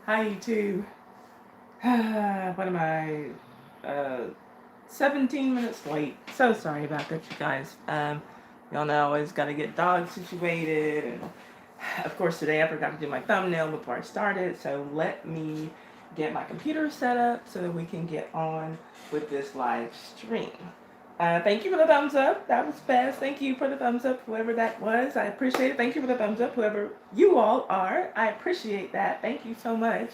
Hi, YouTube. What am I? 17 minutes late. So sorry about that, you guys. Y'all know I always got to get dogs situated. And of course, today I forgot to do my thumbnail before I started. So let me get my computer set up so that we can get on with this live stream. Thank you for the thumbs up. That was fast. Thank you for the thumbs up, whoever that was. I appreciate it. Thank you for the thumbs up, whoever you all are. I appreciate that. Thank you so much.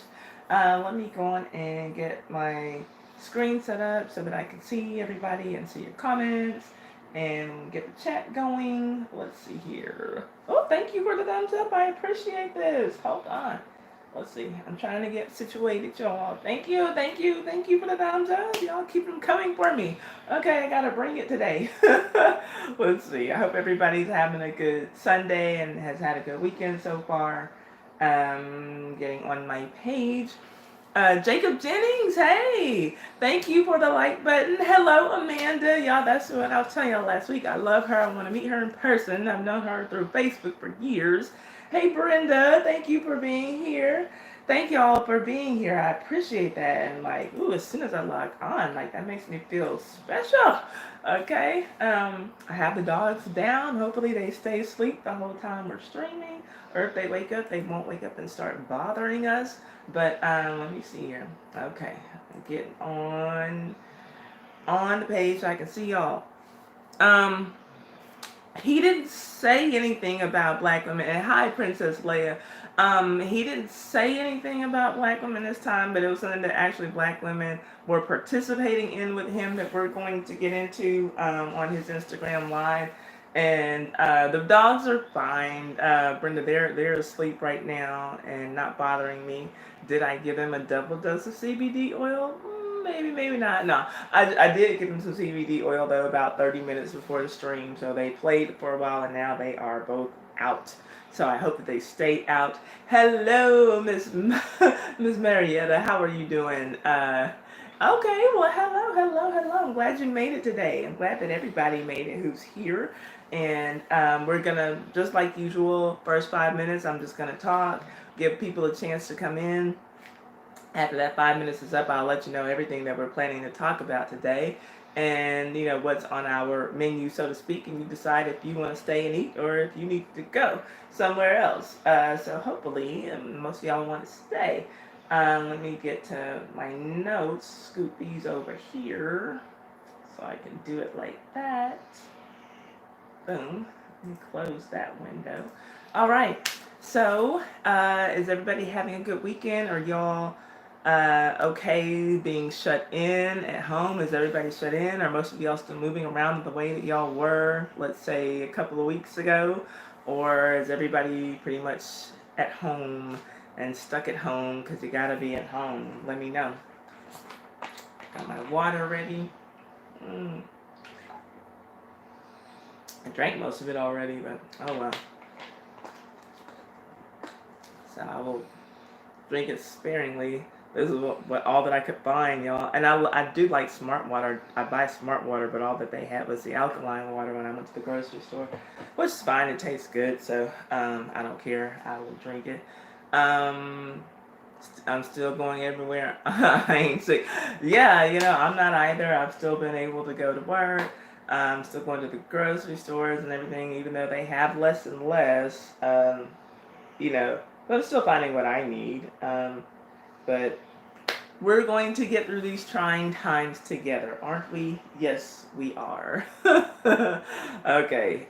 Let me go on and get my screen set up so that I can see everybody and see your comments and get the chat going. Let's see here. Oh, thank you for the thumbs up. I appreciate this. Hold on. Let's see. I'm trying to get situated, y'all. Thank you, thank you, thank you for the thumbs up. Y'all keep them coming for me. Okay, I gotta bring it today. Let's see. I hope everybody's having a good Sunday and has had a good weekend so far. Getting on my page. Jacob Jennings, hey! Thank you for the like button. Hello, Amanda. Y'all, that's what I was telling y'all last week. I love her. I want to meet her in person. I've known her through Facebook for years. Hey, Brenda, thank you for being here. Thank y'all for being here. I appreciate that. And like, ooh, as soon as I log on, like that makes me feel special. Okay. I have the dogs down. Hopefully they stay asleep the whole time we're streaming. Or if they wake up, they won't wake up and start bothering us. But let me see here. Okay, get on the page so I can see y'all. Um, he didn't say anything about black women. And hi, Princess Leia. He didn't say anything about black women this time, but it was something that actually black women were participating in with him that we're going to get into on his Instagram live. And the dogs are fine. Brenda, they're asleep right now and not bothering me. Did I give them a double dose of CBD oil? Maybe, maybe not. No, I did give them some CBD oil though about 30 minutes before the stream. So they played for a while and now they are both out. So I hope that they stay out. Hello, Miss Marietta. How are you doing? Okay, well, hello, hello, hello. I'm glad you made it today. I'm glad that everybody made it who's here. And we're going to, just like usual, first 5 minutes, I'm just going to talk, give people a chance to come in. After that 5 minutes is up, I'll let you know everything that we're planning to talk about today and, you know, what's on our menu, so to speak, and you decide if you want to stay and eat or if you need to go somewhere else. So hopefully, most of y'all want to stay. Let me get to my notes, scoop these over here so I can do it like that. Boom. Let me close that window. All right. So, is everybody having a good weekend? Are y'all okay being shut in at home? Is everybody shut in? Are most of y'all still moving around the way that y'all were, let's say, a couple of weeks ago? Or is everybody pretty much at home and stuck at home because you gotta be at home? Let me know. Got my water ready. I drank most of it already, but oh well. So I will drink it sparingly. This is what all that I could find, y'all. And I do like Smart Water. I buy Smart Water, but all that they had was the alkaline water when I went to the grocery store, which is fine. It tastes good, so I don't care. I will drink it. I'm still going everywhere. I ain't sick. Yeah, you know, I'm not either. I've still been able to go to work. I'm still going to the grocery stores and everything, even though they have less and less. You know, but I'm still finding what I need. But we're going to get through these trying times together, aren't we? Yes, we are. Okay.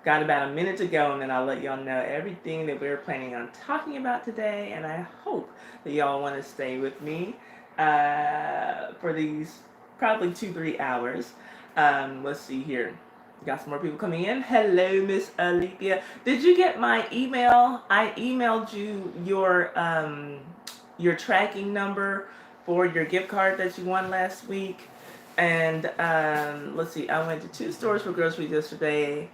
Got about a minute to go, and then I'll let y'all know everything that we're planning on talking about today. And I hope that y'all want to stay with me for these probably 2-3 hours. Let's see here. Got some more people coming in. Hello, Miss Alethea. Did you get my email? I emailed you your tracking number for your gift card that you won last week. And let's see. I went to 2 stores for groceries yesterday.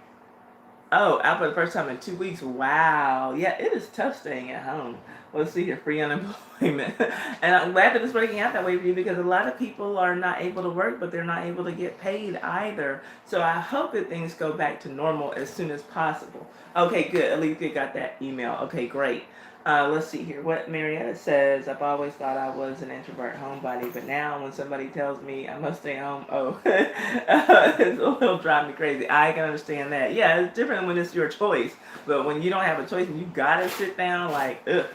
Oh, out for the first time in 2 weeks. Wow. Yeah, it is tough staying at home. Let's see here, free unemployment. And I'm glad that it's working out that way for you because a lot of people are not able to work, but they're not able to get paid either. So I hope that things go back to normal as soon as possible. Okay, good. At least you got that email. Okay, great. Let's see here. What Marietta says, I've always thought I was an introvert homebody, but now when somebody tells me I must stay home, it'll drive me crazy. I can understand that. Yeah, it's different when it's your choice, but when you don't have a choice and you gotta sit down, like, ugh.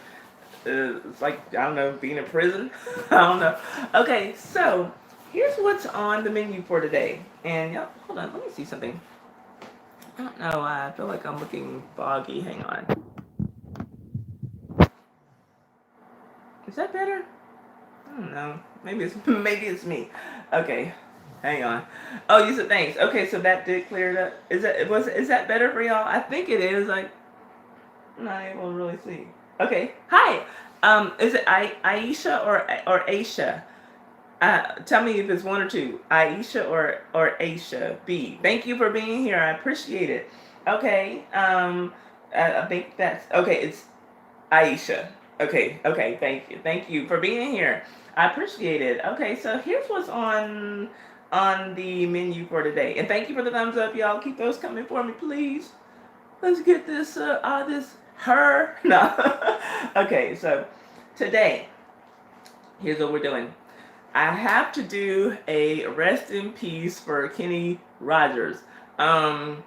It's like, I don't know, being in prison. I don't know. Okay, so here's what's on the menu for today. And y'all, hold on, let me see something. I don't know. I feel like I'm looking foggy. Hang on. Is that better? I don't know. Maybe it's me. Okay, hang on. Oh, you said thanks. Okay, so that did clear it up. Is that better for y'all? I think it is. Like, I'm not able to really see. Okay. Hi. Is it Aisha or Aisha? Tell me if it's one or two. Aisha or Aisha B. Thank you for being here. I appreciate it. Okay. I think that's okay. It's Aisha. Okay. Okay. Thank you. Thank you for being here. I appreciate it. Okay. So here's what's on the menu for today. And thank you for the thumbs up, y'all. Keep those coming for me, please. Let's get this this her. No. Okay. So today, here's what we're doing. I have to do a rest in peace for Kenny Rogers. Um,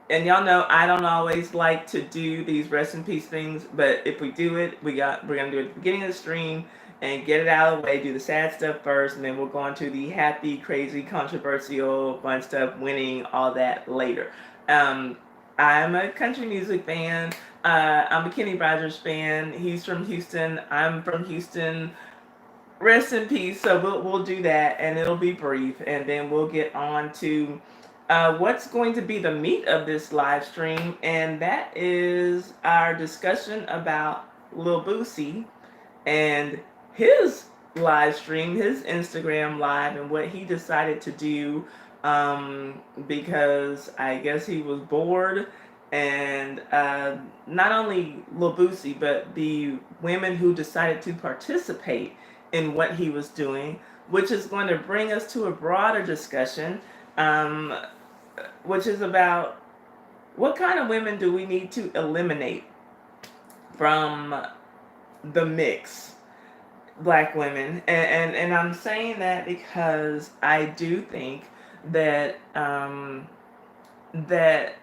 and y'all know I don't always like to do these rest in peace things, but if we do it, we're gonna do it at the beginning of the stream and get it out of the way. Do the sad stuff first, and then we'll go on to the happy, crazy, controversial, fun stuff, winning, all that later. Um, I'm a country music fan. I'm a Kenny Rogers fan. He's from Houston. I'm from Houston. Rest in peace. So we'll do that, and it'll be brief, and then we'll get on to what's going to be the meat of this live stream, and that is our discussion about Lil Boosie and his live stream, his Instagram live, and what he decided to do because I guess he was bored. And not only Lil Boosie, but the women who decided to participate in what he was doing, which is going to bring us to a broader discussion, which is about what kind of women do we need to eliminate from the mix, black women. And I'm saying that because I do think that that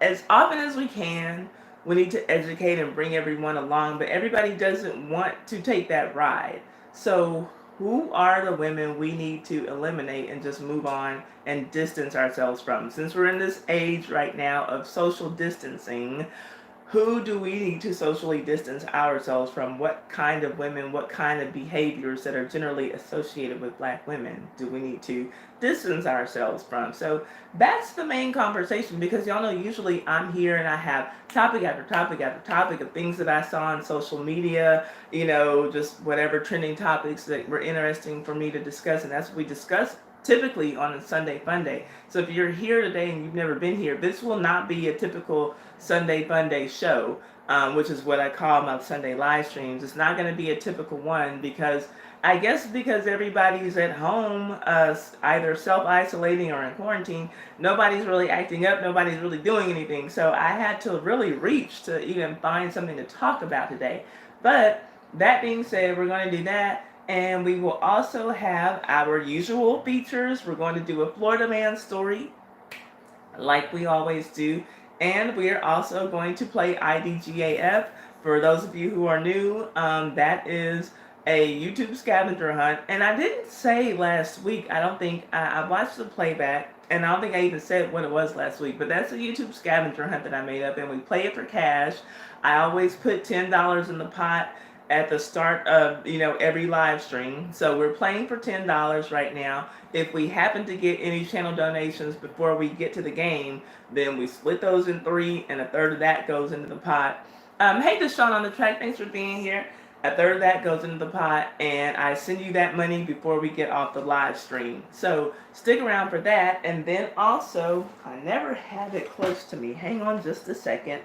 as often as we can, we need to educate and bring everyone along, but everybody doesn't want to take that ride. So, who are the women we need to eliminate and just move on and distance ourselves from? Since we're in this age right now of social distancing, who do we need to socially distance ourselves from? What kind of women, what kind of behaviors that are generally associated with black women do we need to distance ourselves from? So that's the main conversation, because y'all know usually I'm here and I have topic after topic after topic of things that I saw on social media, just whatever trending topics that were interesting for me to discuss, and that's what we discuss typically on a Sunday Fun Day. So if you're here today and you've never been here, this will not be a typical Sunday Fun Day show, which is what I call my Sunday live streams. It's not going to be a typical one because everybody's at home, either self-isolating or in quarantine. Nobody's really acting up. Nobody's really doing anything. So I had to really reach to even find something to talk about today. But that being said, we're going to do that. And we will also have our usual features. We're going to do a Florida man story, like we always do. And we are also going to play IDGAF. For those of you who are new, that is a YouTube scavenger hunt. And I didn't say last week, I don't think, I watched the playback, and I don't think I even said what it was last week, but that's a YouTube scavenger hunt that I made up, and we play it for cash. I always put $10 in the pot at the start of every live stream. So we're playing for $10 right now. If we happen to get any channel donations before we get to the game, then we split those in three, and a third of that goes into the pot. Hey, Deshaun on the track, thanks for being here. A third of that goes into the pot, and I send you that money before we get off the live stream. So stick around for that. And then also, I never have it close to me. Hang on just a second.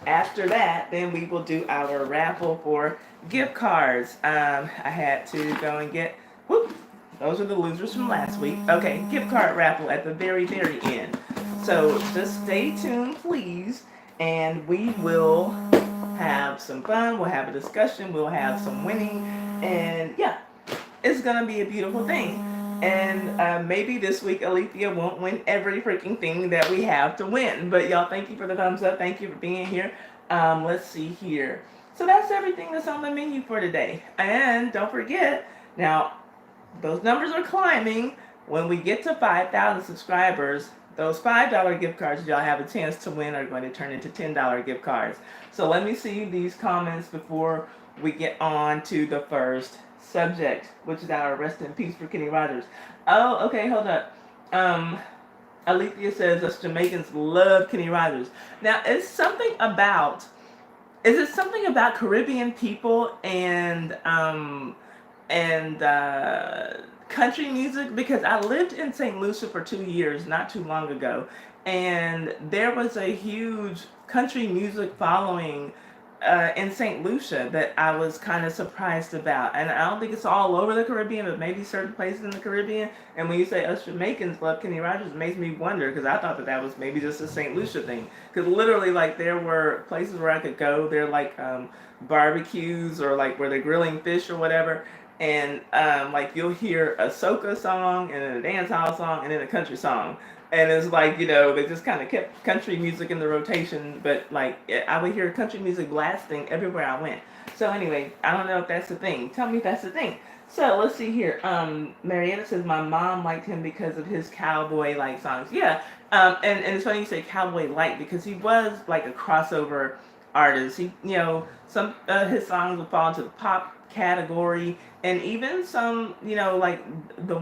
After that, then we will do our raffle for gift cards. I had to go and get, those are the losers from last week. Okay, gift card raffle at the very, very end. So just stay tuned, please, and we will have some fun. We'll have a discussion. We'll have some winning, and yeah, it's gonna be a beautiful thing. And maybe this week Alethea won't win every freaking thing that we have to win. But y'all, thank you for the thumbs up. Thank you for being here. Let's see here. So that's everything that's on the menu for today. And don't forget, now those numbers are climbing. When we get to 5,000 subscribers, those $5 gift cards y'all have a chance to win are going to turn into $10 gift cards. So let me see these comments before we get on to the first subject, which is our rest in peace for Kenny Rogers. Oh, okay, hold up. Alethea says us Jamaicans love Kenny Rogers. Now, is it something about Caribbean people and country music? Because I lived in St. Lucia for 2 years not too long ago, and there was a huge country music following in St. Lucia that I was kind of surprised about. And I don't think it's all over the Caribbean, but maybe certain places in the Caribbean. And when you say us Jamaicans love Kenny Rogers, it makes me wonder, because I thought that was maybe just a St. Lucia thing. Because literally, like, there were places where I could go. They're like barbecues, or like where they're grilling fish or whatever. And like you'll hear a soca song and then a dance hall song and then a country song. And it's like, they just kind of kept country music in the rotation, but like I would hear country music blasting everywhere I went. So anyway, I don't know if that's the thing. Tell me if that's the thing. So let's see here. Marietta says my mom liked him because of his cowboy-like songs. Yeah, and it's funny you say cowboy-like, because he was like a crossover artist. He, some his songs would fall into the pop category, and even some, like the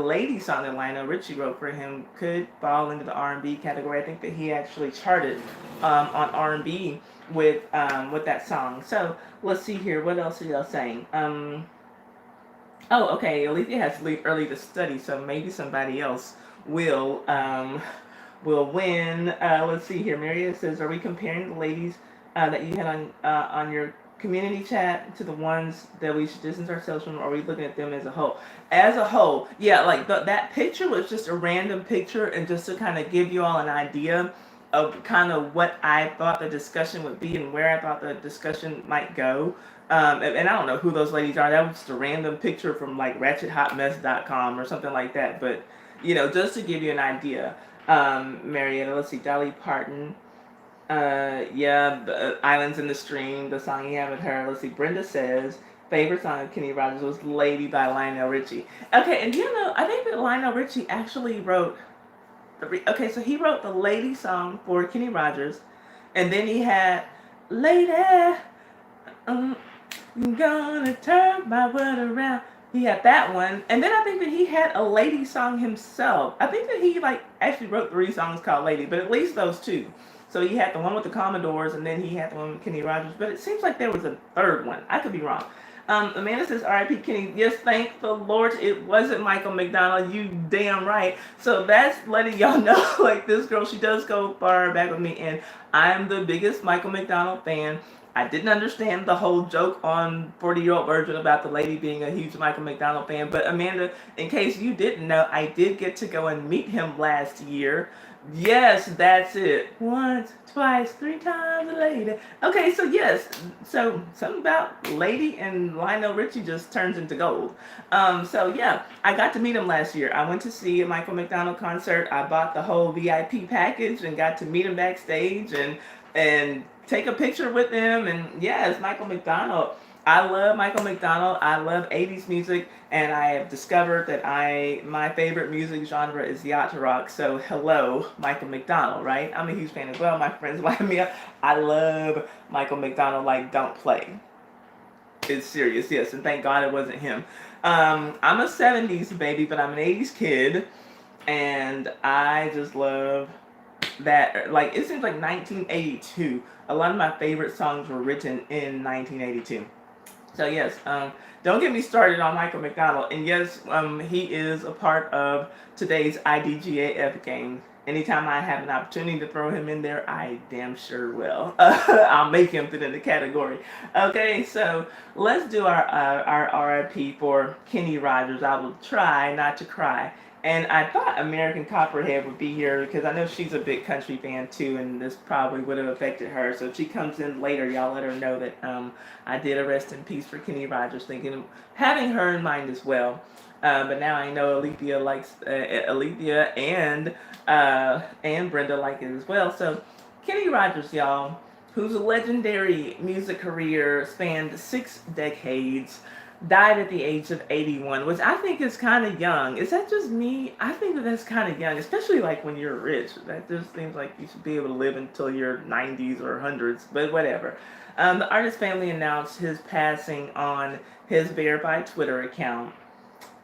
lady song that Lionel Richie wrote for him could fall into the R&B category. I think that he actually charted on R&B with that song. So let's see here. What else are y'all saying? Oh, okay. Alethea has to leave early to study, so maybe somebody else will win. Let's see here. Maria says, "Are we comparing the ladies that you had on your community chat to the ones that we should distance ourselves from, or are we looking at them as a whole?" As a whole, yeah, like that picture was just a random picture, and just to kind of give you all an idea of kind of what I thought the discussion would be and where I thought the discussion might go. And I don't know who those ladies are. That was just a random picture from like ratchethotmess.com or something like that. But, just to give you an idea. Marietta, let's see, Dolly Parton. Yeah, the Islands in the Stream, the song you have with her. Let's see, Brenda says, favorite song of Kenny Rogers was Lady by Lionel Richie. Okay, and I think that Lionel Richie actually wrote, okay, so he wrote the Lady song for Kenny Rogers, and then he had Lady, I'm gonna turn my world around. He had that one, and then I think that he had a Lady song himself. I think that he actually wrote 3 songs called Lady, but at least those 2. So he had the one with the Commodores, and then he had the one with Kenny Rogers. But it seems like there was a 3rd one. I could be wrong. Amanda says, R.I.P. Kenny. Yes, thank the Lord it wasn't Michael McDonald. You damn right. So that's letting y'all know, like, this girl, she does go far back with me, and I'm the biggest Michael McDonald fan. I didn't understand the whole joke on 40-Year-Old Virgin about the lady being a huge Michael McDonald fan. But Amanda, in case you didn't know, I did get to go and meet him last year. Yes, that's it. Once, twice, 3 times a lady. Okay, so yes. So something about Lady and Lionel Richie just turns into gold. So yeah, I got to meet him last year. I went to see a Michael McDonald concert. I bought the whole VIP package and got to meet him backstage and take a picture with him. And yeah, it's Michael McDonald. I love Michael McDonald. I love 80s music, and I have discovered that my favorite music genre is yacht rock. So hello, Michael McDonald, right? I'm a huge fan as well. My friends line me up. I love Michael McDonald like don't play. It's serious, yes, and thank God it wasn't him. I'm a 70s baby, but I'm an 80s kid, and I just love that. Like, it seems like 1982. A lot of my favorite songs were written in 1982. So yes, don't get me started on Michael McDonald. And yes, he is a part of today's IDGAF game. Anytime I have an opportunity to throw him in there, I damn sure will. I'll make him fit in the category. Okay, so let's do our RIP for Kenny Rogers. I will try not to cry And I thought American Copperhead would be here because I know she's a big country fan too, and this probably would have affected her. So if she comes in later, y'all let her know that I did a rest in peace for Kenny Rogers, thinking of having her in mind as well. But now I know Alethea likes Alethea and Brenda like it as well. So Kenny Rogers, y'all, whose legendary music career spanned 6 decades, died at the age of 81, which I think is kind of young. Is that just me? I think that that's kind of young, especially like when you're rich. That just seems like you should be able to live until your 90s or hundreds, but whatever. The artist family announced his passing on his verified Twitter account,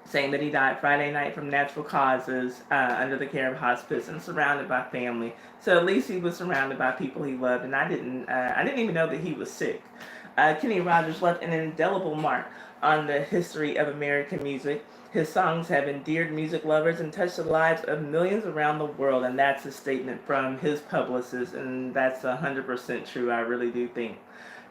saying that he died Friday night from natural causes under the care of hospice and surrounded by family. So at least he was surrounded by people he loved, and I didn't even know that he was sick. Kenny Rogers left an indelible mark on the history of American music. His songs have endeared music lovers and touched the lives of millions around the world, and that's a statement from his publicist, and that's 100% true. I really do think.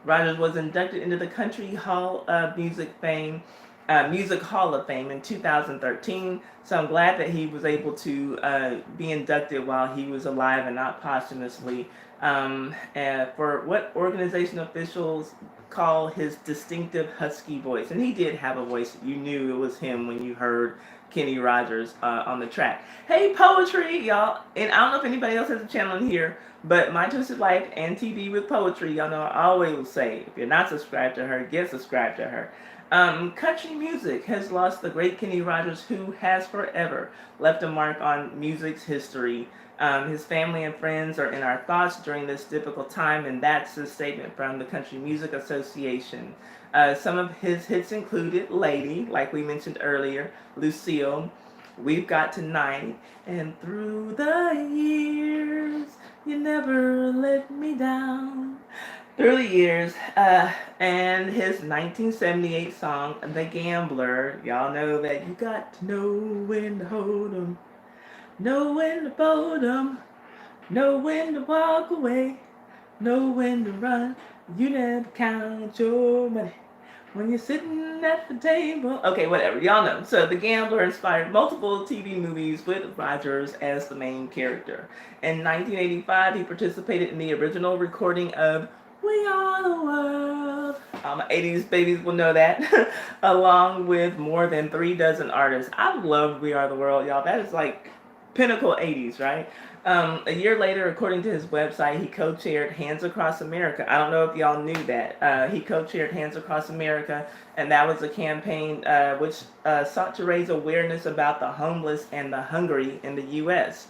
Rogers was inducted into the Country Hall of Music Hall of Fame in 2013. So I'm glad that he was able to be inducted while he was alive and not posthumously. For what organization officials call his distinctive husky voice, and he did have a voice. You knew it was him when you heard Kenny Rogers on the track. Hey, poetry, y'all! And I don't know if anybody else has a channel in here, but My Twisted Life and TV with Poetry, y'all know I always say, if you're not subscribed to her, get subscribed to her. Country music has lost the great Kenny Rogers, who has forever left a mark on music's history. His family and friends are in our thoughts during this difficult time, and that's a statement from the Country Music Association. Some of his hits included Lady, like we mentioned earlier, Lucille, We've Got Tonight, and Through the Years, You Never Let Me Down. Through the Years, and his 1978 song, The Gambler. Y'all know that you got to know when to hold 'em, know when to fold 'em, know when to walk away, know when to run. You never count your money when you're sitting at the table. Okay, whatever. Y'all know. So The Gambler inspired multiple TV movies with Rogers as the main character. In 1985, he participated in the original recording of We Are the World. All my 80s babies will know that. Along with more than 3 dozen artists. I love We Are the World, y'all. That is like pinnacle 80s, right? A year later, according to his website, he co-chaired Hands Across America. I don't know if y'all knew that. He co-chaired Hands Across America, and that was a campaign which sought to raise awareness about the homeless and the hungry in the U.S.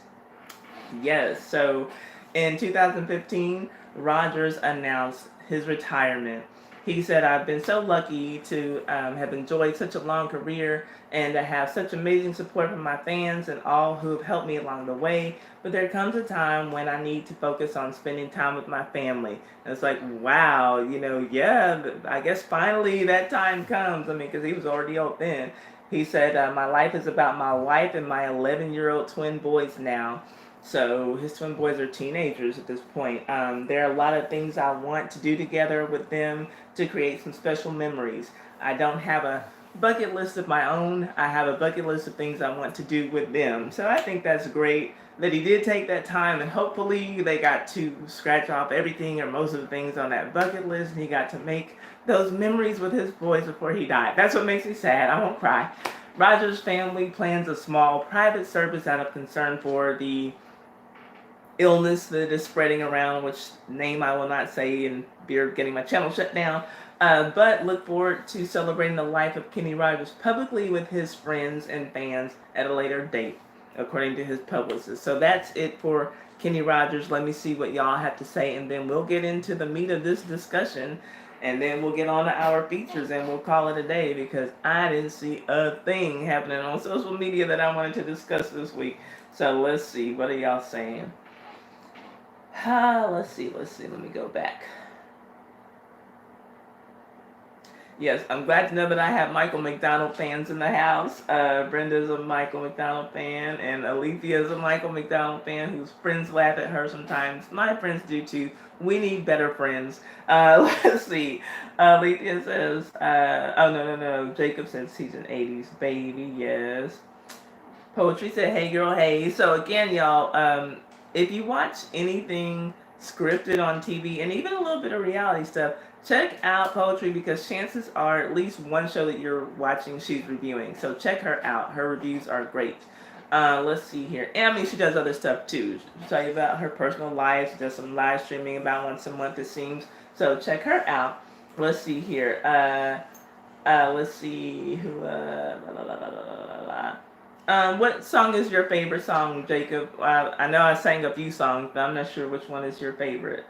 Yes, so in 2015, Rogers announced his retirement. He said, I've been so lucky to have enjoyed such a long career and to have such amazing support from my fans and all who have helped me along the way. But there comes a time when I need to focus on spending time with my family. And it's like, wow, yeah, I guess finally that time comes. I mean, because he was already old then. He said, my life is about my wife and my 11-year-old twin boys now. So his twin boys are teenagers at this point. There are a lot of things I want to do together with them to create some special memories. I don't have a bucket list of my own. I have a bucket list of things I want to do with them. So I think that's great that he did take that time, and hopefully they got to scratch off everything or most of the things on that bucket list, and he got to make those memories with his boys before he died. That's what makes me sad. I won't cry. Rogers' family plans a small private service out of concern for the illness that is spreading around, which name I will not say in fear of getting my channel shut down. But look forward to celebrating the life of Kenny Rogers publicly with his friends and fans at a later date, according to his publicist. So that's it for Kenny Rogers. Let me see what y'all have to say, and then we'll get into the meat of this discussion, and then we'll get on to our features, and we'll call it a day, because I didn't see a thing happening on social media that I wanted to discuss this week. So let's see. What are y'all saying? Let's see. Let me go back. Yes, I'm glad to know that I have Michael McDonald fans in the house. Brenda's a Michael McDonald fan, and Alethea's a Michael McDonald fan whose friends laugh at her sometimes. My friends do too. We need better friends. Let's see. Alethea says, oh, no. Jacob says he's an 80s baby, yes. Poetry said, "Hey girl, hey." So again, y'all, if you watch anything scripted on TV and even a little bit of reality stuff, check out Poetry because chances are at least one show that you're watching she's reviewing. So check her out. Her reviews are great. Let's see here. And I mean, she does other stuff too. She'll tell you about her personal life. She does some live streaming about once a month, it seems. So check her out. Let's see here. Let's see who. La, la, la, la, la, la, la. What song is your favorite song, Jacob? I know I sang a few songs, but I'm not sure which one is your favorite.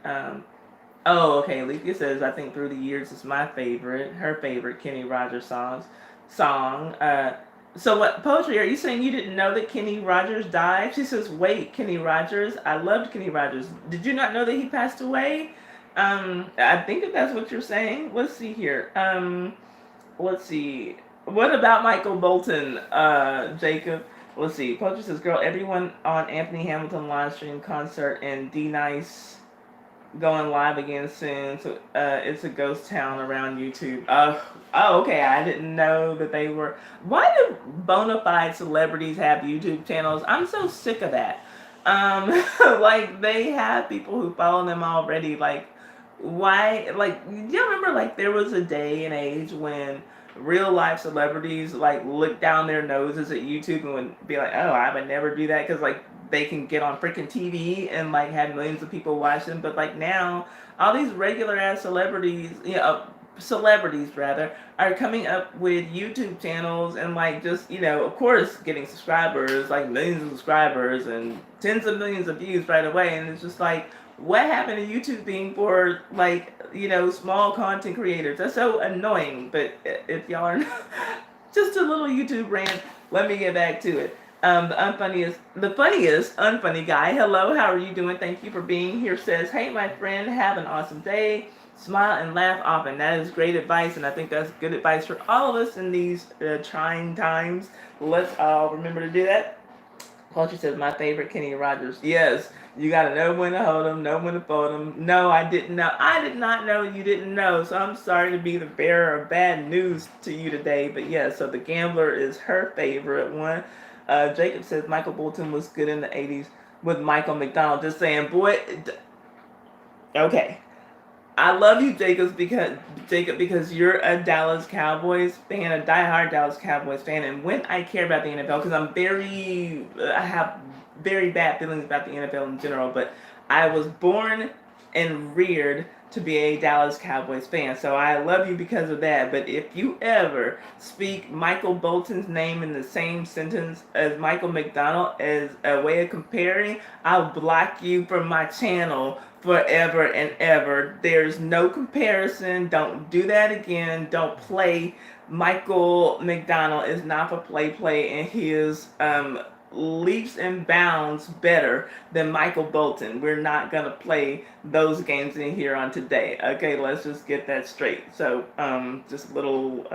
Oh, okay. Leafy says, I think Through the Years is my favorite. Her favorite Kenny Rogers song. So what, Poetry, are you saying you didn't know that Kenny Rogers died? She says, wait, Kenny Rogers? I loved Kenny Rogers. Did you not know that he passed away? I think that that's what you're saying. Let's see here. Let's see. What about Michael Bolton, Jacob? Let's see. Poetry says, girl, everyone on Anthony Hamilton live stream concert and D Nice going live again soon. So it's a ghost town around YouTube. Oh, okay. I didn't know that they were. Why do bona fide celebrities have YouTube channels? I'm so sick of that. Like they have people who follow them already. Like why? Like do you remember? Like there was a day and age when real life celebrities like look down their noses at YouTube and would be like, oh, I would never do that because like they can get on freaking TV and like have millions of people watch them. But like now, all these regular ass celebrities, celebrities rather, are coming up with YouTube channels and like just of course getting subscribers, like millions of subscribers and tens of millions of views right away. And it's just like, what happened to YouTube being for like small content creators? That's so annoying. But if y'all are just a little YouTube rant, let me get back to it. The funniest unfunny guy. Hello, how are you doing? Thank you for being here. Says, hey, my friend, have an awesome day. Smile and laugh often. That is great advice, and I think that's good advice for all of us in these trying times. Let's all remember to do that. Culture says, my favorite, Kenny Rogers. Yes, you got to know when to hold them, know when to fold them. No, I didn't know. I did not know you didn't know, so I'm sorry to be the bearer of bad news to you today. But yeah, so The Gambler is her favorite one. Jacob says, Michael Bolton was good in the 80s with Michael McDonald. Just saying, boy. Okay. I love you, Jacob, because you're a Dallas Cowboys fan, a diehard Dallas Cowboys fan, and when I care about the NFL, because I have very bad feelings about the NFL in general, but I was born and reared to be a Dallas Cowboys fan, so I love you because of that. But if you ever speak Michael Bolton's name in the same sentence as Michael McDonald as a way of comparing, I'll block you from my channel forever and ever. There's no comparison. Don't do that again. Don't play. Michael McDonald is not for play, and he is leaps and bounds better than Michael Bolton. We're not gonna play those games in here on today. Okay, let's just get that straight. So just a little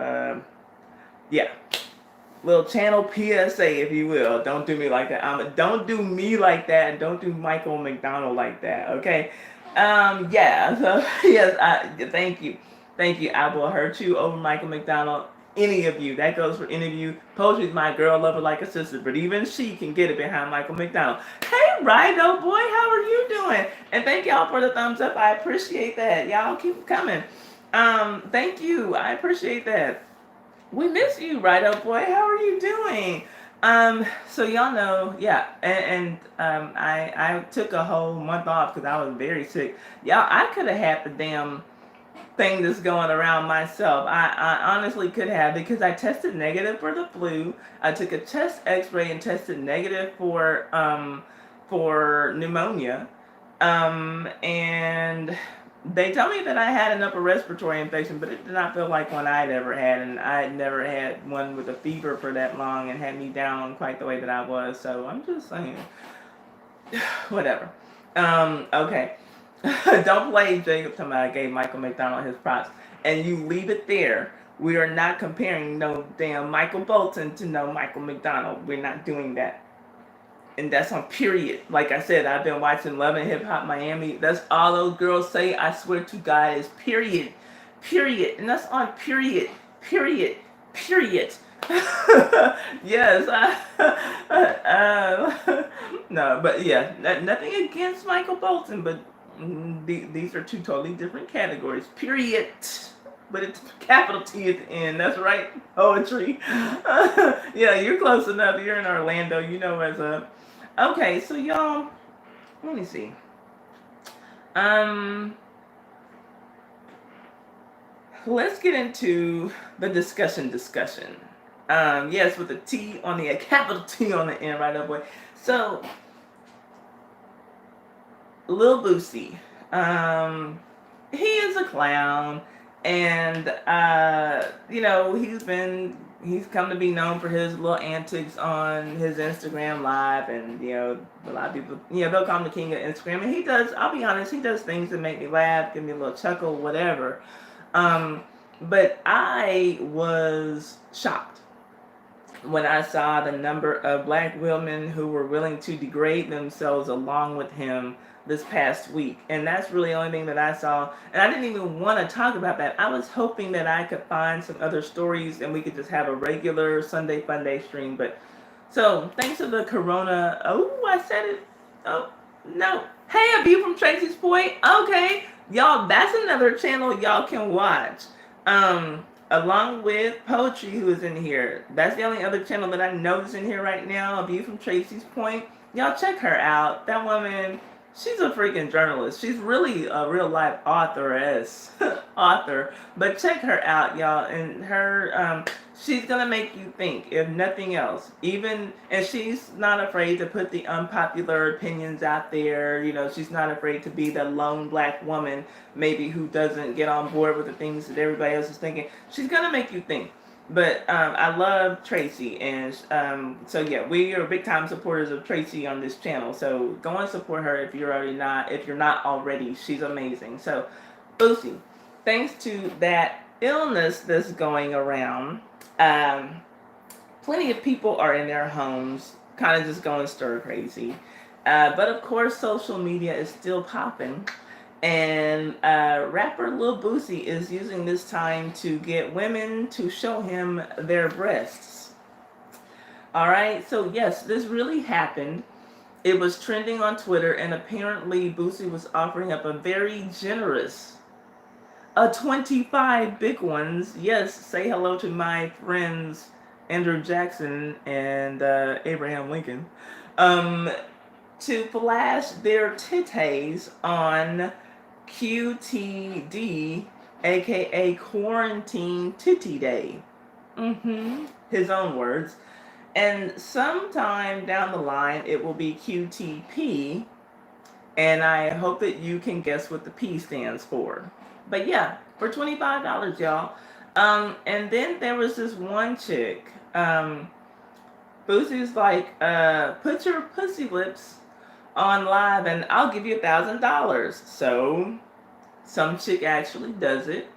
little channel PSA, if you will. Don't do me like that. Don't do me like that. Don't do Michael McDonald like that. Okay. Yeah. So yes. Thank you. I will hurt you over Michael McDonald. Any of you. That goes for any of you. Poetry's my girl, love her like a sister, but even she can get it behind Michael McDonald. Hey, Rido boy, how are you doing? And thank y'all for the thumbs up. I appreciate that. Y'all keep coming. Thank you. I appreciate that. We miss you, Rido boy. How are you doing? So y'all know, yeah, and I took a whole month off because I was very sick. Y'all, I could have had the damn thing that's going around myself. I honestly could have, because I tested negative for the flu. I took a chest x-ray and tested negative for pneumonia. And they told me that I had an upper respiratory infection, but it did not feel like one I'd ever had, and I had never had one with a fever for that long and had me down quite the way that I was. So I'm just saying, whatever. Okay. Don't play Jacob talking about I gave Michael McDonald his props. And you leave it there. We are not comparing no damn Michael Bolton to no Michael McDonald. We're not doing that. And that's on period. Like I said, I've been watching Love and Hip Hop Miami. That's all those girls say. I swear to God, is period. Period. And that's on period. Period. Period. Yes. No, but yeah, nothing against Michael Bolton, but these are two totally different categories. Period. But it's capital T at the end. That's right. Poetry. Yeah, you're close enough. You're in Orlando. You know what's up. Okay, so y'all, let me see. Um, let's get into the discussion. Yes, with a T on the a capital T on the end, right up way. So, Lil Boosie, um, he is a clown, and he's come to be known for his little antics on his Instagram live, and a lot of people, they'll call him the king of Instagram, and he does. I'll be honest, he does things that make me laugh, give me a little chuckle, whatever. Um, but I was shocked when I saw the number of black women who were willing to degrade themselves along with him this past week. And that's really the only thing that I saw. And I didn't even want to talk about that. I was hoping that I could find some other stories and we could just have a regular Sunday Fun Day stream. But so thanks to the corona. Oh, I said it. Oh, no. Hey, a view from Tracy's Point. Okay. Y'all, that's another channel y'all can watch. Along with Poetry, who is in here. That's the only other channel that I know is in here right now. A View from Tracy's Point. Y'all check her out. That woman, she's a freaking journalist. She's really a real life author. But check her out, y'all. And her, she's gonna make you think, if nothing else. And she's not afraid to put the unpopular opinions out there. She's not afraid to be the lone black woman, maybe, who doesn't get on board with the things that everybody else is thinking. She's gonna make you think. But I love Tracy, and so yeah, we are big time supporters of Tracy on this channel. So go and support her if you're not already. She's amazing. So, Boosie, thanks to that illness that's going around, plenty of people are in their homes, kind of just going stir crazy. But of course, social media is still popping. And rapper Lil Boosie is using this time to get women to show him their breasts. Alright, so yes, this really happened. It was trending on Twitter, and apparently Boosie was offering up a very generous, 25 big ones. Yes, say hello to my friends Andrew Jackson and Abraham Lincoln. To flash their titties on QTD, aka Quarantine Titty Day. His own words. And sometime down the line, it will be QTP, and I hope that you can guess what the P stands for. But yeah, for $25, y'all. And then there was this one chick. Boosie's like, put your pussy lips on live and I'll give you $1,000. So some chick actually does it,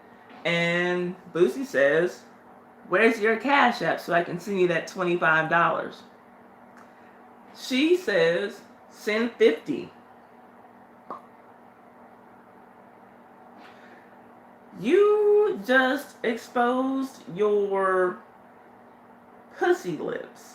and Boosie says, where's your Cash App so I can send you that $25? She says, send 50. You just exposed your pussy lips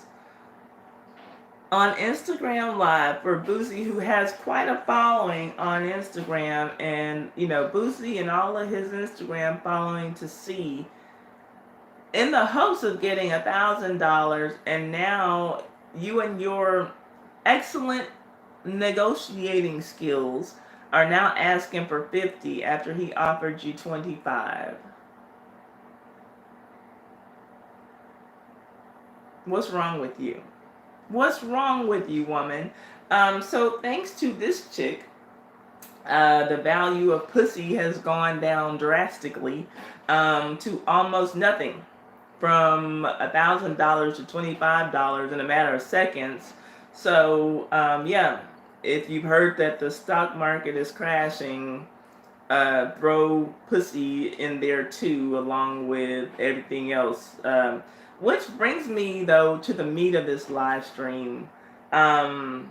on Instagram Live for Boosie, who has quite a following on Instagram, and Boosie and all of his Instagram following to see, in the hopes of getting $1,000, and now you and your excellent negotiating skills are now asking for 50 after he offered you 25. What's wrong with you? What's wrong with you, woman? So thanks to this chick, the value of pussy has gone down drastically to almost nothing, from $1,000 to $25 in a matter of seconds. So yeah, if you've heard that the stock market is crashing, throw pussy in there too, along with everything else. Which brings me, though, to the meat of this live stream. And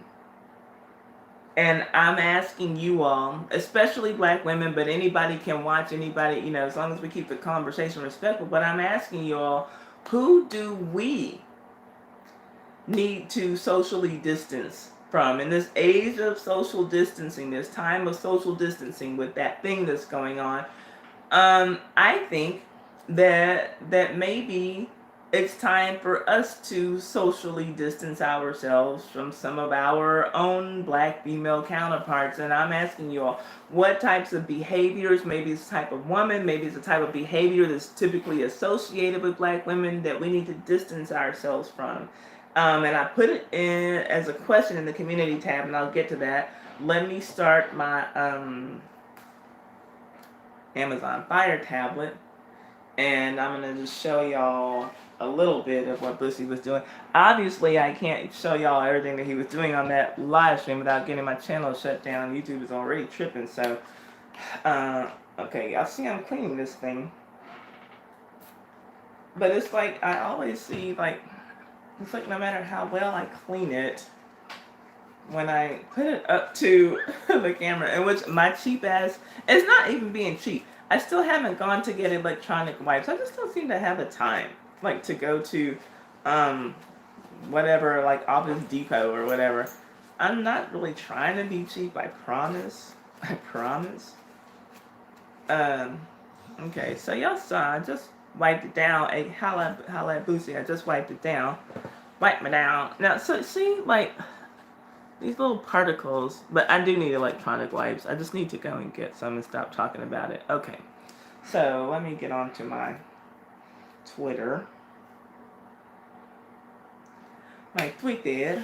I'm asking you all, especially black women, but anybody can watch, anybody, as long as we keep the conversation respectful. But I'm asking you all, Who do we need to socially distance from in this age of social distancing, this time of social distancing with that thing that's going on? I think that maybe it's time for us to socially distance ourselves from some of our own black female counterparts. And I'm asking you all, what types of behaviors, maybe it's a type of woman, maybe it's a type of behavior that's typically associated with black women that we need to distance ourselves from. And I put it in as a question in the community tab, and I'll get to that. Let me start my Amazon Fire tablet, and I'm going to just show y'all a little bit of what Boosie was doing. Obviously, I can't show y'all everything that he was doing on that live stream without getting my channel shut down. YouTube is already tripping, so, okay, y'all see I'm cleaning this thing. But it's like, I always see, like, it's like no matter how well I clean it, when I put it up to the camera, in which my cheap ass, it's not even being cheap. I still haven't gone to get electronic wipes. I just don't seem to have the time, like, to go to, whatever, like, Office Depot or whatever. I'm not really trying to be cheap, I promise. I promise. Okay, so y'all saw, I just wiped it down. Hey, holla at Boosie, I just wiped it down. Wipe me down. Now, so, see, like, these little particles, but I do need electronic wipes. I just need to go and get some and stop talking about it. Okay, so let me get on to my Twitter. My Twitter.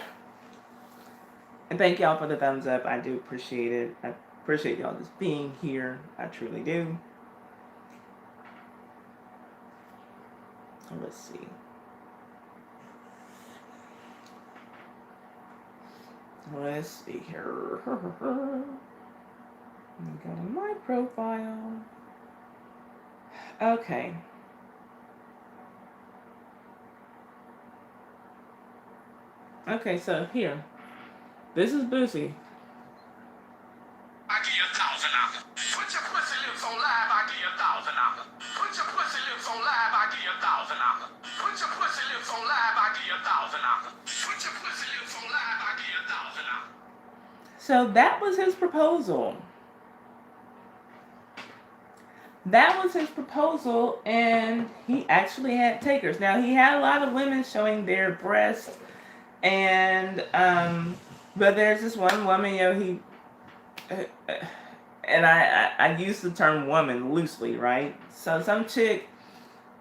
And thank y'all for the thumbs up. I do appreciate it. I appreciate y'all just being here. I truly do. Let's see. Let's see here. Let me go to my profile. Okay. Okay, so here. This is Boosie. I give you $1,000. Put your pussy lips on live, I give you $1,000. Put your pussy lips on live, I give you $1,000. Put your pussy lips on live, I give you $1,000. Put your pussy lips on live, I give you $1,000. So that was his proposal. That was his proposal, and he actually had takers. Now, he had a lot of women showing their breasts, and, but there's this one woman, you know, he, and I use the term woman loosely, right? So some chick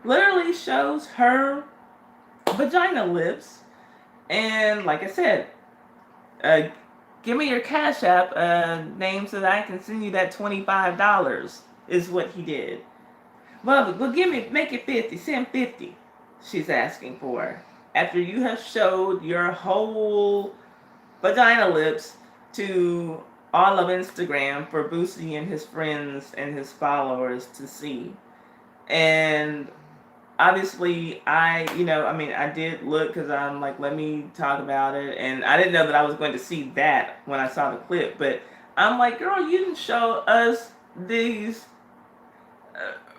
literally shows her vagina lips, and like I said, give me your Cash App name so that I can send you that $25 is what he did. Well, make it 50, send 50, she's asking for. After you have showed your whole vagina lips to all of Instagram for Boosie and his friends and his followers to see. And obviously, I did look because I'm like, let me talk about it. And I didn't know that I was going to see that when I saw the clip. But I'm like, girl, you didn't show us these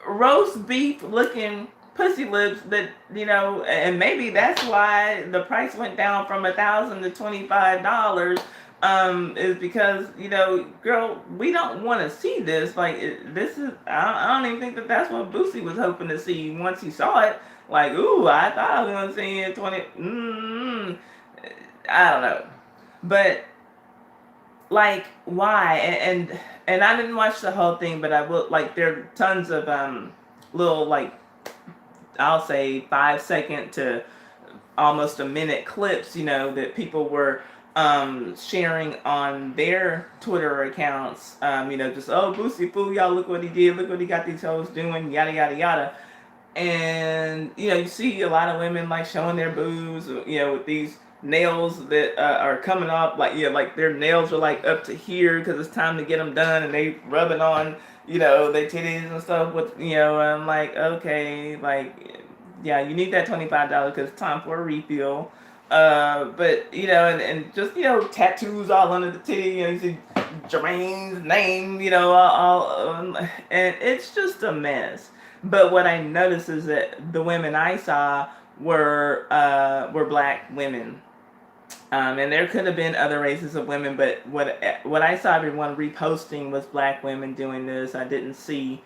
roast beef looking pussy lips that, you know, and maybe that's why the price went down from $1,000 to $25. Is because, you know, girl, we don't want to see this. Like, this is, I don't even think that that's what Boosie was hoping to see once he saw it. Like, ooh, I thought I was going to see it 20, I don't know. But, like, why? And I didn't watch the whole thing, but I will, like, there are tons of, little, like, I'll say 5-second to almost a minute clips, you know, that people were sharing on their Twitter accounts, you know, just, oh, Boosie fool, y'all, look what he did, look what he got these hoes doing, yada, yada, yada. And, you know, you see a lot of women, like, showing their boobs, you know, with these nails that are coming off, like, you know, like, their nails are, like, up to here because it's time to get them done, and they rub it on, you know, their titties and stuff with, you know, I'm like, okay, like, yeah, you need that $25 because it's time for a refill. But, you know, and just, you know, tattoos all under the titty, you know, you see Jermaine's name, you know, and it's just a mess. But what I noticed is that the women I saw were black women. And there could have been other races of women, but what I saw everyone reposting was black women doing this. I didn't see,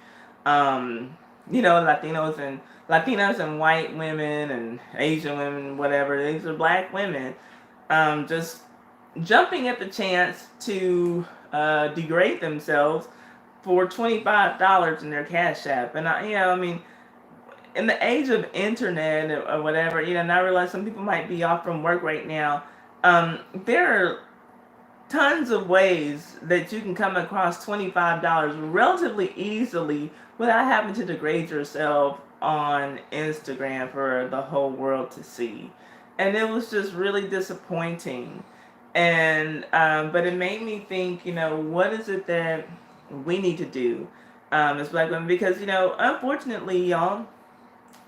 um, Latinos and white women and Asian women, whatever. These are black women, just jumping at the chance to degrade themselves for $25 in their Cash App. And I mean, in the age of internet or whatever, and I realize some people might be off from work right now. There are tons of ways that you can come across $25 relatively easily without having to degrade yourself on Instagram for the whole world to see. And it was just really disappointing. And but it made me think, what is it that we need to do as black women? Because unfortunately, y'all,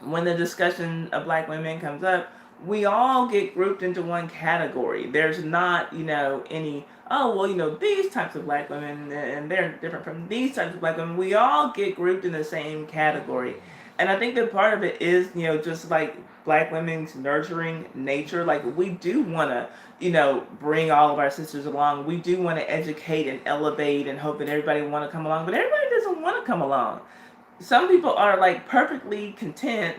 when the discussion of black women comes up, we all get grouped into one category. There's not, any, oh, well, these types of black women and they're different from these types of black women. We all get grouped in the same category. And I think that part of it is, just like black women's nurturing nature. Like, we do want to, bring all of our sisters along. We do want to educate and elevate and hope that everybody want to come along. But everybody doesn't want to come along. Some people are like perfectly content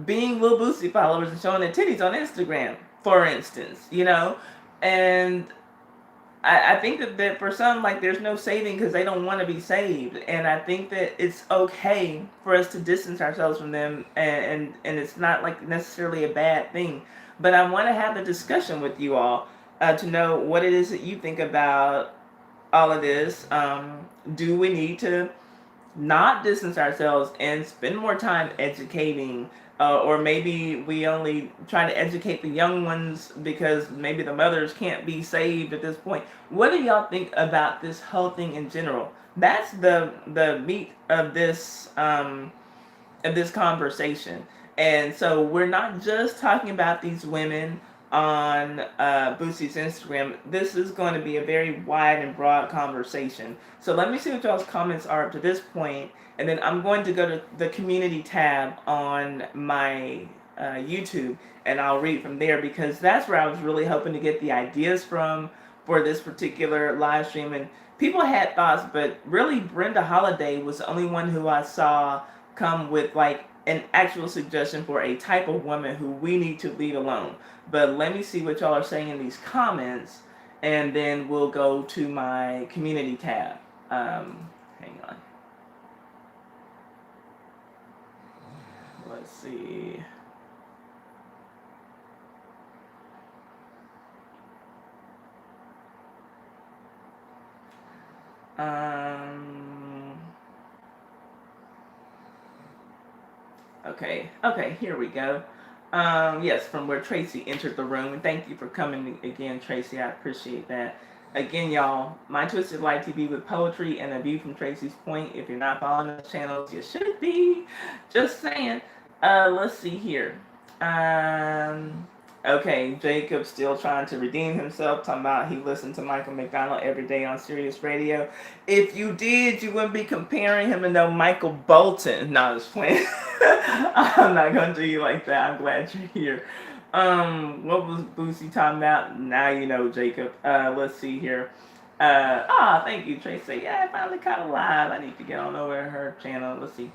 being Lil Boosie followers and showing their titties on Instagram, for instance, and I think that for some, like, there's no saving because they don't want to be saved, and I think that it's okay for us to distance ourselves from them, and it's not like necessarily a bad thing, but I want to have a discussion with you all to know what it is that you think about all of this. Do we need to not distance ourselves and spend more time educating, or maybe we only try to educate the young ones because maybe the mothers can't be saved at this point. What do y'all think about this whole thing in general? That's the meat of this conversation. And so we're not just talking about these women on Boosie's Instagram. This is going to be a very wide and broad conversation. So let me see what y'all's comments are up to this point, and then I'm going to go to the community tab on my YouTube, and I'll read from there because that's where I was really hoping to get the ideas from for this particular live stream. And people had thoughts, but really Brenda Holiday was the only one who I saw come with like an actual suggestion for a type of woman who we need to leave alone. But let me see what y'all are saying in these comments, and then we'll go to my community tab. Hang on. Let's see. Okay, here we go. Yes, from where Tracy entered the room. And thank you for coming again, Tracy. I appreciate that. Again, y'all, My Twisted Light TV with poetry and a view from Tracy's point. If you're not following those channels, you should be. Just saying. Let's see here. Okay, Jacob still trying to redeem himself, talking about he listened to Michael McDonald every day on Sirius Radio. If you did, you wouldn't be comparing him to no Michael Bolton. No, I was playing. I'm not going to do you like that. I'm glad you're here. What was Boosie talking about? Now you know, Jacob. Let's see here. Thank you, Tracy. Yeah, I finally caught a live. I need to get on over to her channel. Let's see.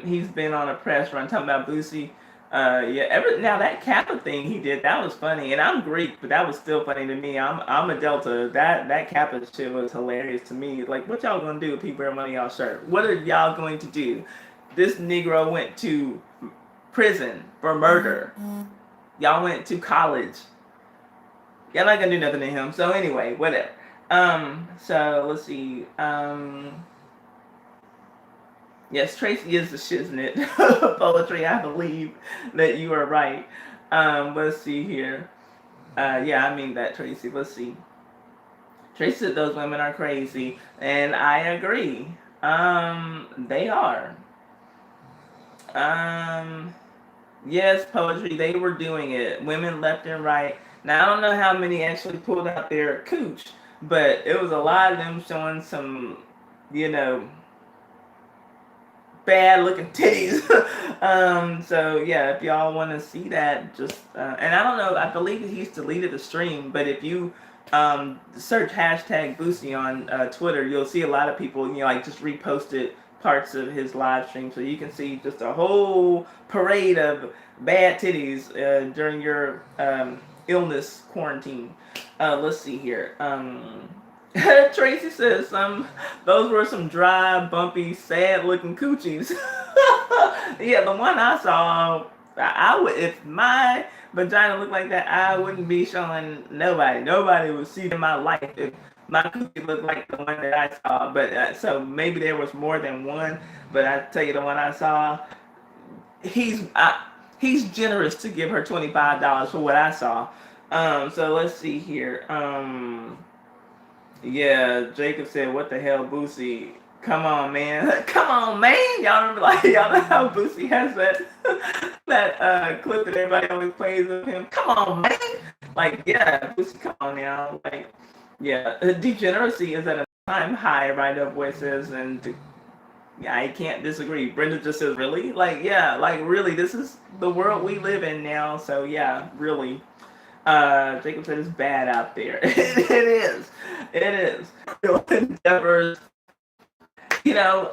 He's been on a press run talking about Boosie. Now that Kappa thing he did, that was funny, and I'm Greek, but that was still funny to me. I'm a Delta. That Kappa shit was hilarious to me. Like, what y'all gonna do if he wear one of y'all shirt? What are y'all going to do? This Negro went to prison for murder. Y'all went to college. Y'all not gonna do nothing to him. So anyway, whatever. So let's see. Yes, Tracy is the shiznit of poetry. I believe that you are right. Let's see here. Yeah, I mean that, Tracy. Let's see. Tracy said those women are crazy, and I agree. They are. Yes, poetry. They were doing it. Women left and right. Now I don't know how many actually pulled out their cooch, but it was a lot of them showing some, bad looking titties. So yeah, if y'all want to see that, just and I don't know, I believe he's deleted the stream, but if you search hashtag Boosie on Twitter, you'll see a lot of people, like just reposted parts of his live stream, so you can see just a whole parade of bad titties during your illness quarantine. Let's see here. Tracy says those were some dry, bumpy, sad-looking coochies. Yeah, the one I saw, I would, if my vagina looked like that, I wouldn't be showing nobody. Nobody would see in my life if my coochie looked like the one that I saw. But so maybe there was more than one. But I tell you, the one I saw, he's he's generous to give her $25 for what I saw. So let's see here. Yeah, Jacob said, "What the hell, Boosie? Come on, man! Come on, man! Y'all remember, like, y'all know how Boosie has that that clip that everybody always plays of him. Come on, man! Like, yeah, Boosie, come on now! Like, yeah, degeneracy is at a time high, right? Up where it says, and yeah, I can't disagree. Brenda just says, "Really? Like, yeah, like really, this is the world we live in now." So yeah, really. Jacob said it's bad out there. It is. It is. Endeavors, you know.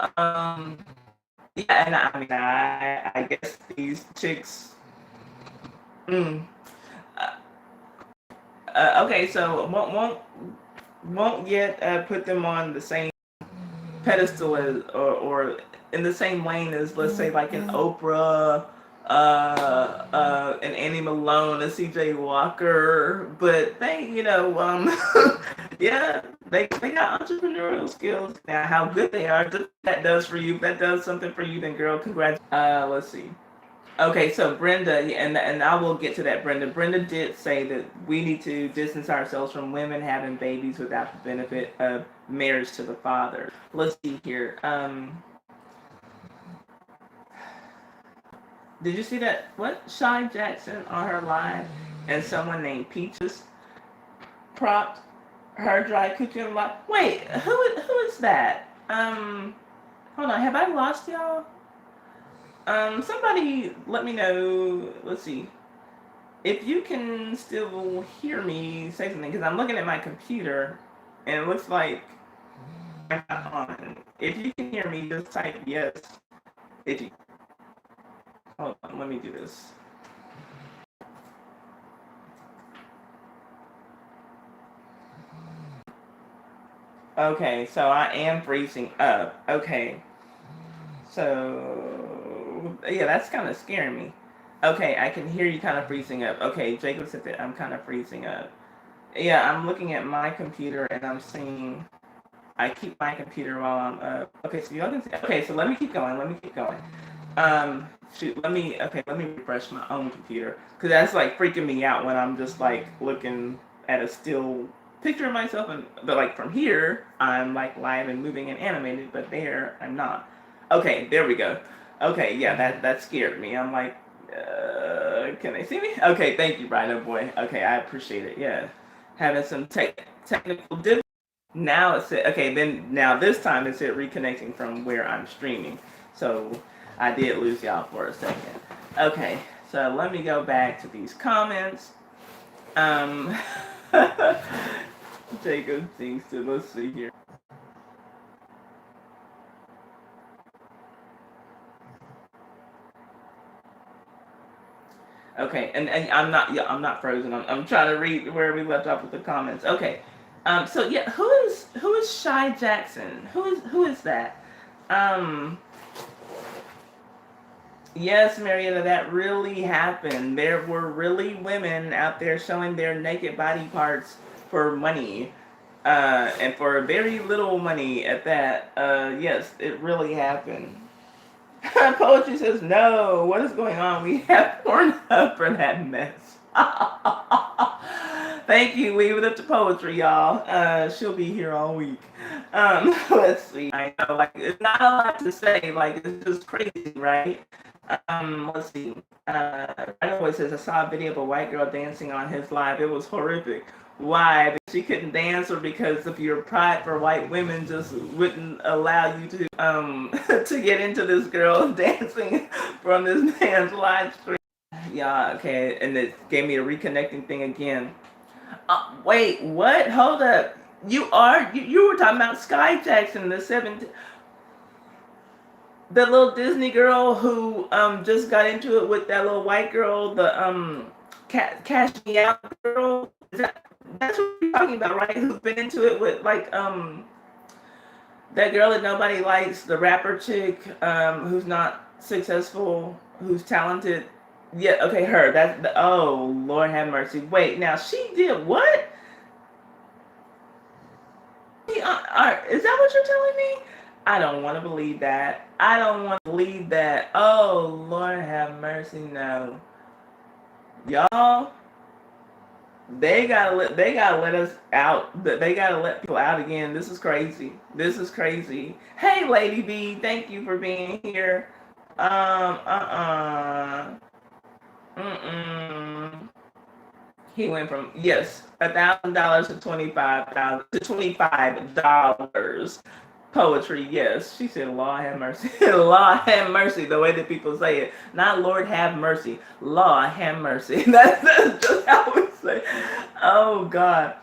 Yeah, and I mean, I guess these chicks. Mm, uh, okay, so won't yet put them on the same pedestal as or in the same lane as, let's say, like an Oprah, an Annie Malone, a CJ Walker, but they, yeah, they got entrepreneurial skills. Now, how good they are, that does for you. If that does something for you, then girl, congrats. Let's see. Okay, so Brenda, yeah, and I will get to that, Brenda. Brenda did say that we need to distance ourselves from women having babies without the benefit of marriage to the father. Let's see here. Did you see that? What? Shy Jackson on her live, and someone named Peaches propped her dry coochie on live. Wait, who is that? Hold on, have I lost y'all? Somebody let me know. Let's see. If you can still hear me, say something, because I'm looking at my computer and it looks like I'm not on. If you can hear me, just type yes. If you hold on, let me do this. Okay, so I am freezing up. Okay. So yeah, that's kind of scaring me. Okay, I can hear you kind of freezing up. Okay, Jacob said that I'm kind of freezing up. Yeah, I'm looking at my computer and I'm seeing. I keep my computer while I'm up. Okay, so y'all can see. Okay, so let me keep going. Let me keep going. Shoot. Let me refresh my own computer because that's like freaking me out when I'm just like looking at a still picture of myself, but like from here I'm like live and moving and animated, but there I'm not. Okay, there we go. Okay, yeah, that scared me. I'm like, can they see me? Okay, thank you, Rhino Boy. Okay, I appreciate it. Yeah, having some technical difficulties. Now it said, okay, then now this time it said reconnecting from where I'm streaming. So I did lose y'all for a second. Okay, so let me go back to these comments. Jacob thinks to, let's see here. Okay, and I'm not frozen. I'm trying to read where we left off with the comments. Okay. So yeah, who is Shy Jackson? Who is that? Yes, Marietta, that really happened. There were really women out there showing their naked body parts for money, and for very little money at that. Yes, it really happened. Poetry says no. What is going on? We have Pornhub for that mess. Thank you. Leave it up to poetry, y'all. She'll be here all week. Let's see. I know, like, it's not a lot to say. Like, it's just crazy, right? Let's see. Right away says I saw a video of a white girl dancing on his live. It was horrific. Why? Because she couldn't dance, or because of your pride for white women just wouldn't allow you to to get into this girl dancing from this man's live stream? Yeah, okay, and it gave me a reconnecting thing again. Wait, what? Hold up. You were talking about Sky Jackson, the 17, the little Disney girl who just got into it with that little white girl, the Cash Me Out girl. That's what you're talking about, right? Who's been into it with like that girl that nobody likes, the rapper chick, who's not successful, who's talented. Yeah, okay, her. That's the, oh Lord have mercy. Wait, now she did what? Is that what you're telling me? I don't want to believe that. I don't want to believe that. Oh Lord have mercy, no, y'all. They gotta let us out. They gotta let people out again. This is crazy. This is crazy. Hey, Lady B, thank you for being here. Mm. He went from yes, $1,000 to $25. Poetry, yes. She said, Lord have mercy. Lord have mercy, the way that people say it. Not Lord have mercy. Lord have mercy. That's just how we say. Oh God.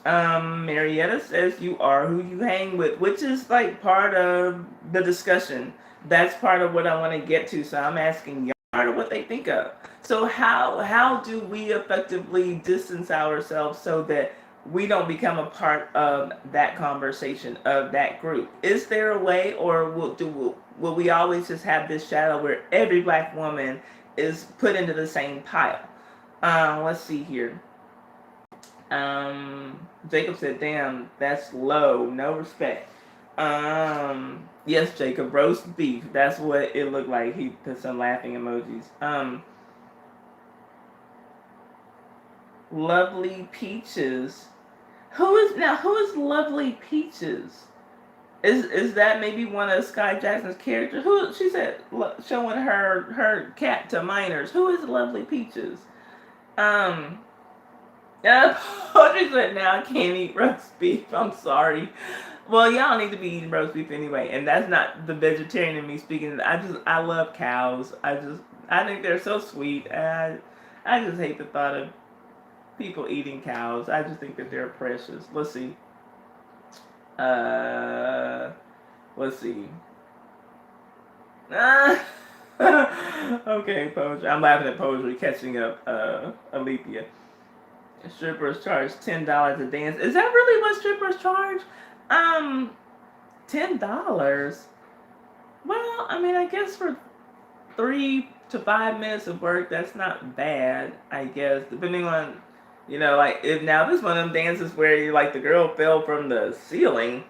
Marietta says you are who you hang with, which is like part of the discussion. That's part of what I want to get to. So I'm asking y'all what they think of. So how do we effectively distance ourselves so that we don't become a part of that conversation, of that group? Is there a way, or will we always just have this shadow where every black woman is put into the same pile? Let's see here. Jacob said, "Damn, that's low. No respect." Yes, Jacob, roast beef. That's what it looked like. He put some laughing emojis. Lovely Peaches. Who is Lovely Peaches? Is that maybe one of Sky Jackson's characters? Who she said showing her cat to minors? Who is Lovely Peaches? Yeah, Audrey said now I can't eat roast beef. I'm sorry. Well, y'all need to be eating roast beef anyway, and that's not the vegetarian in me speaking. I love cows. I think they're so sweet. And I just hate the thought of people eating cows. I just think that they're precious. Let's see. Let's see. Okay, poetry. I'm laughing at poetry catching up. Alethea. Strippers charge $10 a dance. Is that really what strippers charge? $10. Well, I mean, I guess for 3 to 5 minutes of work, that's not bad. I guess depending on, like if now this one of them dances where you like the girl fell from the ceiling,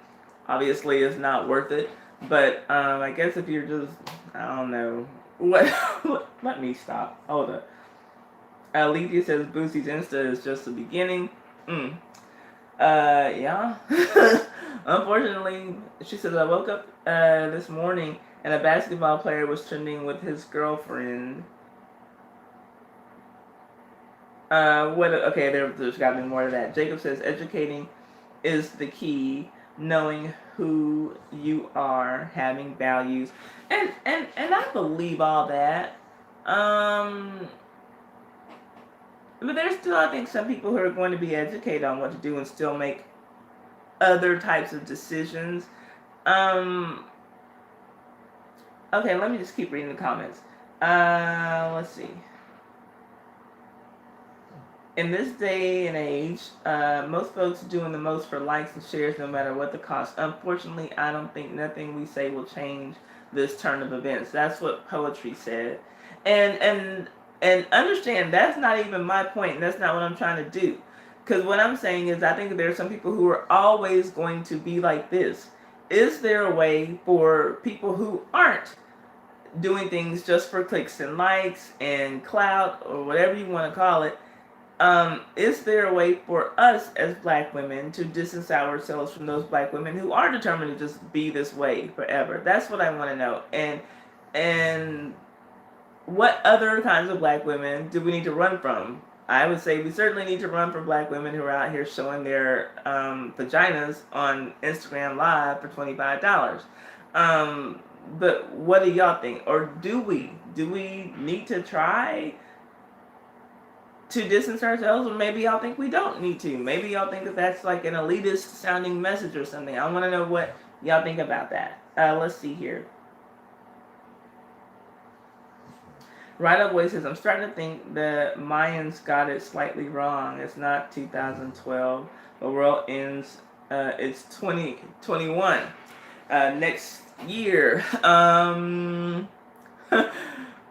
obviously it's not worth it. But I guess if you're just, I don't know. What? Let me stop. Hold up. Alethea says Boosie's Insta is just the beginning. Yeah. Unfortunately, she says I woke up this morning and a basketball player was trending with his girlfriend. What? Okay, there's got to be more to that. Jacob says educating is the key. Knowing who you are, having values, and I believe all that. But there's still, I think, some people who are going to be educated on what to do and still make other types of decisions. Okay, let me just keep reading the comments. Let's see. In this day and age, most folks are doing the most for likes and shares no matter what the cost. Unfortunately, I don't think nothing we say will change this turn of events. That's what poetry said. And understand that's not even my point, and that's not what I'm trying to do. Because what I'm saying is I think there are some people who are always going to be like this. Is there a way for people who aren't doing things just for clicks and likes and clout or whatever you want to call it, is there a way for us as black women to distance ourselves from those black women who are determined to just be this way forever? That's what I want to know. And what other kinds of black women do we need to run from? I would say we certainly need to run for black women who are out here showing their vaginas on Instagram Live for $25. But what do y'all think? Or do we? Do we need to try to distance ourselves? Or maybe y'all think we don't need to. Maybe y'all think that that's like an elitist sounding message or something. I want to know what y'all think about that. Let's see here. Right Up Way says, I'm starting to think the Mayans got it slightly wrong. It's not 2012. The world ends, it's 2021. Next year.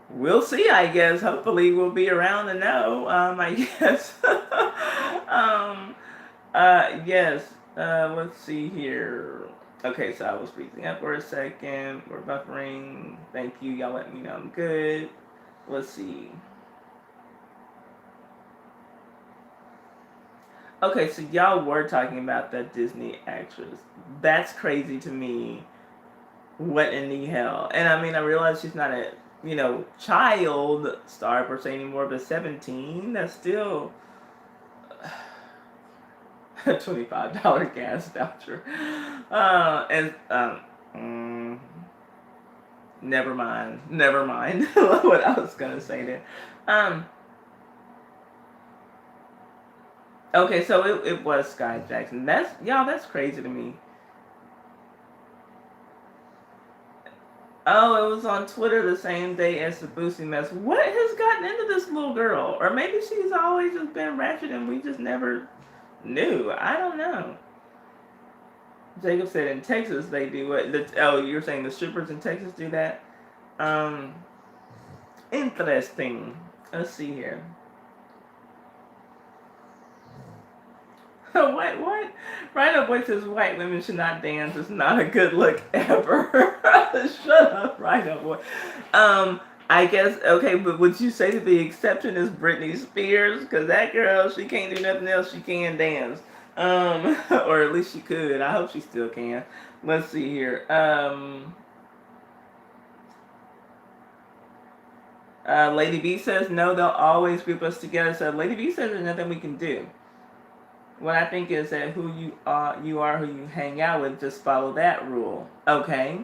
We'll see, I guess. Hopefully we'll be around to know, I guess. Yes. Let's see here. Okay, so I was freezing up for a second. We're buffering. Thank you. Y'all let me know I'm good. Let's see. Okay, so y'all were talking about that Disney actress. That's crazy to me. What in the hell? And I mean, I realize she's not a, child star per se anymore, but 17, that's still a $25 gas voucher. Never mind. What I was gonna say there. Okay, so it was Sky Jackson. That's crazy to me. Oh, it was on Twitter the same day as the Boosie mess. What has gotten into this little girl? Or maybe she's always just been ratchet and we just never knew. I don't know. Jacob said in Texas they do what? You're saying the strippers in Texas do that? Interesting. Let's see here. What? Right Up Way says white women should not dance. It's not a good look ever. Shut up, Right Up Way. I guess, okay, but would you say that the exception is Britney Spears? Because that girl, she can't do nothing else. She can dance. Or at least she could. I hope she still can. Let's see here. Lady B says, no, they'll always group us together. So Lady B says there's nothing we can do. What I think is that who you are who you hang out with, just follow that rule. Okay?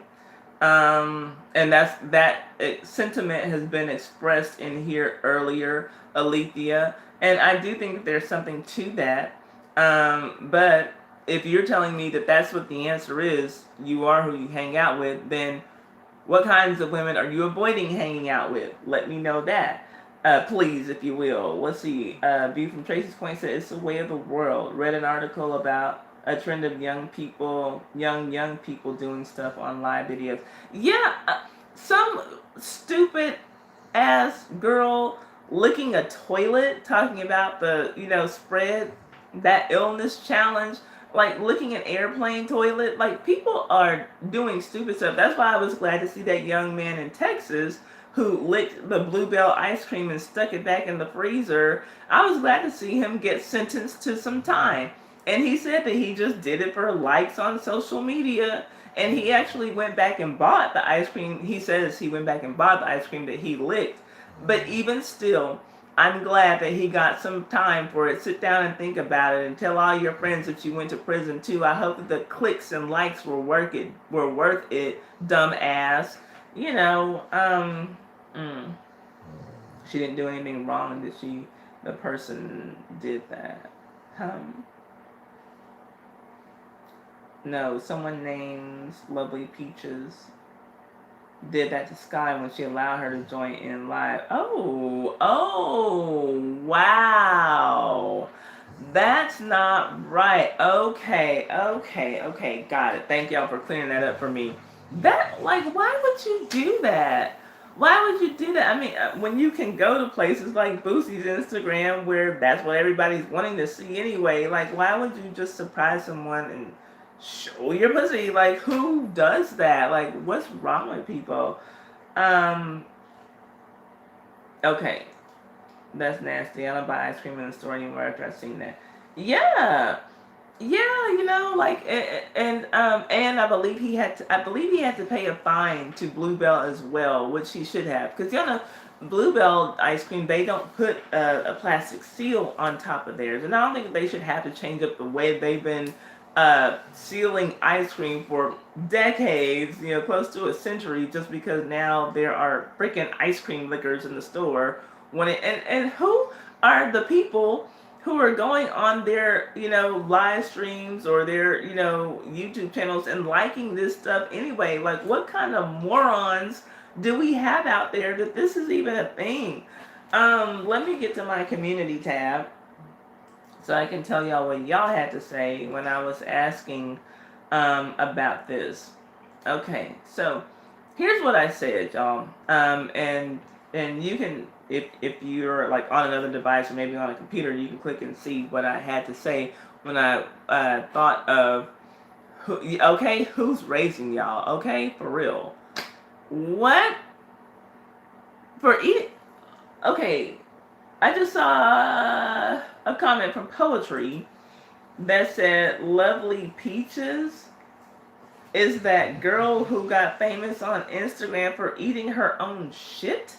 And that sentiment has been expressed in here earlier, Alethea. And I do think that there's something to that. But if you're telling me that that's what the answer is, you are who you hang out with, then what kinds of women are you avoiding hanging out with? Let me know that. Please, if you will. Let's see. View from Tracy's Point said it's the way of the world. Read an article about a trend of young people doing stuff on live videos. Yeah, some stupid ass girl licking a toilet, talking about the, spread that illness challenge, like licking an airplane toilet. Like, people are doing stupid stuff. That's why I was glad to see that young man in Texas who licked the Bluebell ice cream and stuck it back in the freezer. I was glad to see him get sentenced to some time. And he said that he just did it for likes on social media. And he actually went back and bought the ice cream. He says he went back and bought the ice cream that he licked. But even still, I'm glad that he got some time for it. Sit down and think about it and tell all your friends that you went to prison too. I hope that the clicks and likes were worth it, dumb ass. She didn't do anything wrong, did she? The person did that. No, someone named Lovely Peaches did that to Sky when she allowed her to join in live. Oh, wow. That's not right. Okay, got it. Thank y'all for clearing that up for me. Why would you do that? Why would you do that? I mean, when you can go to places like Boosie's Instagram where that's what everybody's wanting to see anyway, why would you just surprise someone and show your pussy? Who does that? What's wrong with people? Okay. That's nasty. I don't buy ice cream in the store anymore after I've seen that. Yeah. And I believe he had to pay a fine to Bluebell as well, which he should have. Because, Bluebell ice cream, they don't put a plastic seal on top of theirs, and I don't think they should have to change up the way they've been sealing ice cream for decades, close to a century, just because now there are freaking ice cream liquors in the store. And who are the people who are going on their live streams or their YouTube channels and liking this stuff anyway? Like, what kind of morons do we have out there that this is even a thing? Let me get to my community tab so I can tell y'all what y'all had to say when I was asking about this. Okay, so here's what I said, y'all. And you can, if you're like on another device or maybe on a computer, you can click and see what I had to say when I thought of who's raising y'all? Okay, for real. What? For eating? Okay, I just saw a comment from Poetry that said Lovely Peaches is that girl who got famous on Instagram for eating her own shit?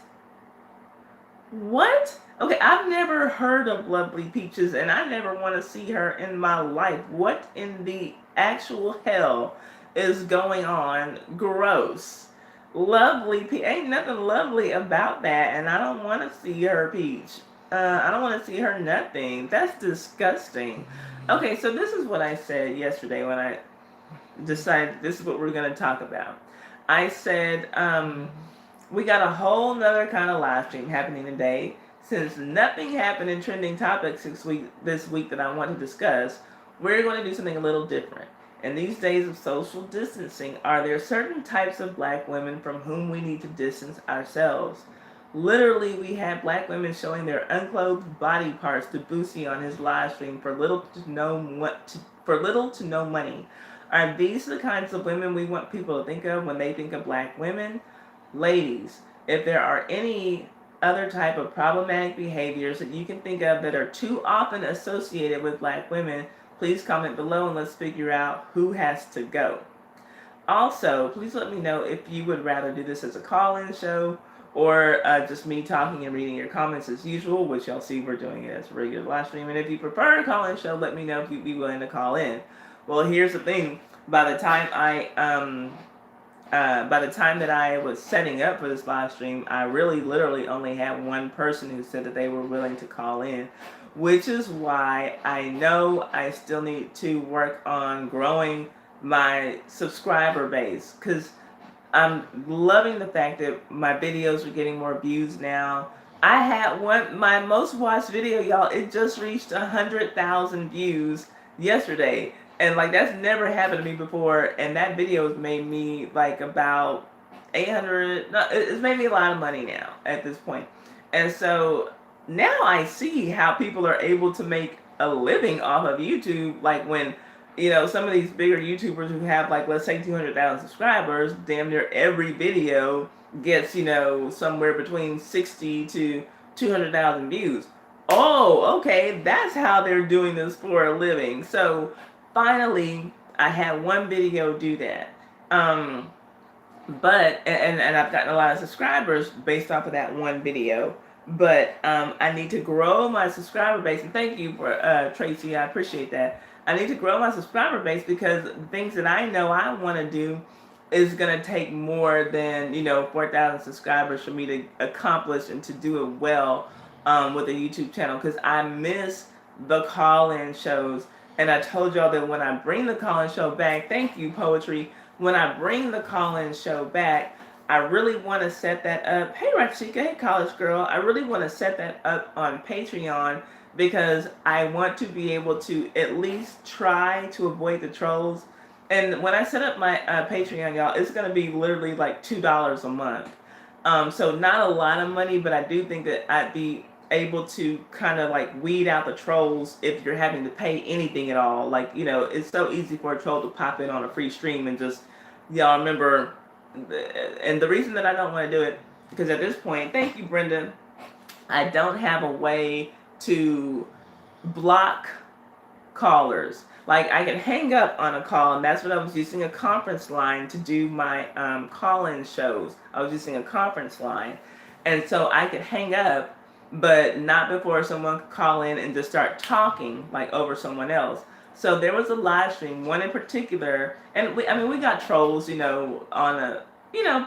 What? Okay, I've never heard of Lovely Peaches and I never want to see her in my life. What in the actual hell is going on? Gross. Lovely Peach. Ain't nothing lovely about that, and I don't want to see her peach. I don't want to see her nothing. That's disgusting. Okay, so this is what I said yesterday when I decided this is what we're going to talk about. I said, we got a whole nother kind of live stream happening today. Since nothing happened in trending topics this week that I want to discuss, we're going to do something a little different. In these days of social distancing, are there certain types of black women from whom we need to distance ourselves? Literally, we had black women showing their unclothed body parts to Boosie on his live stream for little to no money. Are these the kinds of women we want people to think of when they think of black women? Ladies, if there are any other type of problematic behaviors that you can think of that are too often associated with black women, please comment below and let's figure out who has to go. Also, please let me know if you would rather do this as a call-in show or just me talking and reading your comments as usual, which y'all see we're doing it as a regular live stream. And if you prefer a call-in show, let me know if you'd be willing to call in. Well, here's the thing. By the time that I was setting up for this live stream, I really literally only had one person who said that they were willing to call in, which is why I know I still need to work on growing my subscriber base, because I'm loving the fact that my videos are getting more views now. I had my most watched video, y'all, it just reached 100,000 views yesterday. And like, that's never happened to me before, and that video has made me like about 800, no, it's made me a lot of money now at this point. And so now I see how people are able to make a living off of YouTube, like when, some of these bigger YouTubers who have like, let's say 200,000 subscribers, damn near every video gets, somewhere between 60 to 200,000 views. Oh, okay, that's how they're doing this for a living. So finally, I had one video do that. But I've gotten a lot of subscribers based off of that one video. But I need to grow my subscriber base. And thank you for Tracy, I appreciate that. I need to grow my subscriber base because the things that I know I want to do is going to take more than 4,000 subscribers for me to accomplish and to do it well with a YouTube channel, because I miss the call-in shows. And I told y'all that when I bring the call-in show back, thank you, Poetry, when I bring the call-in show back, I really want to set that up. Hey, Rachika, hey, college girl. I really want to set that up on Patreon because I want to be able to at least try to avoid the trolls. And when I set up my Patreon, y'all, it's going to be literally like $2 a month. So not a lot of money, but I do think that I'd be able to kind of like weed out the trolls if you're having to pay anything at all. Like, it's so easy for a troll to pop in on a free stream and just, y'all remember, and the reason that I don't want to do it, because at this point, thank you, Brenda, I don't have a way to block callers. Like, I can hang up on a call, and that's what I was using a conference line to do my call-in shows. I was using a conference line. And so I could hang up, but not before someone could call in and just start talking like over someone else. So there was a live stream, one in particular, and we got trolls, on a,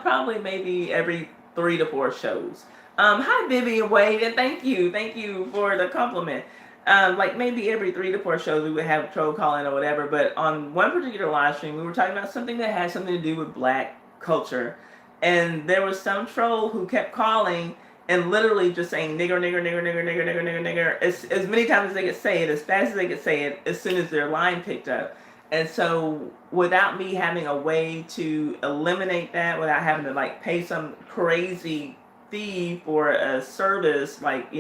probably maybe every 3 to 4 shows. Hi Vivian Wade, and thank you for the compliment. Like maybe every 3 to 4 shows we would have a troll call in or whatever, but on one particular live stream we were talking about something that had something to do with black culture, and there was some troll who kept calling and literally just saying nigger, nigger, nigger, nigger, nigger, nigger, nigger, nigger, as many times as they could say it, as fast as they could say it, as soon as their line picked up. And so, without me having a way to eliminate that, without having to like pay some crazy fee for a service, like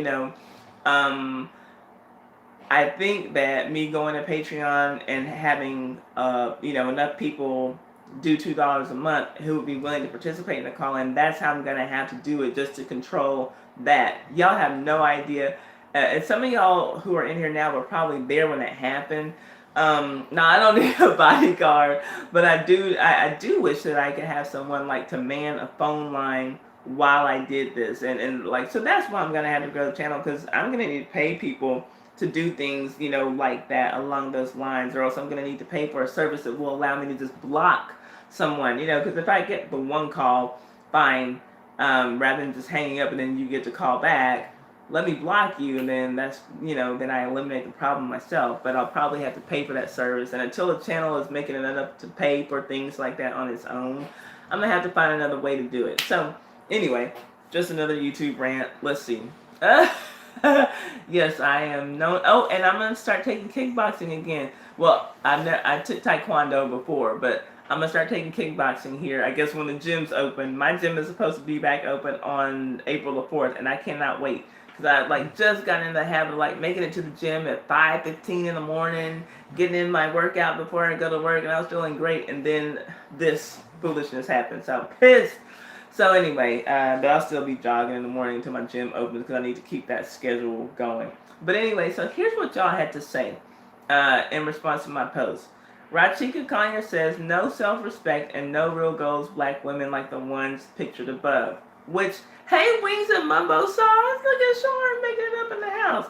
I think that me going to Patreon and having enough people do $2 a month who would be willing to participate in the call in, that's how I'm gonna have to do it, just to control that. Y'all have no idea, and some of y'all who are in here now were probably there when it happened. Now I don't need a bodyguard, but I do wish that I could have someone like to man a phone line while I did this, and like, so that's why I'm gonna have to grow the channel, because I'm gonna need to pay people to do things, like that along those lines, or else I'm gonna need to pay for a service that will allow me to just block someone, because if I get the one call, fine, rather than just hanging up and then you get to call back, let me block you, and then that's, then I eliminate the problem myself. But I'll probably have to pay for that service, and until the channel is making enough to pay for things like that on its own, I'm gonna have to find another way to do it. So anyway, just another YouTube rant. Let's see. Yes, I am known. Oh, and I'm gonna start taking kickboxing again. Well, I took taekwondo before, but I'm gonna start taking kickboxing here. I guess when the gym's open. My gym is supposed to be back open on April the 4th, and I cannot wait, because I like just got in the habit of like making it to the gym at 5:15 in the morning, getting in my workout before I go to work, and I was feeling great, and then this foolishness happened. So I'm pissed. So anyway, but I'll still be jogging in the morning until my gym opens, because I need to keep that schedule going. But anyway, so here's what y'all had to say in response to my post. Rachika Kanya says, no self-respect and no real goals, black women like the ones pictured above. Which, hey, Wings and Mumbo Sauce, look at Sean making it up in the house.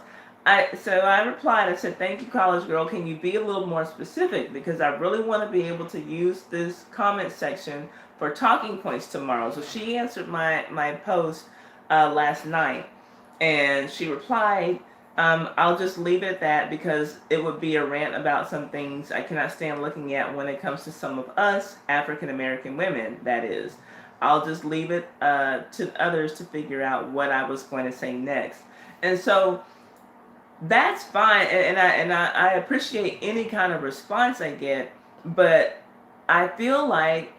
So I replied, I said, thank you, college girl. Can you be a little more specific? Because I really want to be able to use this comment section for talking points tomorrow. So she answered my post last night, and she replied, I'll just leave it at that, because it would be a rant about some things I cannot stand looking at when it comes to some of us African American women, that is. I'll just leave it to others to figure out what I was going to say next. And so that's fine, and I appreciate any kind of response I get, but I feel like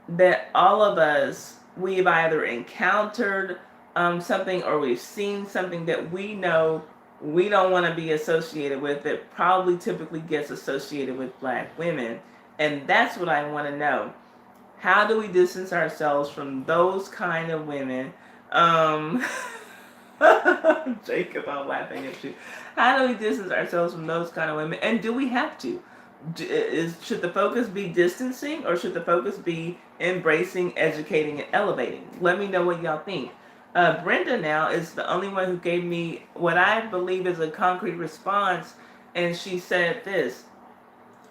that all of us, we've either encountered something, or we've seen something that we know we don't want to be associated with, that probably typically gets associated with black women. And that's what I want to know. How do we distance ourselves from those kind of women? Jacob, I'm laughing at you. How do we distance ourselves from those kind of women? And do we have to? Should the focus be distancing, or should the focus be embracing, educating, and elevating? Let me know what y'all think. Brenda now is the only one who gave me what I believe is a concrete response, and she said this: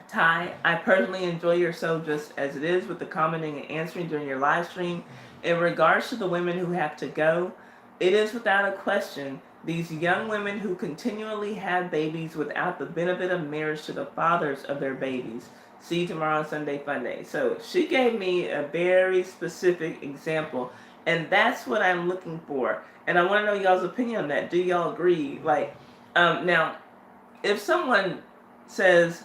Ty, I personally enjoy your show just as it is, with the commenting and answering during your live stream. In regards to the women who have to go, it is without a question these young women who continually have babies without the benefit of marriage to the fathers of their babies. See you tomorrow on Sunday Fun Day. So she gave me a very specific example, and that's what I'm looking for. And I want to know y'all's opinion on that. Do y'all agree? Like, now, if someone says,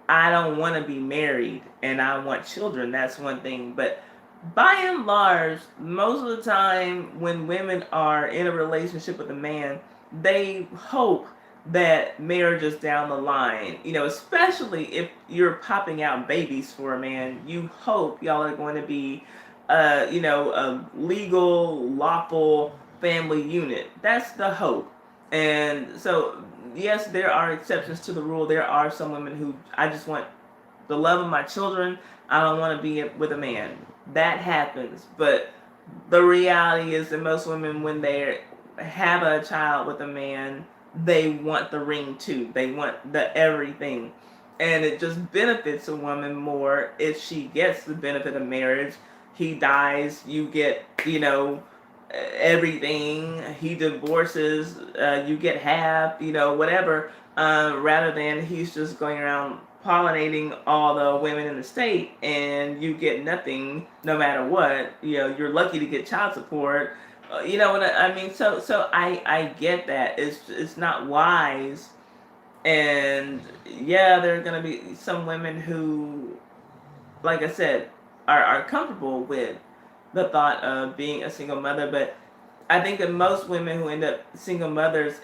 I don't want to be married and I want children, that's one thing. But by and large, most of the time when women are in a relationship with a man, they hope that marriage is down the line. Especially if you're popping out babies for a man, you hope y'all are going to be, a legal, lawful family unit. That's the hope. And so, yes, there are exceptions to the rule. There are some women who, I just want the love of my children. I don't want to be with a man. That happens. But the reality is that most women, when they have a child with a man, they want the ring too. They want the everything. And it just benefits a woman more if she gets the benefit of marriage. He dies, you get, everything. He divorces, you get half, whatever. Rather than he's just going around pollinating all the women in the state and you get nothing no matter what. You're lucky to get child support. You know what I mean? So I get that. It's not wise. And yeah, there are gonna be some women who, like I said, are comfortable with the thought of being a single mother, but I think that most women who end up single mothers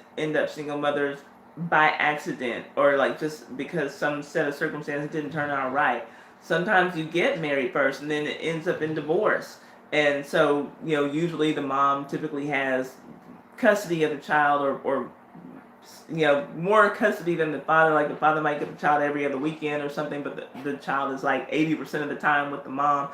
by accident, or like just because some set of circumstances didn't turn out right. Sometimes you get married first and then it ends up in divorce. And so, usually the mom typically has custody of the child, or more custody than the father. Like the father might get the child every other weekend or something, but the child is like 80% of the time with the mom.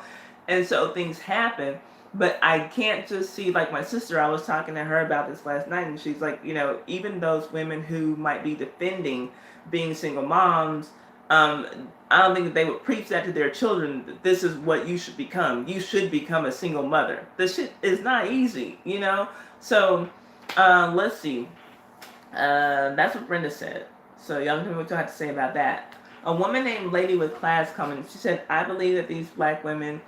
And so things happen. But I can't just see, like my sister, I was talking to her about this last night, and she's like, even those women who might be defending being single moms, um, I don't think that they would preach that to their children. That this is what you should become. You should become a single mother. This shit is not easy. So let's see. That's what Brenda said. So y'all tell me what you have to say about that. A woman named Lady with Class commented. She said, "I believe that these black women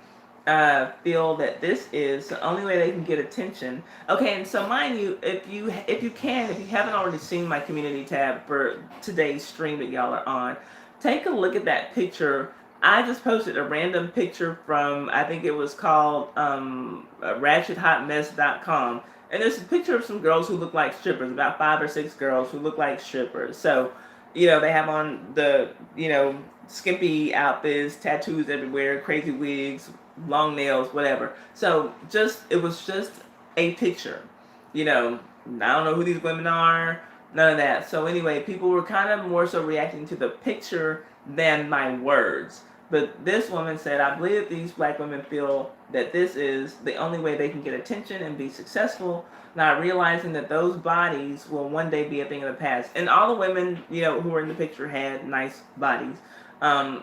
feel that this is the only way they can get attention." Okay, and so mind you, if you haven't already seen my community tab for today's stream that y'all are on, take a look at that picture. I just posted a random picture from, I think it was called ratchethotmess.com. And there's a picture of some girls who look like strippers, about 5 or 6 girls who look like strippers. So, they have on the, skimpy outfits, tattoos everywhere, crazy wigs, long nails, whatever. So it was just a picture. I don't know who these women are, none of that. So anyway, people were kind of more so reacting to the picture than my words. But this woman said, "I believe that these black women feel that this is the only way they can get attention and be successful, not realizing that those bodies will one day be a thing of the past." And all the women, who were in the picture had nice bodies.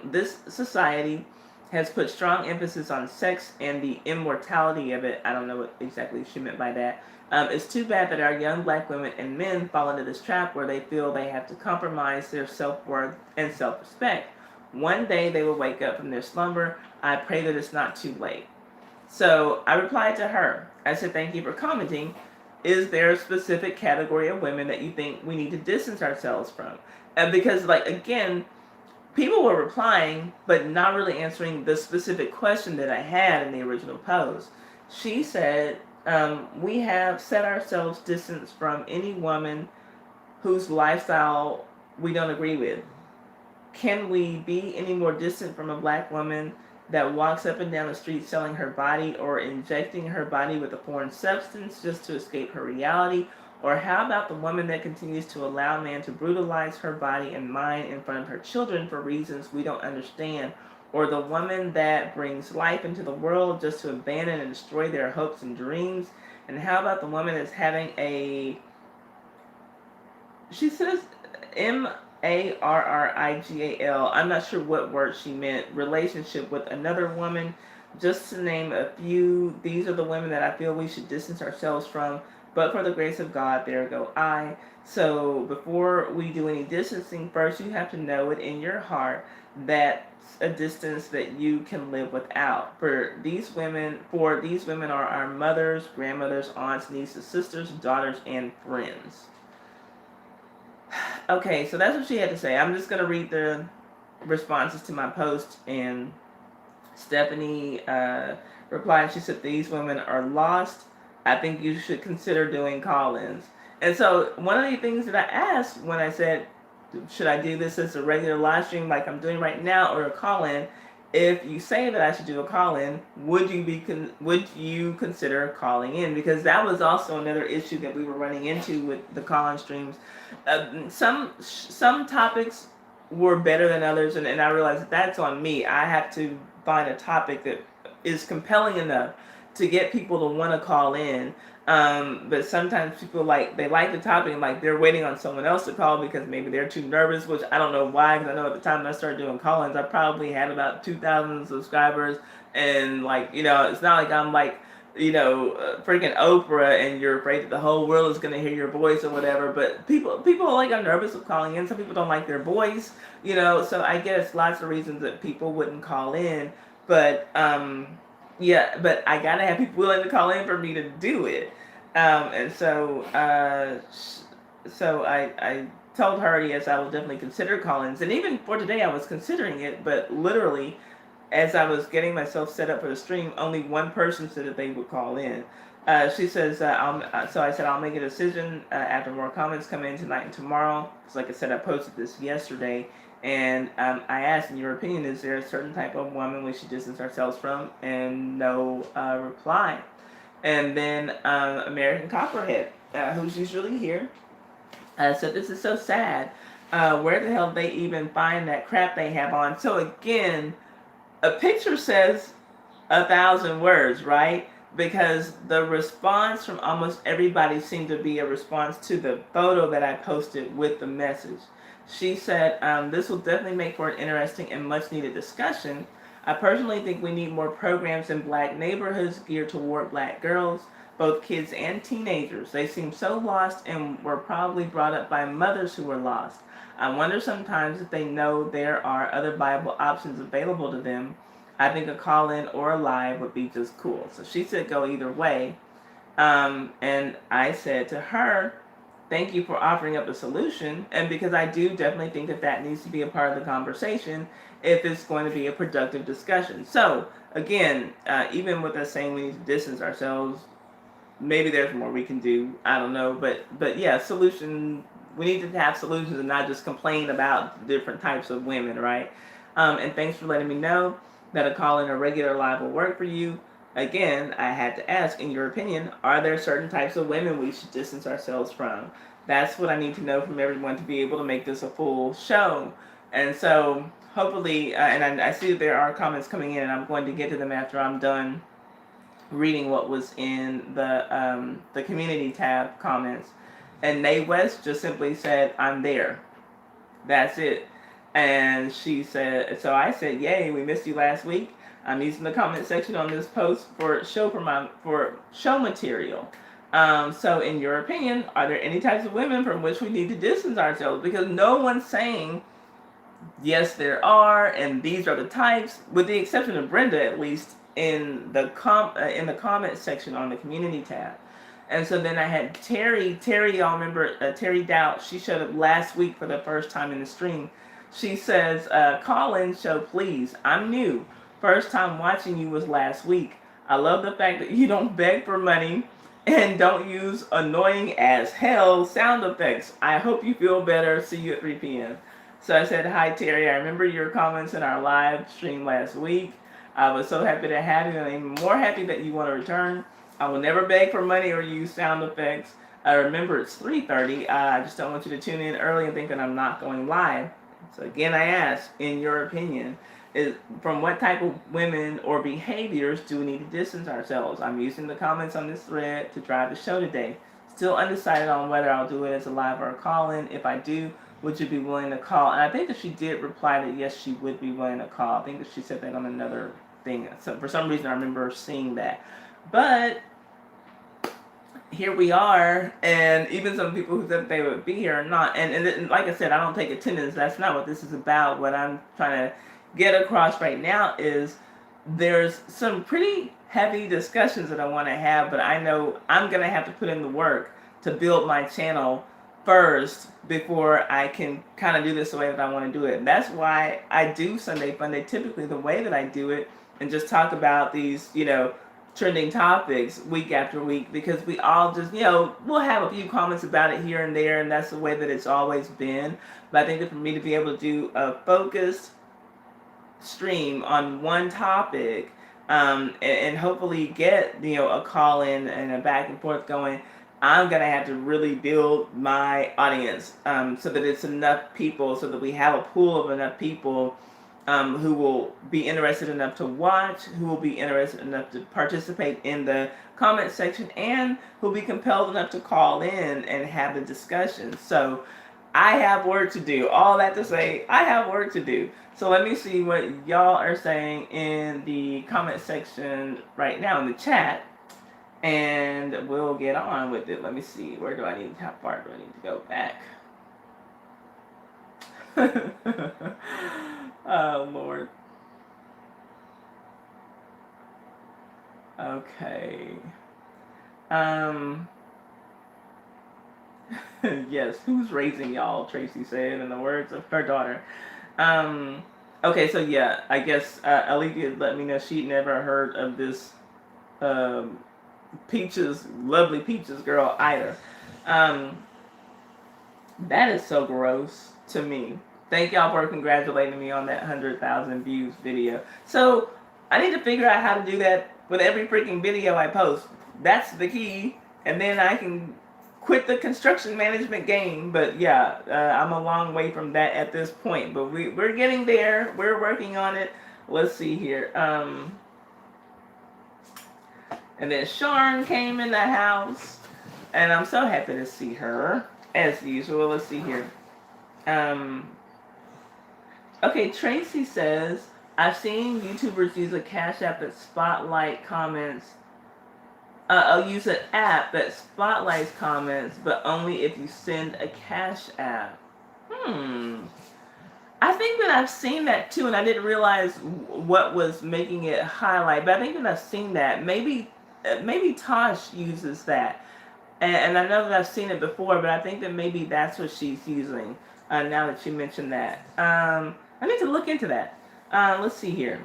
This society has put strong emphasis on sex and the immortality of it. I don't know what exactly she meant by that. It's too bad that our young black women and men fall into this trap where they feel they have to compromise their self-worth and self-respect. One day they will wake up from their slumber. I pray that it's not too late. So I replied to her. I said, "Thank you for commenting. Is there a specific category of women that you think we need to distance ourselves from?" Because, again, people were replying, but not really answering the specific question that I had in the original post. She said, "We have set ourselves distance from any woman whose lifestyle we don't agree with. Can we be any more distant from a black woman that walks up and down the street selling her body or injecting her body with a foreign substance just to escape her reality? Or how about the woman that continues to allow man to brutalize her body and mind in front of her children for reasons we don't understand? Or the woman that brings life into the world just to abandon and destroy their hopes and dreams? And how about the woman that's having a," she says, MARRIGAL, I'm not sure what word she meant, "relationship with another woman"? Just to name a few, these are the women that I feel we should distance ourselves from. But for the grace of God, there go I. So before we do any distancing, first you have to know it in your heart that a distance that you can live without. For these women are our mothers, grandmothers, aunts, nieces, sisters, daughters, and friends. Okay, so that's what she had to say. I'm just going to read the responses to my post. And Stephanie replied. She said, "These women are lost. I think you should consider doing call-ins." And so one of the things that I asked when I said, should I do this as a regular live stream like I'm doing right now, or a call-in? If you say that I should do a call-in, would you consider calling in? Because that was also another issue that we were running into with the call-in streams. Some topics were better than others, and I realized that's on me. I have to find a topic that is compelling enough to get people to want to call in. But sometimes people they like the topic and like they're waiting on someone else to call because maybe they're too nervous, which I don't know why. Because I know at the time I started doing call-ins, I probably had about 2,000 subscribers, and it's not like I'm like freaking Oprah and you're afraid that the whole world is gonna hear your voice or whatever. But people like are nervous of calling in. Some people don't like their voice, So I guess lots of reasons that people wouldn't call in, but yeah, but I gotta have people willing to call in for me to do it. And so I told her, yes, I will definitely consider call-ins. And even for today, I was considering it, but literally, as I was getting myself set up for the stream, only one person said that they would call in. She says, so I said, I'll make a decision after more comments come in tonight and tomorrow. Because like I said, I posted this yesterday. And I asked, in your opinion, is there a certain type of woman we should distance ourselves from? And no reply. And then American Copperhead, who's usually here, said, this is so sad. Where the hell did they even find that crap they have on? So again, a picture says 1,000 words, right? Because the response from almost everybody seemed to be a response to the photo that I posted with the message. She said, this will definitely make for an interesting and much needed discussion. I personally think we need more programs in black neighborhoods geared toward black girls, both kids and teenagers. They seem so lost and were probably brought up by mothers who were lost. I wonder sometimes if they know there are other viable options available to them. I think a call-in or a live would be just cool. So she said go either way. And I said to her, thank you for offering up a solution. And because I do definitely think that that needs to be a part of the conversation if it's going to be a productive discussion. So again, even with us saying we need to distance ourselves, maybe there's more we can do. I don't know. But yeah, solution. We need to have solutions and not just complain about different types of women, right? And thanks for letting me know that a call in a regular live will work for you. Again, I had to ask, in your opinion, are there certain types of women we should distance ourselves from? That's what I need to know from everyone to be able to make this a full show. And so, hopefully, and I see that there are comments coming in, and I'm going to get to them after I'm done reading what was in the community tab comments. And Nay West just simply said, I'm there. That's it. And she said, so I said, yay, we missed you last week. I'm using the comment section on this post for show material. So in your opinion, are there any types of women from which we need to distance ourselves? Because no one's saying, yes, there are, and these are the types, with the exception of Brenda, at least in the comment section on the community tab. And so then I had Terry, y'all remember Terry Doubt, she showed up last week for the first time in the stream. She says, call in show please, I'm new. First time watching you was last week. I love the fact that you don't beg for money and don't use annoying as hell sound effects. I hope you feel better. See you at 3 p.m. So I said, hi Terry, I remember your comments in our live stream last week. I was so happy to have you, and I'm even more happy that you want to return. I will never beg for money or use sound effects. Remember, it's 3:30. I just don't want you to tune in early and think that I'm not going live. So again, I ask, in your opinion, from what type of women or behaviors do we need to distance ourselves? I'm using the comments on this thread to drive the show today. Still undecided on whether I'll do it as a live or a call-in. If I do, would you be willing to call? And I think that she did reply that yes, she would be willing to call. I think that she said that on another thing. So for some reason, I remember seeing that. But here we are, and even some people who said they would be here are not. And like I said, I don't take attendance. That's not what this is about. What I'm trying to get across right now is there's some pretty heavy discussions that I want to have, but I know I'm going to have to put in the work to build my channel first before I can kind of do this the way that I want to do it. And that's why I do Sunday Funday typically the way that I do it, and just talk about these, trending topics week after week, because we all just, we'll have a few comments about it here and there, and that's the way that it's always been. But I think that for me to be able to do a focused stream on one topic, and hopefully get, a call in and a back and forth going, I'm going to have to really build my audience, so that it's enough people, so that we have a pool of enough people who will be interested enough to watch, who will be interested enough to participate in the comment section, and who will be compelled enough to call in and have the discussion. So I have work to do. All that to say, I have work to do. So let me see what y'all are saying in the comment section right now in the chat, and we'll get on with it. Let me see. How far do I need to go back? Oh, Lord. Okay. Yes, who's raising y'all? Tracy said in the words of her daughter. Okay, so yeah, I guess Alethea let me know she'd never heard of this um, lovely Peaches girl either. That is so gross to me. Thank y'all for congratulating me on that 100,000 views video. So I need to figure out how to do that with every freaking video I post. That's the key, and then I can quit the construction management game. But yeah, I'm a long way from that at this point. But we're getting there. We're working on it. Let's see here. And then Sean came in the house, and I'm so happy to see her as usual. Let's see here. Okay, Tracy says, I've seen YouTubers use a Cash App that spotlight comments. I'll use an app that spotlights comments, but only if you send a Cash App. I think that I've seen that too, and I didn't realize what was making it highlight. But I think that I've seen that. Maybe Tosh uses that. And I know that I've seen it before, but I think that maybe that's what she's using. Now that you mentioned that, I need to look into that. Let's see here.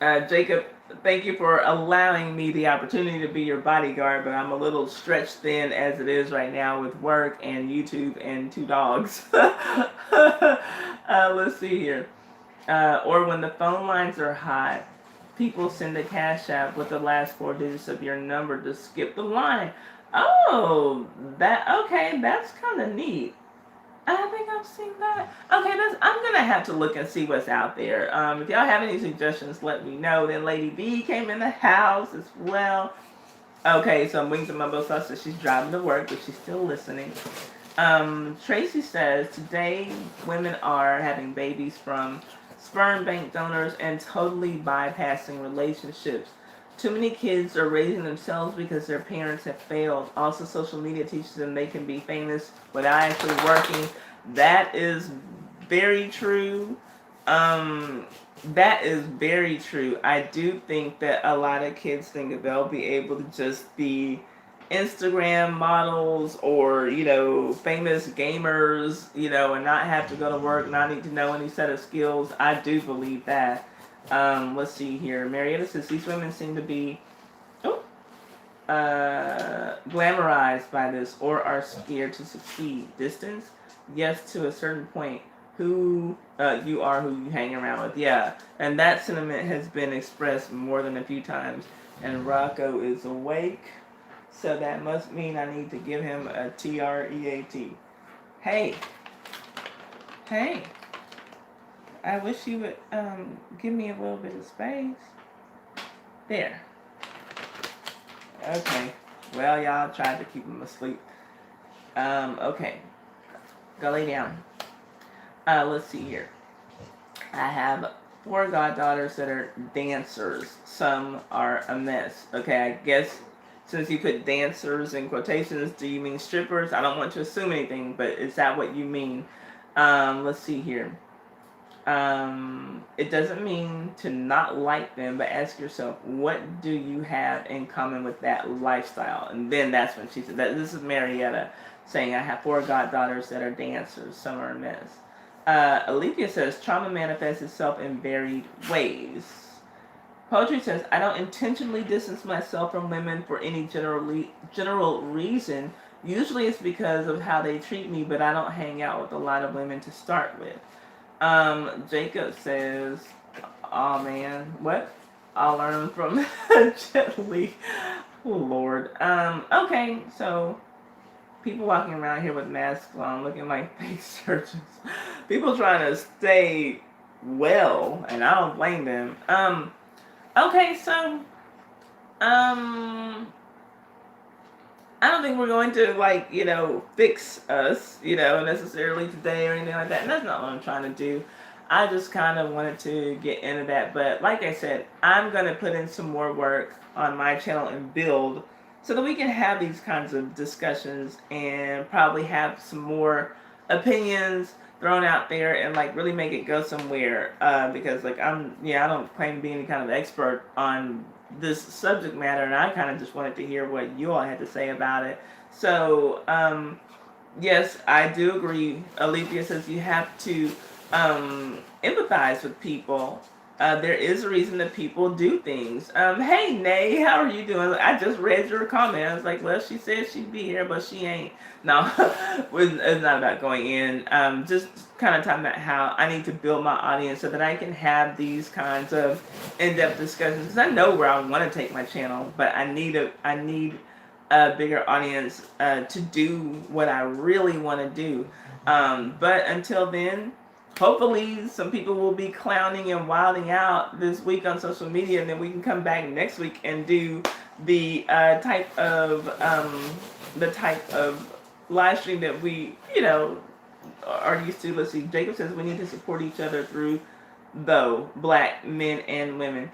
Jacob, thank you for allowing me the opportunity to be your bodyguard, but I'm a little stretched thin as it is right now with work and YouTube and 2 dogs. Let's see here. Or when the phone lines are hot, people send a Cash App with the last 4 digits of your number to skip the line. Oh, okay, that's kind of neat. I think I've seen that. Okay, I'm gonna have to look and see what's out there. If y'all have any suggestions, let me know. Then Lady B came in the house as well. Okay, so Wings and Mumbo Sauce says she's driving to work, but she's still listening. Tracy says today women are having babies from sperm bank donors and totally bypassing relationships. Too many kids are raising themselves because their parents have failed. Also, social media teaches them they can be famous without actually working. That is very true. That is very true. I do think that a lot of kids think that they'll be able to just be Instagram models or, famous gamers, and not have to go to work, not need to know any set of skills. I do believe that. Let's see here. Marietta says these women seem to be glamorized by this or are scared to succeed. Distance? Yes, to a certain point. Who you are, who you hang around with. Yeah, and that sentiment has been expressed more than a few times. And Rocco is awake, so that must mean I need to give him a TREAT. Hey. I wish you would give me a little bit of space. There. Okay. Well, y'all tried to keep him asleep. Okay. Go lay down. Let's see here. I have 4 goddaughters that are dancers. Some are a mess. Okay, I guess since you put dancers in quotations, do you mean strippers? I don't want to assume anything, but is that what you mean? Let's see here. It doesn't mean to not like them, but ask yourself, what do you have in common with that lifestyle? And then that's when she said that. This is Marietta saying, I have 4 goddaughters that are dancers. Some are a mess. Alethea says, trauma manifests itself in varied ways. Poetry says, I don't intentionally distance myself from women for any general reason. Usually it's because of how they treat me, but I don't hang out with a lot of women to start with. Jacob says, oh man, what? I'll learn from Jet Li. Oh Lord. Okay, so people walking around here with masks on looking like fake surgeons. People trying to stay well, and I don't blame them. Okay, so, I don't think we're going to, like, fix us, necessarily today or anything like that. And that's not what I'm trying to do. I just kind of wanted to get into that. But like I said, I'm going to put in some more work on my channel and build so that we can have these kinds of discussions and probably have some more opinions thrown out there and like really make it go somewhere. Because like I don't claim to be any kind of expert on this subject matter, and I kind of just wanted to hear what you all had to say about it. So, yes, I do agree. Alethea says you have to empathize with people. There is a reason that people do things. Hey, Nay, how are you doing? I just read your comment. I was like, well, she said she'd be here, but she ain't. No, it's not about going in. Just kind of talking about how I need to build my audience so that I can have these kinds of in-depth discussions. Because I know where I want to take my channel, but I need a bigger audience to do what I really want to do. But until then, hopefully some people will be clowning and wilding out this week on social media, and then we can come back next week and do the type of live stream that we are used to. Let's see, Jacob says we need to support each other through black men and women.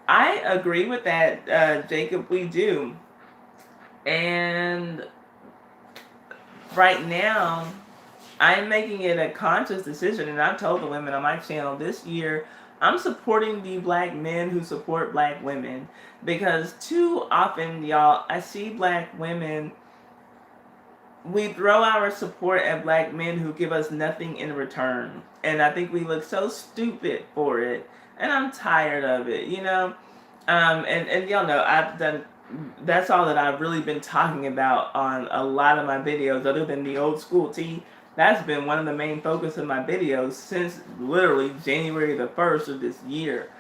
I agree with that, Jacob, we do. And right now I'm making it a conscious decision, and I've told the women on my channel this year, I'm supporting the black men who support black women. Because too often, y'all, I see black women, we throw our support at black men who give us nothing in return. And I think we look so stupid for it. And I'm tired of it, and y'all know that's all that I've really been talking about on a lot of my videos, other than the old school tea. That's been one of the main focus of my videos since literally January the 1st of this year.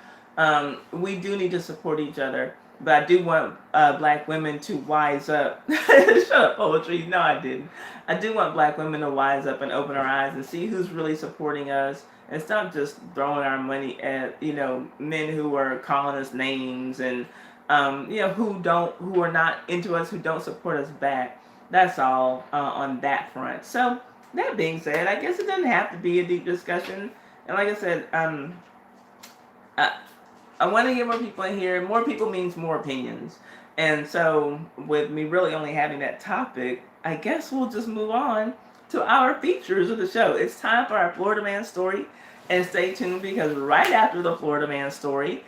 We do need to support each other, but I do want black women to wise up. Shut up, poetry. No, I didn't. I do want black women to wise up and open our eyes and see who's really supporting us, and stop just throwing our money at men who are calling us names and who are not into us, who don't support us back. That's all on that front. So that being said, I guess it doesn't have to be a deep discussion. And like I said, I want to get more people in here. More people means more opinions. And so with me really only having that topic, I guess we'll just move on to our features of the show. It's time for our Florida Man story. And stay tuned, because right after the Florida Man story,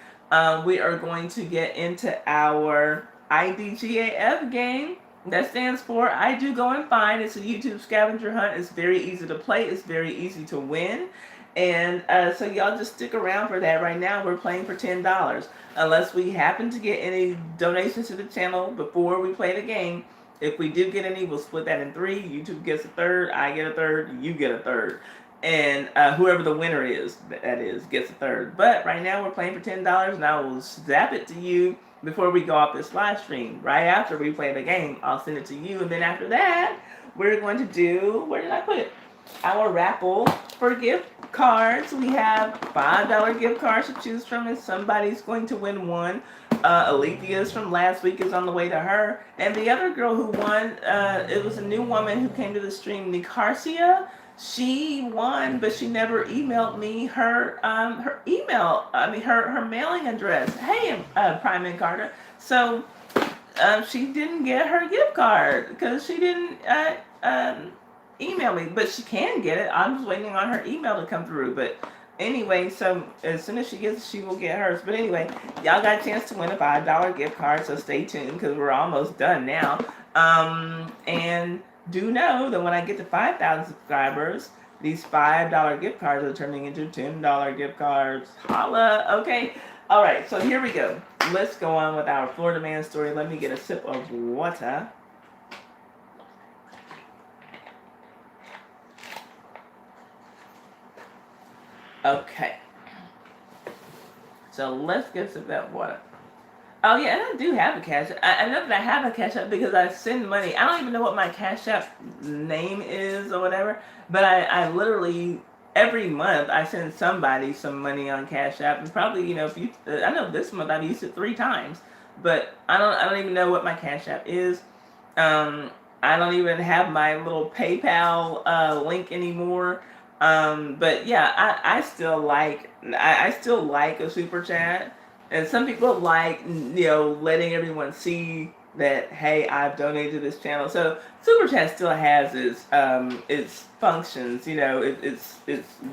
we are going to get into our IDGAF game. That stands for I Do Go and Find. It's a YouTube scavenger hunt. It's very easy to play. It's very easy to win. And so y'all just stick around for that. Right now we're playing for $10. Unless we happen to get any donations to the channel before we play the game. If we do get any, we'll split that in 3. YouTube gets a third, I get a third, you get a third. And whoever the winner is, gets a third. But right now we're playing for $10, and I will zap it to you before we go off this live stream. Right after we play the game, I'll send it to you. And then after that, we're going to do, where did I put it? Our raffle for gift cards. We have $5 gift cards to choose from, and somebody's going to win one. Alethea's from last week is on the way to her. And the other girl who won, it was a new woman who came to the stream, Nicarcia. She won, but she never emailed me her email. Her mailing address. Hey, Prime and Carter. So she didn't get her gift card because she didn't email me, but she can get it. I'm just waiting on her email to come through. But anyway, so as soon as she gets it, she will get hers. But anyway, y'all got a chance to win a $5 gift card, so stay tuned because we're almost done now. And do know that when I get to 5,000 subscribers, these $5 gift cards are turning into $10 gift cards. Holla, okay? All right, so here we go. Let's go on with our Florida Man story. Let me get a sip of water. Okay. So let's get some of that water. Oh yeah, and I do have a Cash App. I know that I have a Cash App because I send money. I don't even know what my Cash App name is or whatever, but I literally every month I send somebody some money on Cash App, and probably if you I know this month I've used it 3 times, but I don't even know what my Cash App is. Um, I don't even have my little PayPal link anymore. But yeah, I still like a super chat, and some people like letting everyone see that hey I've donated to this channel. So super chat still has its functions. It's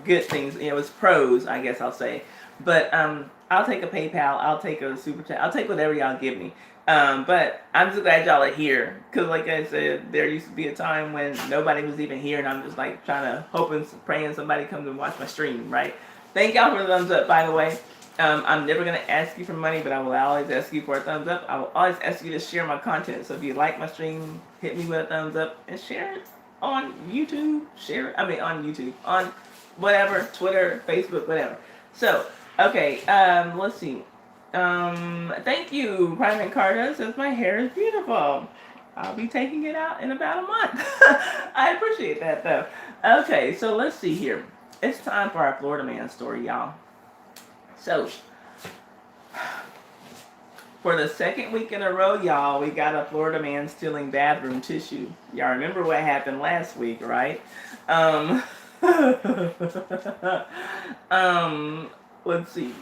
good things. Its pros, I guess I'll say. But I'll take a PayPal. I'll take a super chat. I'll take whatever y'all give me. But I'm just glad y'all are here. Because, like I said, there used to be a time when nobody was even here, and I'm just like trying to, hoping, praying somebody comes and watch my stream, right? Thank y'all for the thumbs up, by the way. I'm never going to ask you for money, but I will always ask you for a thumbs up. I will always ask you to share my content. So if you like my stream, hit me with a thumbs up and share it on YouTube. On YouTube. On whatever, Twitter, Facebook, whatever. So, okay, let's see. Thank you, Private Carter, since my hair is beautiful. I'll be taking it out in about a month. I appreciate that, though. Okay, so let's see here. It's time for our Florida man story, y'all. So, for the second week in a row, y'all, we got a Florida man stealing bathroom tissue. Y'all remember what happened last week, right? Let's see.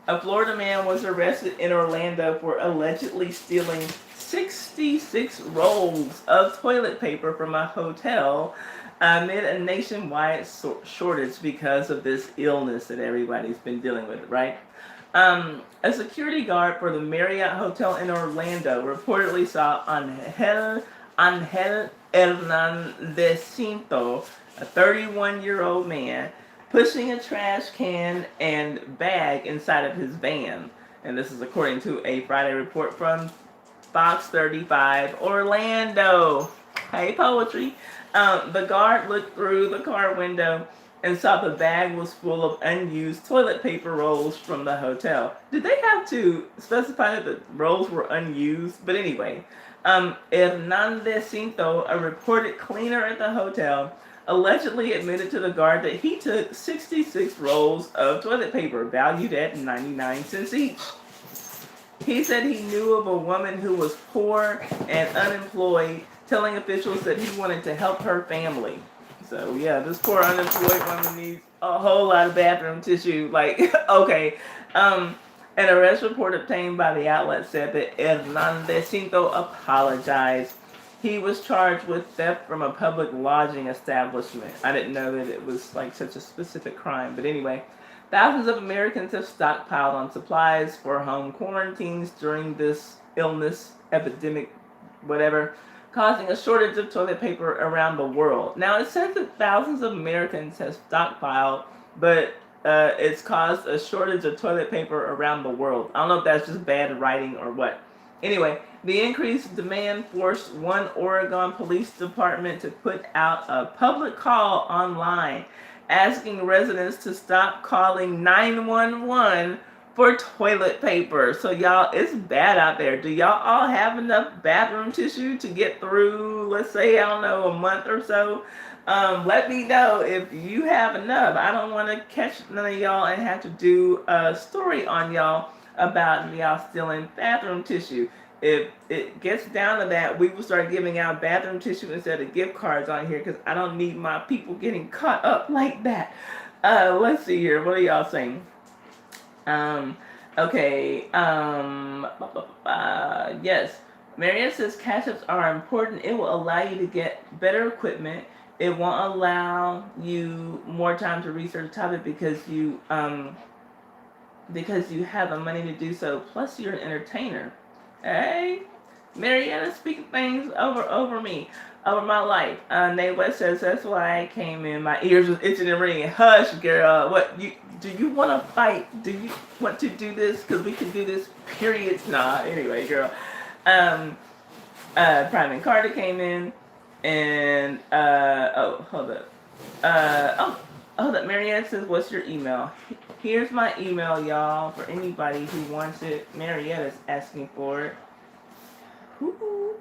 A Florida man was arrested in Orlando for allegedly stealing 66 rolls of toilet paper from a hotel amid a nationwide shortage because of this illness that everybody's been dealing with, right? A security guard for the Marriott Hotel in Orlando reportedly saw Angel Hernandezcinto, a 31-year-old man, pushing a trash can and bag inside of his van. And this is according to a Friday report from Fox 35 Orlando. Hey, poetry. The guard looked through the car window and saw the bag was full of unused toilet paper rolls from the hotel. Did they have to specify that the rolls were unused? But anyway, Hernandezcinto, a reported cleaner at the hotel, allegedly admitted to the guard that he took 66 rolls of toilet paper valued at 99 cents each. He said he knew of a woman who was poor and unemployed, telling officials that he wanted to help her family. So yeah, this poor unemployed woman needs a whole lot of bathroom tissue. Like, okay. An arrest report obtained by the outlet said that Hernandezcinto apologized. He was charged with theft from a public lodging establishment. I didn't know that it was like such a specific crime, but anyway. Thousands of Americans have stockpiled on supplies for home quarantines during this illness, epidemic, whatever, causing a shortage of toilet paper around the world. Now, it says that thousands of Americans have stockpiled, but it's caused a shortage of toilet paper around the world. I don't know if that's just bad writing or what. Anyway, the increased demand forced one Oregon police department to put out a public call online asking residents to stop calling 911 for toilet paper. So y'all, it's bad out there. Do y'all all have enough bathroom tissue to get through, let's say, I don't know, a month or so? Let me know if you have enough. I don't want to catch none of y'all and have to do a story on y'all about y'all stealing bathroom tissue. If it gets down to that, we will start giving out bathroom tissue instead of gift cards on here because I don't need my people getting caught up like that. Let's see here. What are y'all saying? Okay. Yes. Mariette says cash apps are important. It will allow you to get better equipment. It won't allow you more time to research the topic because you have the money to do so. Plus, you're an entertainer. Hey, Marietta speaking things over me, over my life. Nate West says that's why I came in. My ears was itching and ringing. Hush, girl. What do you want to fight? Do you want to do this? Cause we can do this. Period. Nah. Anyway, girl. Private Carter came in, and hold up. Oh, that Mariette says, what's your email? Here's my email, y'all, for anybody who wants it. Mariette is asking for it. Woo-hoo.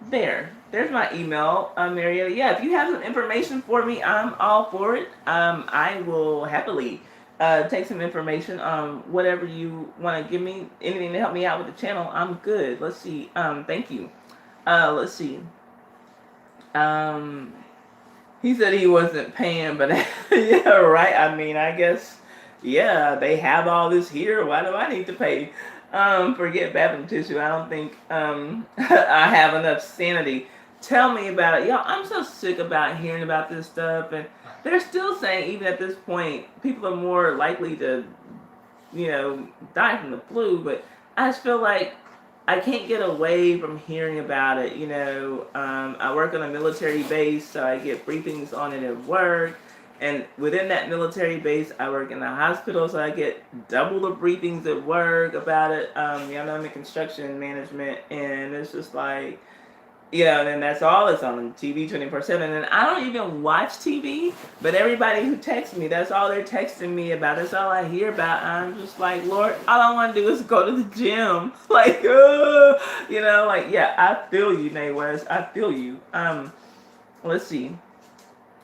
There's my email, Marietta. Yeah, if you have some information for me, I'm all for it. I will happily take some information on whatever you want to give me. Anything to help me out with the channel, I'm good. Let's see. Thank you. Let's see. He said he wasn't paying, but yeah, right. I mean, I guess, yeah, they have all this here. Why do I need to pay? Forget bathroom tissue. I don't think I have enough sanity. Tell me about it, y'all. I'm so sick about hearing about this stuff, and they're still saying even at this point, people are more likely to, die from the flu. But I just feel like I can't get away from hearing about it. I work on a military base, so I get briefings on it at work. And within that military base, I work in a hospital, so I get double the briefings at work about it. I'm in construction management, and it's just like, and that's all that's on TV 24/7. And I don't even watch TV, but everybody who texts me, that's all they're texting me about. That's all I hear about. I'm just like, Lord, all I want to do is go to the gym. Like, yeah, I feel you, Nay West. I feel you. Let's see.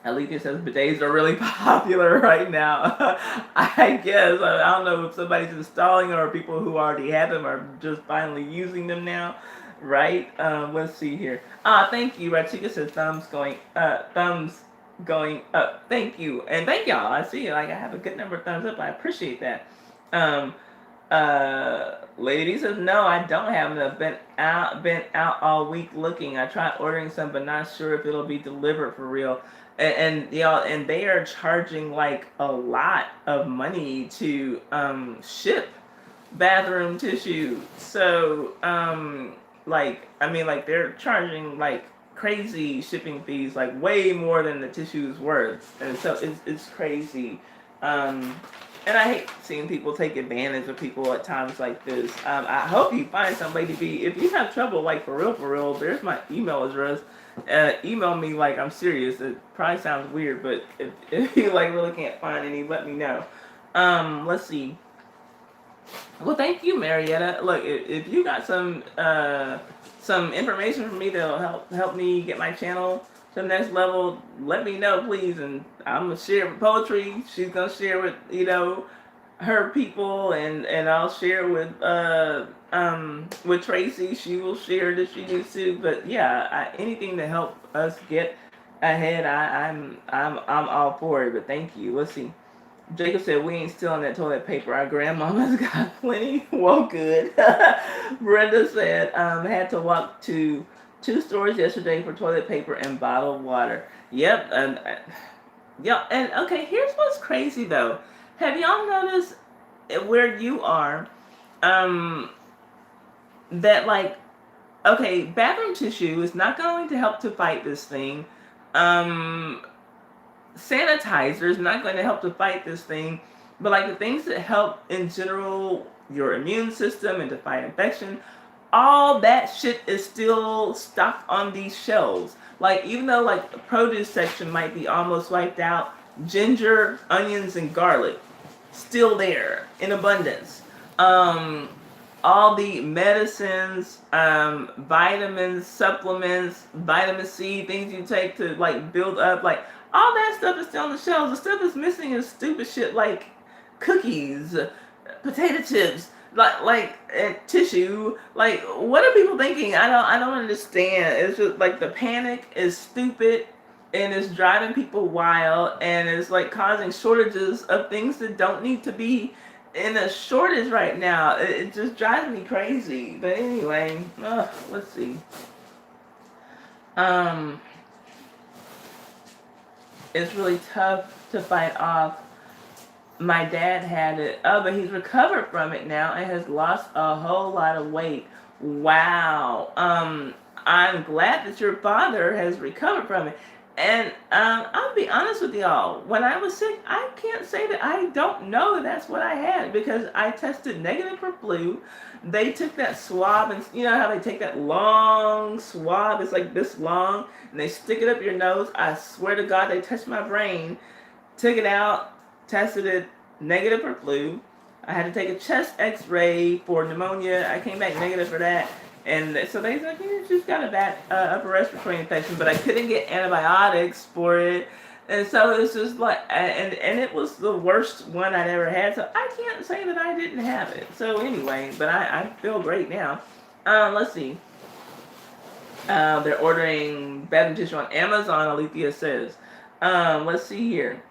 Alethea says bidets are really popular right now. I guess. I don't know if somebody's installing or people who already have them are just finally using them now. Right? Let's see here. Thank you. Rachika says thumbs going up. Thank you. And thank y'all. I see like I have a good number of thumbs up. I appreciate that. Lady says no, I don't have enough. Been out all week looking. I tried ordering some, but not sure if it'll be delivered for real. And y'all, and they are charging like a lot of money to ship bathroom tissue. So they're charging like crazy shipping fees, like way more than the tissue's worth, and so it's crazy. And I hate seeing people take advantage of people at times like this. I hope you find somebody to be, if you have trouble, like for real, there's my email address. Email me, like I'm serious. It probably sounds weird, but if you like really can't find any, let me know. Let's see. Well, thank you, Marietta. Look, if you got some information for me that'll help me get my channel to the next level, let me know, please. And I'm gonna share with poetry. She's gonna share with her people, and I'll share with Tracy. She will share that she needs to. But yeah, anything to help us get ahead, I'm all for it. But thank you. Let's see. Jacob said, we ain't still on that toilet paper. Our grandmama's got plenty. Well, good. Brenda said, had to walk to 2 stores yesterday for toilet paper and bottled water. Yep. And okay, here's what's crazy, though. Have y'all noticed where you are, that, like, okay, bathroom tissue is not going to help to fight this thing. Sanitizer is not going to help to fight this thing, but like the things that help in general your immune system and to fight infection, all that shit is still stocked on these shelves. Like, even though like the produce section might be almost wiped out, ginger, onions, and garlic still there in abundance. All the medicines, vitamins, supplements, vitamin C, things you take to like build up, like all that stuff is still on the shelves. The stuff that's missing is stupid shit like cookies, potato chips, like tissue. Like, what are people thinking? I don't understand. It's just like the panic is stupid, and it's driving people wild, and it's like causing shortages of things that don't need to be in a shortage right now. It just drives me crazy. But anyway, let's see. It's really tough to fight off. My dad had it. Oh, but he's recovered from it now and has lost a whole lot of weight. Wow. I'm glad that your father has recovered from it. And I'll be honest with y'all. When I was sick, I can't say that I don't know that that's what I had because I tested negative for flu. They took that swab, and you know how they take that long swab? It's like this long, and they stick it up your nose. I swear to God, they touched my brain, took it out, tested it negative for flu. I had to take a chest X-ray for pneumonia. I came back negative for that. And so they said, you just got a bad upper respiratory infection, but I couldn't get antibiotics for it. And so it's just like, and it was the worst one I'd ever had. So I can't say that I didn't have it. So anyway, but I feel great now. Let's see. They're ordering bathroom tissue on Amazon, Alethea says. Let's see here.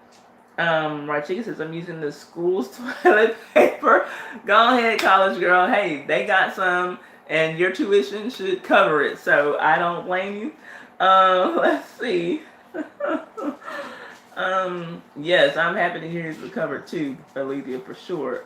Rachika says, I'm using the school's toilet paper. Go ahead, college girl. Hey, they got some, and your tuition should cover it, so I don't blame you. Let's see. Yes, I'm happy to hear it's recovered too, Alethea, for sure.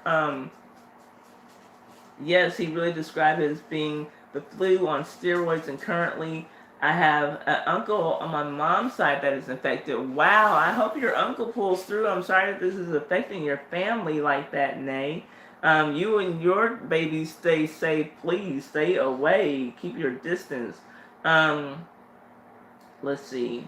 Yes, he really described it as being the flu on steroids, and currently I have an uncle on my mom's side that is infected. Wow, I hope your uncle pulls through. I'm sorry that this is affecting your family like that, Nay. You and your baby stay safe, please. Stay away. Keep your distance. Let's see.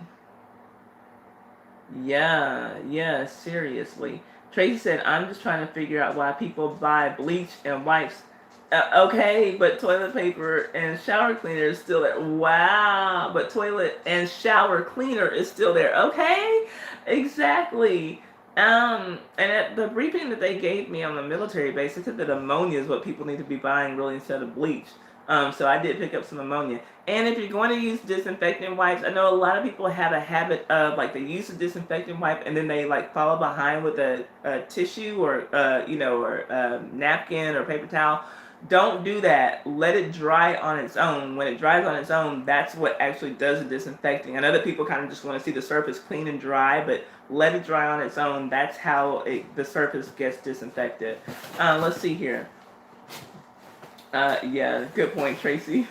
Yeah, seriously. Tracy said, I'm just trying to figure out why people buy bleach and wipes. Okay, but toilet paper and shower cleaner is still there. Wow, but toilet and shower cleaner is still there. Okay, exactly. And at the briefing that they gave me on the military base, they said that ammonia is what people need to be buying really instead of bleach. So I did pick up some ammonia. And if you're going to use disinfectant wipes, I know a lot of people have a habit of like they use a disinfectant wipe and then they like follow behind with a tissue or or a napkin or paper towel. Don't do that. Let it dry on its own. When it dries on its own, that's what actually does the disinfecting. I know that people kind of just want to see the surface clean and dry, but let it dry on its own. That's how the surface gets disinfected. Let's see here. Yeah, good point, Tracy.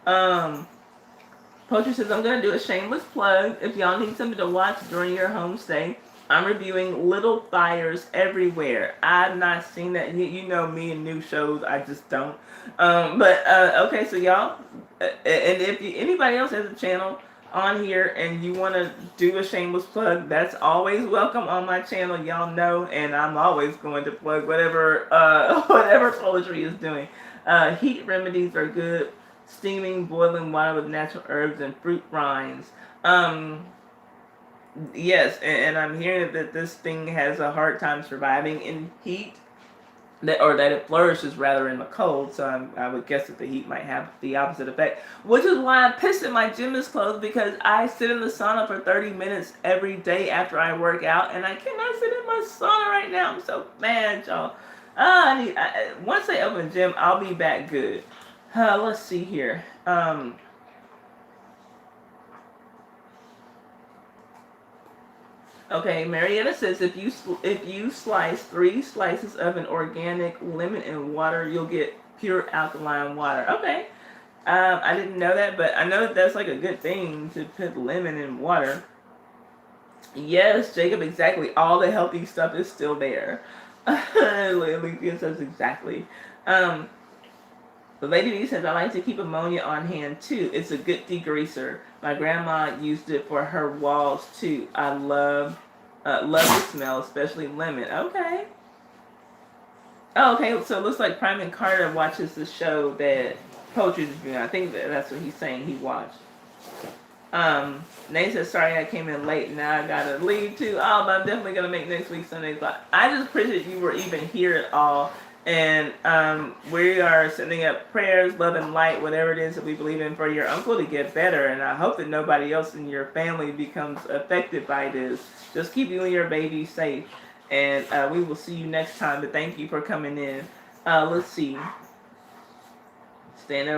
Poacher says, I'm going to do a shameless plug. If y'all need something to watch during your homestay, I'm reviewing Little Fires Everywhere. I've not seen that yet. You know me and new shows, I just don't. Okay, so y'all, and if anybody else has a channel on here and you want to do a shameless plug, that's always welcome on my channel. Y'all know, and I'm always going to plug whatever whatever poetry is doing. Heat remedies are good. Steaming, boiling water with natural herbs and fruit rinds. Yes, and I'm hearing that this thing has a hard time surviving in heat, that it flourishes rather in the cold. So I would guess that the heat might have the opposite effect, which is why I'm pissed at my gymnast clothes because I sit in the sauna for 30 minutes every day after I work out, and I cannot sit in my sauna right now. I'm so mad, y'all. Once they open the gym, I'll be back good. Let's see here. Okay, Marietta says if you slice 3 slices of an organic lemon in water, you'll get pure alkaline water. Okay, I didn't know that, but I know that that's like a good thing to put lemon in water. Yes, Jacob, exactly. All the healthy stuff is still there. Lillian says exactly. The Lady B says, I like to keep ammonia on hand too. It's a good degreaser. My grandma used it for her walls too. I love the smell, especially lemon. Okay. Oh, okay, so it looks like Prime Carter watches the show that Poetry's doing. I think that's what he's saying he watched. Nate says, sorry I came in late. Now I gotta leave too. Oh, but I'm definitely gonna make next week Sundays. But I just appreciate you were even here at all. And we are sending up prayers, love, and light, whatever it is that we believe in for your uncle to get better. And I hope that nobody else in your family becomes affected by this. Just keep you and your baby safe. And we will see you next time. But thank you for coming in. Let's see. Stand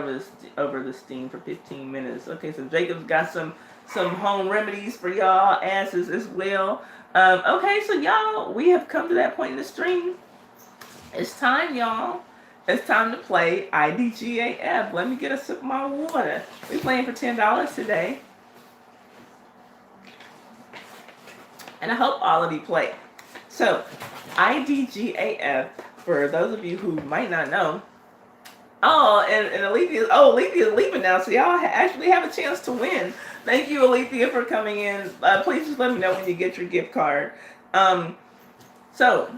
over the steam for 15 minutes. Okay, so Jacob's got some home remedies for y'all asses as well. Okay, so y'all, we have come to that point in the stream. It's time, y'all. It's time to play IDGAF. Let me get a sip of my water. We're playing for $10 today. And I hope all of you play. So, IDGAF, for those of you who might not know, and Alethea, Alethea is leaving now, so y'all actually have a chance to win. Thank you, Alethea, for coming in. Please just let me know when you get your gift card. So,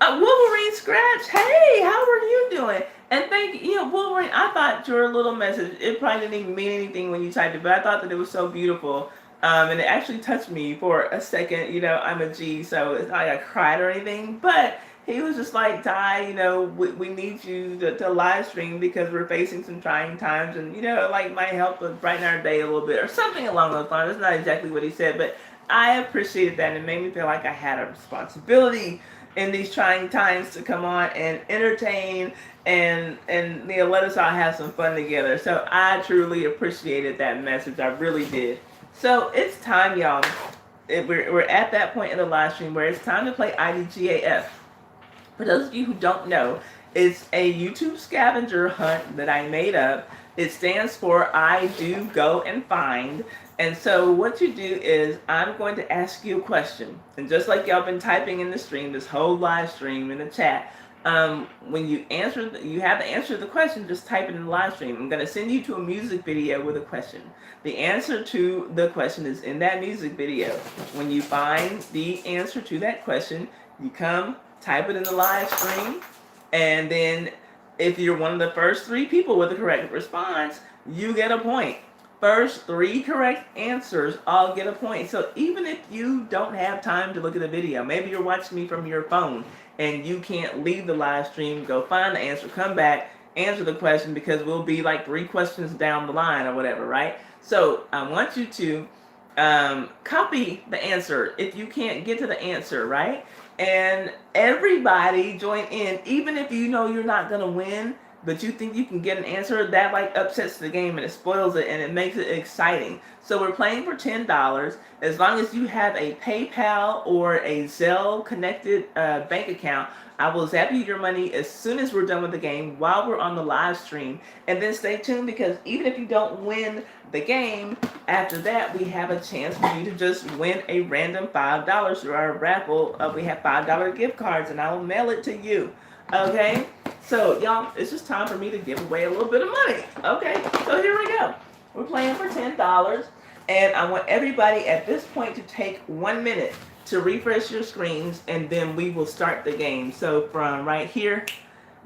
Wolverine Scratch, hey, how are you doing? And thank you, Wolverine, I thought your little message, it probably didn't even mean anything when you typed it, but I thought that it was so beautiful. And it actually touched me for a second. I'm a G, so it's not like I cried or anything, but he was just like, Ty, we need you to live stream because we're facing some trying times and, like might help us brighten our day a little bit or something along those lines. That's not exactly what he said, but I appreciated that, and it made me feel like I had a responsibility in these trying times to come on and entertain and let us all have some fun together. So I truly appreciated that message. I really did. So it's time, y'all. We're at that point in the live stream where it's time to play IDGAF. For those of you who don't know, it's a YouTube scavenger hunt that I made up. It stands for I Do Go and Find. And so what you do is I'm going to ask you a question. And just like y'all been typing in the stream, this whole live stream in the chat, when you have to answer the question, just type it in the live stream. I'm going to send you to a music video with a question. The answer to the question is in that music video. When you find the answer to that question, you come, type it in the live stream, and then if you're one of the first 3 people with the correct response, you get a point. First 3 correct answers all get a point. So even if you don't have time to look at the video, maybe you're watching me from your phone and you can't leave the live stream, go find the answer, come back, answer the question, because we'll be like 3 questions down the line or whatever, right? So I want you to copy the answer if you can't get to the answer, right? And everybody join in, even if you know you're not going to win, but you think you can get an answer, that like upsets the game and it spoils it and it makes it exciting. So we're playing for $10. As long as you have a PayPal or a Zelle connected bank account, I will zap you your money as soon as we're done with the game while we're on the live stream. And then stay tuned, because even if you don't win the game, after that we have a chance for you to just win a random $5 through our raffle. We have $5 gift cards and I will mail it to you. Okay? So y'all, it's just time for me to give away a little bit of money. Okay, so here we go. We're playing for $10, and I want everybody at this point to take 1 minute to refresh your screens, and then we will start the game. So from right here,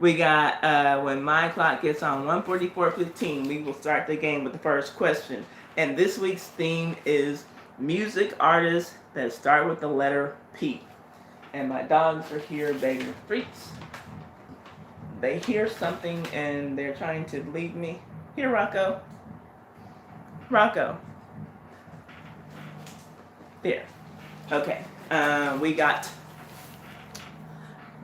we got when my clock gets on 1:44:15, we will start the game with the first question. And this week's theme is music artists that start with the letter P. And my dogs are here begging for treats. They hear something and they're trying to leave me. Here, Rocco. Rocco. There. Okay. We got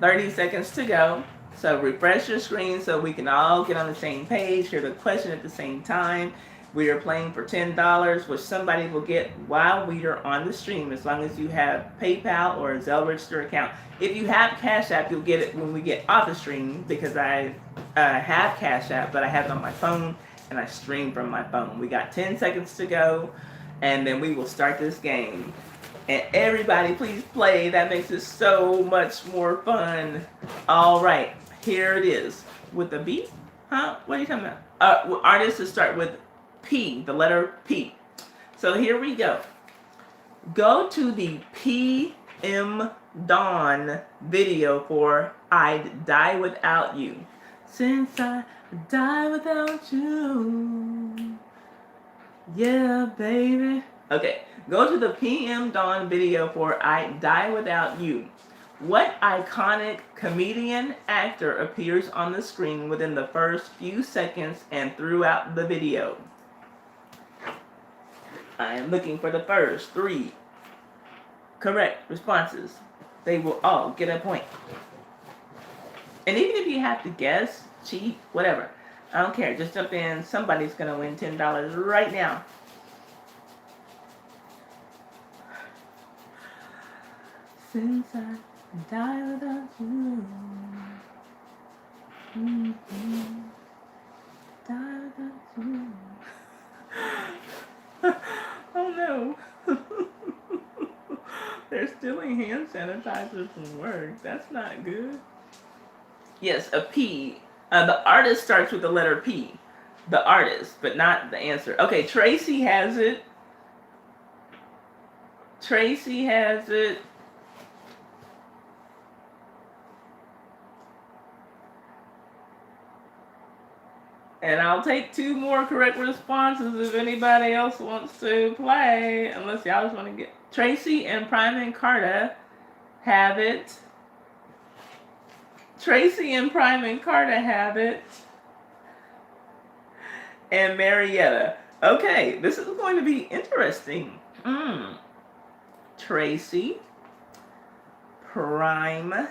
30 seconds to go. So refresh your screen so we can all get on the same page, hear the question at the same time. We are playing for $10, which somebody will get while we are on the stream, as long as you have PayPal or a Zelle register account. If you have Cash App, you'll get it when we get off the stream, because I have Cash App, but I have it on my phone, and I stream from my phone. We got 10 seconds to go, and then we will start this game. And everybody, please play. That makes it so much more fun. All right, here it is. With the B? Huh? What are you talking about? Artists to start with P, the letter P. So here we go. Go to the PM Dawn video for I'd Die Without You. Since I die without you. Yeah, baby. Okay, go to the PM Dawn video for I'd Die Without You. What iconic comedian actor appears on the screen within the first few seconds and throughout the video? I am looking for the first 3 correct responses. They will all get a point. And even if you have to guess, cheat, whatever, I don't care. Just jump in. Somebody's going to win $10 right now. Since I die without you. Mm-hmm. Die without you. Oh no. They're still only hand sanitizer from work. That's not good. Yes, a P. The artist starts with the letter P. The artist, but not the answer. Okay, Tracy has it. Tracy has it. And I'll take 2 more correct responses if anybody else wants to play. Unless y'all just want to get. Tracy and Prime and Carta have it. Tracy and Prime and Carta have it. And Marietta. Okay, this is going to be interesting. Tracy, Prime,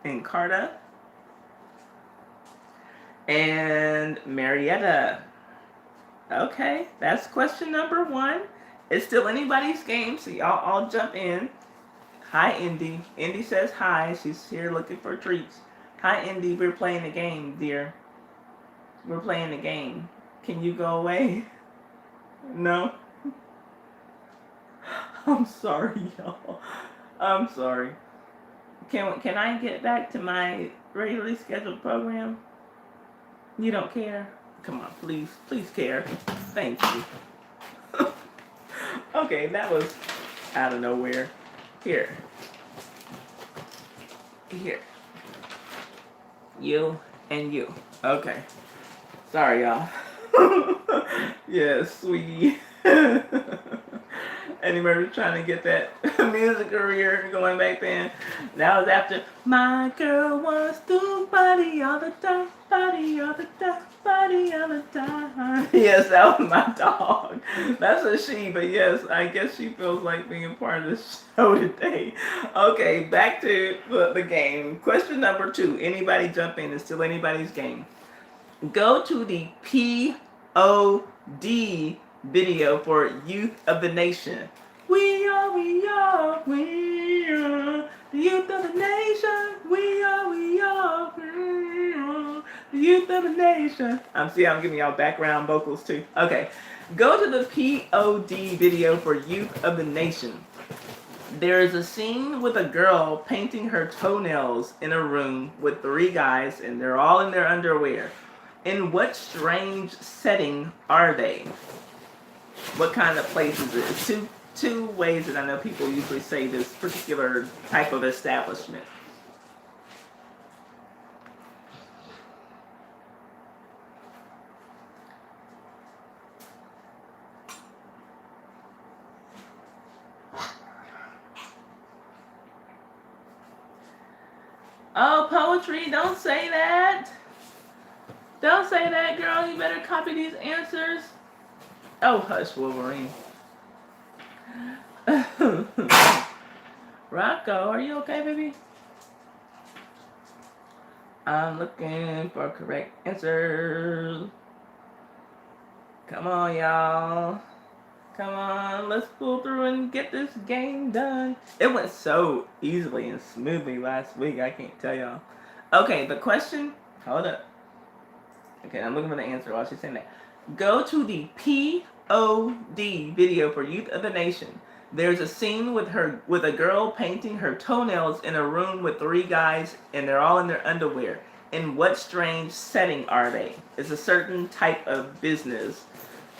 and Carta, and Marietta. Okay, that's question number 1. It's still anybody's game, so y'all all jump in. Hi, Indy. Indy says hi. She's here looking for treats. Hi, Indy. We're playing the game, dear. We're playing the game. Can you go away? No? I'm sorry, y'all. I'm sorry. Can I get back to my regularly scheduled program? You don't care? Come on, please. Please care. Thank you. Okay, that was out of nowhere. Here. Here. You and you. Okay. Sorry, y'all. Yes, sweetie. Anybody trying to get that music career going back then? That was after my girl wants to party all the time, party all the time, party all the time. Yes, that was my dog. That's a she, but yes, I guess she feels like being part of the show today. Okay, back to the game. Question number 2. Anybody jump in? It's still anybody's game. Go to the POD video for Youth of the Nation. We are the youth of the nation. We are the youth of the nation. I'm giving y'all background vocals too. Okay, go to the POD video for Youth of the Nation. There is a scene with a girl painting her toenails in a room with 3 guys, and they're all in their underwear. In what strange setting are they? What kind of place is it? Two ways that I know people usually say this particular type of establishment. Oh, poetry, don't say that. Don't say that, girl. You better copy these answers. Oh, hush, Wolverine. Rocco, are you okay, baby? I'm looking for correct answers. Come on, y'all. Come on, let's pull through and get this game done. It went so easily and smoothly last week, I can't tell y'all. Okay, the question, hold up. Okay, I'm looking for the answer while she's saying that. Go to the POD video for Youth of the Nation. There's a scene with a girl painting her toenails in a room with 3 guys, and they're all in their underwear. In what strange setting are they? It's a certain type of business.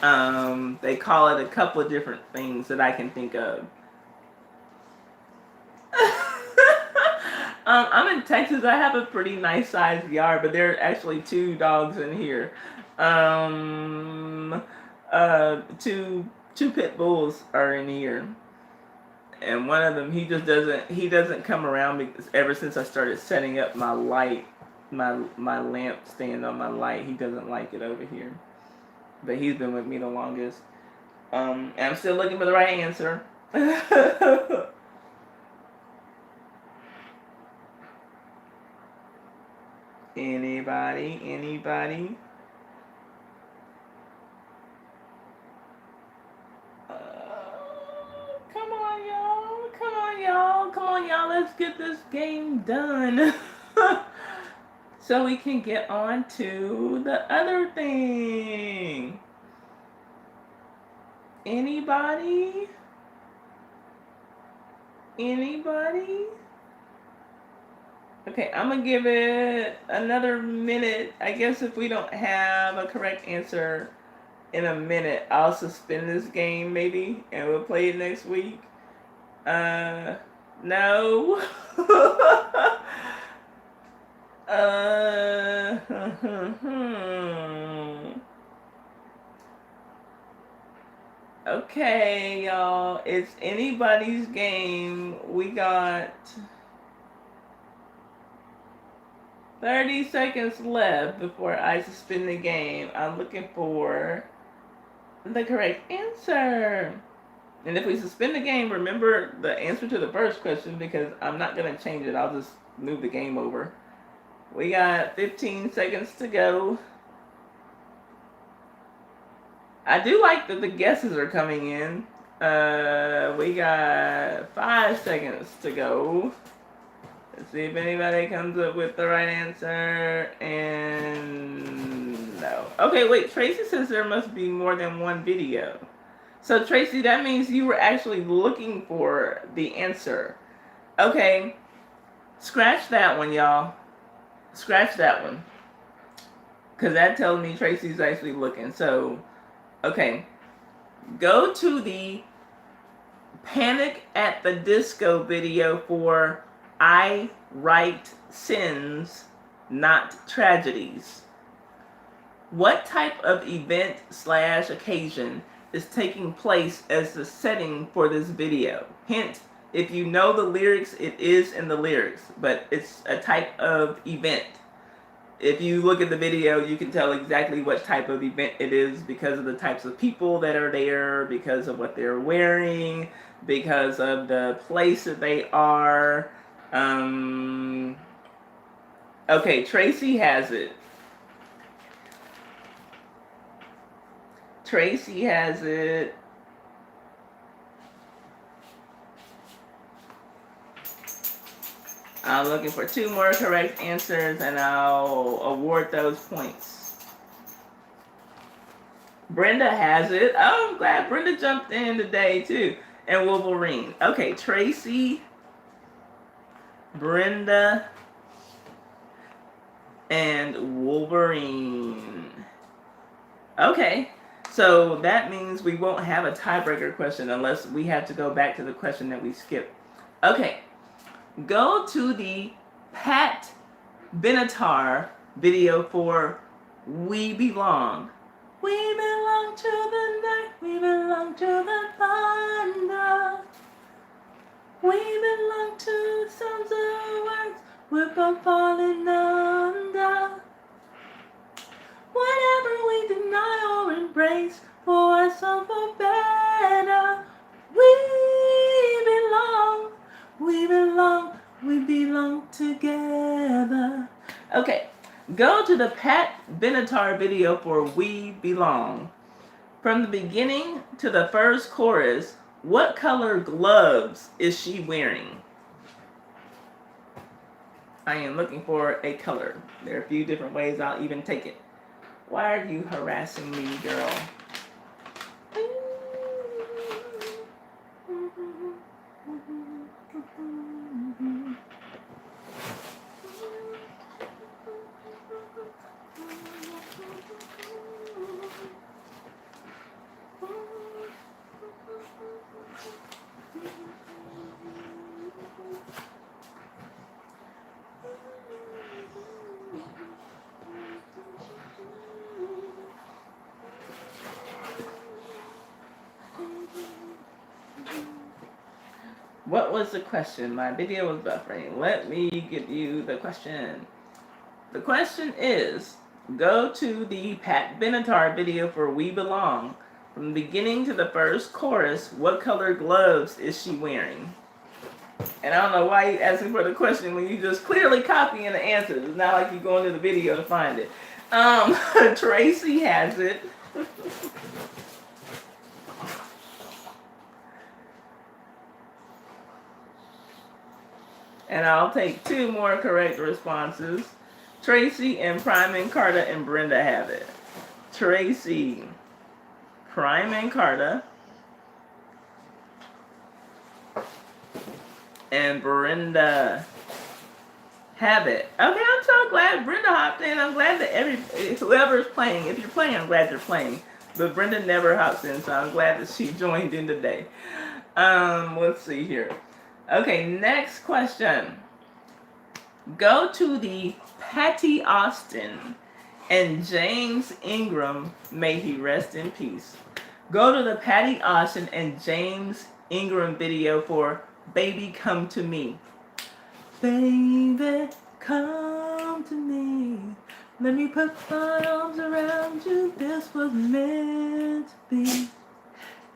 They call it a couple of different things that I can think of. I'm in Texas. I have a pretty nice sized yard, but there are actually 2 dogs in here. Two pit bulls are in here, and one of them he doesn't come around because ever since I started setting up my light, my lamp stand on my light, he doesn't like it over here. But he's been with me the longest. And I'm still looking for the right answer. Anybody? Come on, y'all. Let's get this game done. So we can get on to the other thing. Anybody? Anybody? Okay, I'm gonna give it another minute. I guess if we don't have a correct answer in a minute, I'll suspend this game maybe, and we'll play it next week. No. Okay, y'all. It's anybody's game. We got 30 seconds left before I suspend the game. I'm looking for the correct answer. And if we suspend the game, remember the answer to the first question because I'm not going to change it. I'll just move the game over. We got 15 seconds to go. I do like that the guesses are coming in. We got 5 seconds to go. Let's see if anybody comes up with the right answer. And no. Okay, wait. Tracy says there must be more than one video. So Tracy, that means you were actually looking for the answer. Okay. Scratch that one, y'all. Scratch that one. Because that tells me Tracy's actually looking. So, okay. Go to the Panic at the Disco video for I Write Sins, Not Tragedies. What type of event / occasion is taking place as the setting for this video? Hint, if you know the lyrics, it is in the lyrics, but it's a type of event. If you look at the video, you can tell exactly what type of event it is because of the types of people that are there, because of what they're wearing, because of the place that they are. Okay, Tracy has it. Tracy has it. I'm looking for 2 more correct answers and I'll award those points. Brenda has it. Oh, I'm glad Brenda jumped in today too. And Wolverine. Okay, Tracy, Brenda, and Wolverine. Okay, so that means we won't have a tiebreaker question unless we have to go back to the question that we skipped. Okay, go to the Pat Benatar video for We Belong. We belong to the night, we belong to the thunder. We belong to the sounds of words we're both falling under. Whatever we deny or embrace, for us or for better, we belong, we belong, we belong together. Okay, go to the Pat Benatar video for We Belong. From the beginning to the first chorus, what color gloves is she wearing? I am looking for a color. There are a few different ways I'll even take it. Why are you harassing me, girl? What was the question? My video was buffering. Let me give you the question. The question is, go to the Pat Benatar video for We Belong. From the beginning to the first chorus, what color gloves is she wearing? And I don't know why you're asking for the question when you just clearly copying the answers. It's not like you're going to the video to find it. Tracy has it. And I'll take 2 more correct responses. Tracy and Prime and Carter and Brenda have it. Tracy, Prime and Carter, and Brenda have it. Okay, I'm so glad Brenda hopped in. I'm glad that whoever's playing, if you're playing, I'm glad you're playing. But Brenda never hops in, so I'm glad that she joined in today. Let's see here. Okay, next question. Go to the Patty Austin and James Ingram, may he rest in peace. Go to the Patty Austin and James Ingram video for Baby Come to Me. Baby, come to me. Let me put my arms around you. This was meant to be.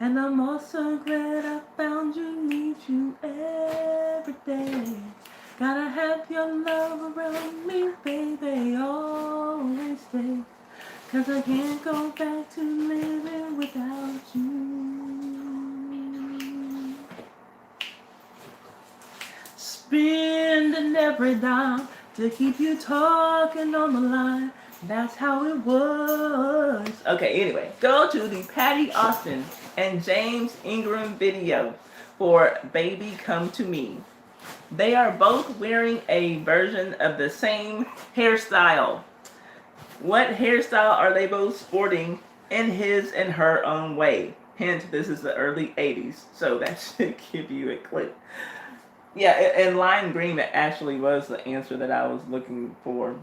And I'm also glad I found you. Need you every day. Gotta have your love around me, baby. Always stay. 'Cause I can't go back to living without you. Spending every dime to keep you talking on the line. That's how it was. Okay, anyway, go to the Patty Austin and James Ingram video for Baby Come to Me. They are both wearing a version of the same hairstyle. What hairstyle are they both sporting in his and her own way? Hint, this is the early 80s, so that should give you a clue. Yeah, and lime green actually was the answer that I was looking for.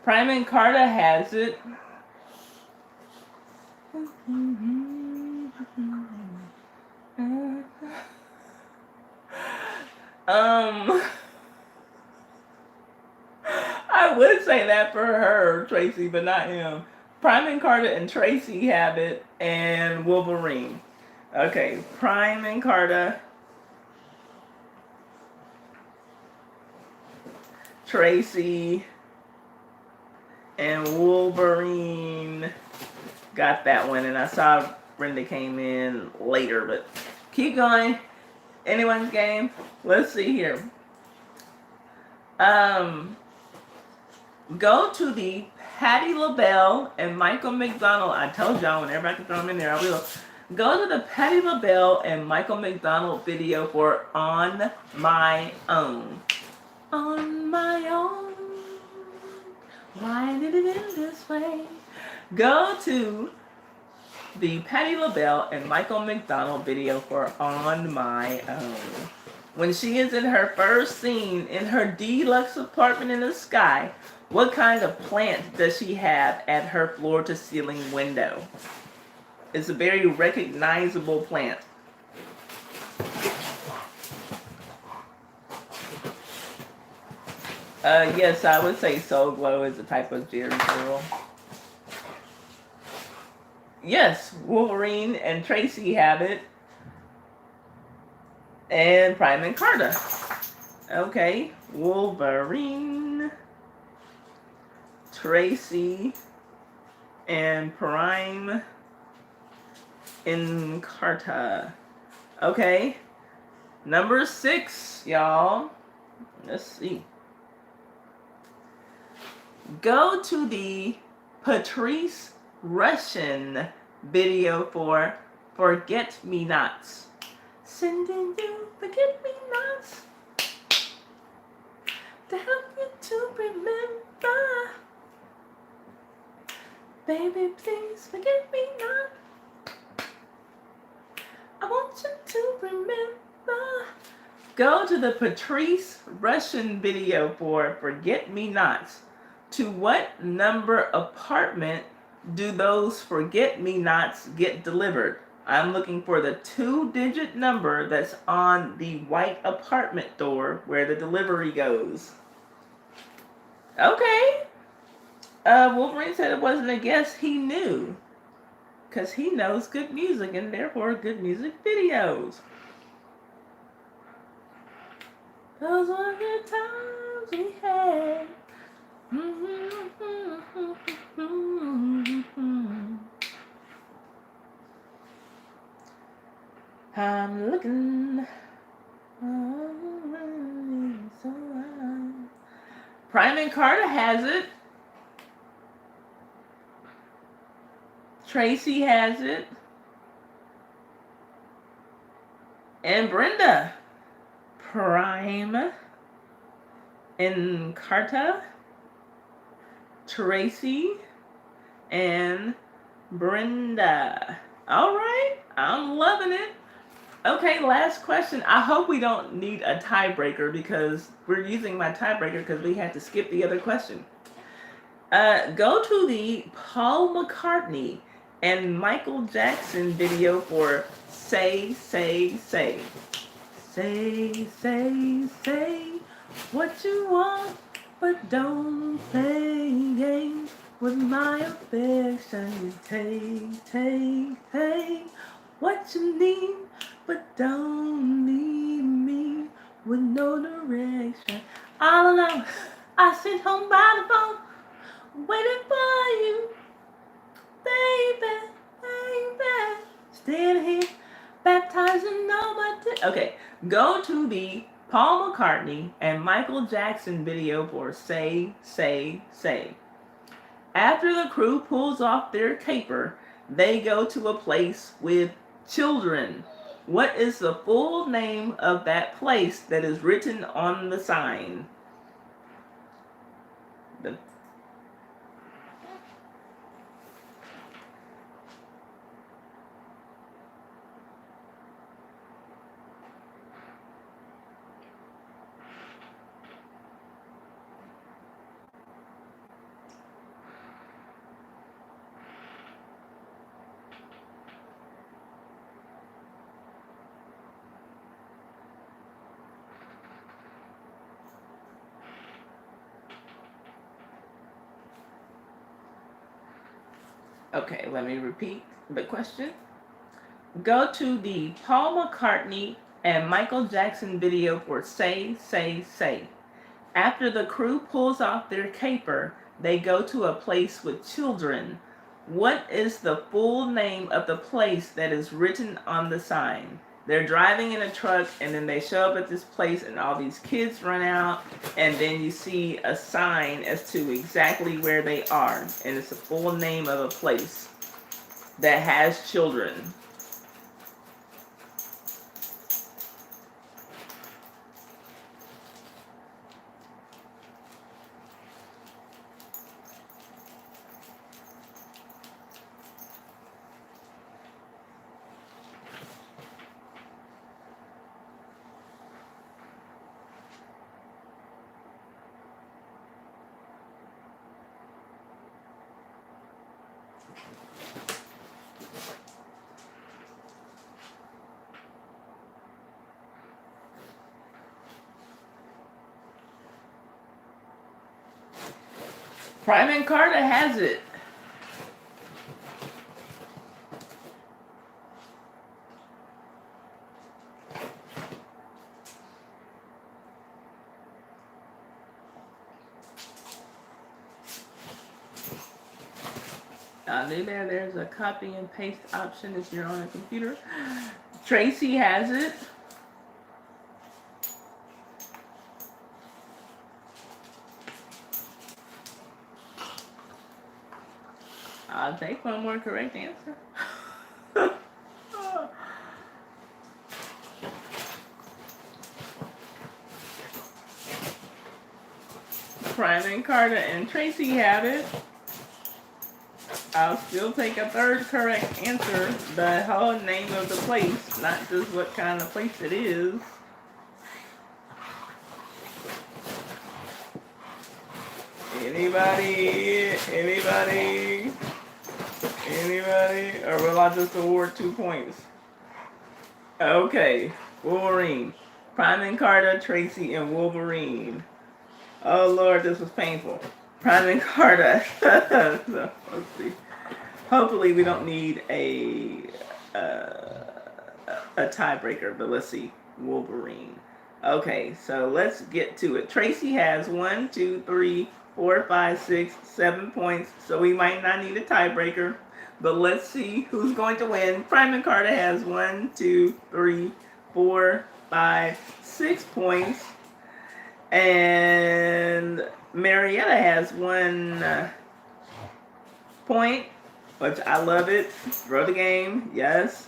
Prime and Carter has it. I would say that for her, Tracy, but not him. Prime and Carter and Tracy have it, and Wolverine. Okay, Prime and Carter, Tracy, and Wolverine got that one, and I saw Brenda came in later, but keep going. Anyone's game? Let's see here. Go to the Patti LaBelle and Michael McDonald. I told y'all whenever I can throw them in there, I will. Go to the Patti LaBelle and Michael McDonald video for On My Own. On my own. Why did it end this way? Go to the Patti LaBelle and Michael McDonald video for On My Own. When she is in her first scene in her deluxe apartment in the sky, what kind of plant does she have at her floor-to-ceiling window? It's a very recognizable plant. Yes, I would say Soul Glow is a type of Jerry curl. Yes, Wolverine and Tracy have it. And Prime and Carter. Okay, Wolverine, Tracy, and Prime and Carter. Okay, number 6, y'all. Let's see. Go to the Patrice Rushen video for Forget Me Nots. Sending you forget-me-nots to help you to remember. Baby, please forget me not. I want you to remember. Go to the Patrice Rushen video for Forget-Me-Nots. To what number apartment do those Forget-Me-Nots get delivered? I'm looking for the 2-digit number that's on the white apartment door where the delivery goes. Okay. Wolverine said it wasn't a guess. He knew. Because he knows good music and therefore good music videos. Those were the times we had. I'm looking. Prime and Carter has it. Tracy has it. And Brenda. Prime. Encarta. Tracy. And Brenda. All right. I'm loving it. Okay, last question. I hope we don't need a tiebreaker because we're using my tiebreaker because we had to skip the other question. Go to the Paul McCartney and Michael Jackson video for Say, Say, Say. Say, say, say what you want, but don't play games with my affection. Take what you need, but don't leave me with no direction. All alone, I sit home by the phone, waiting for you, baby, baby. Standing here, baptizing all my Okay, go to the Paul McCartney and Michael Jackson video for Say, Say, Say. After the crew pulls off their caper, they go to a place with children. What is the full name of that place that is written on the sign? The Okay, let me repeat the question. Go to the Paul McCartney and Michael Jackson video for Say, Say, Say. After the crew pulls off their caper, they go to a place with children. What is the full name of the place that is written on the sign? They're driving in a truck and then they show up at this place and all these kids run out and then you see a sign as to exactly where they are. And it's the full name of a place that has children. Prime and Carter has it. There's a copy and paste option if you're on a computer. Tracy has it. I'll take one more correct answer. Prime and Carter and Tracy have it. I'll still take a third correct answer, the whole name of the place, not just what kind of place it is. Anybody? Or will I just award 2 points? Okay, Wolverine. Prime and Carter, Tracy, and Wolverine. Oh Lord, this was painful. Prime and Carter. So, let's see. Hopefully we don't need a tiebreaker, but let's see. Wolverine. Okay, so let's get to it. Tracy has 1, 2, 3, 4, 5, 6, 7 points, so we might not need a tiebreaker. But let's see who's going to win. Prime and Carter has 1, 2, 3, 4, 5, 6 points. And Marietta has 1 point. which I love it. Throw the game, yes.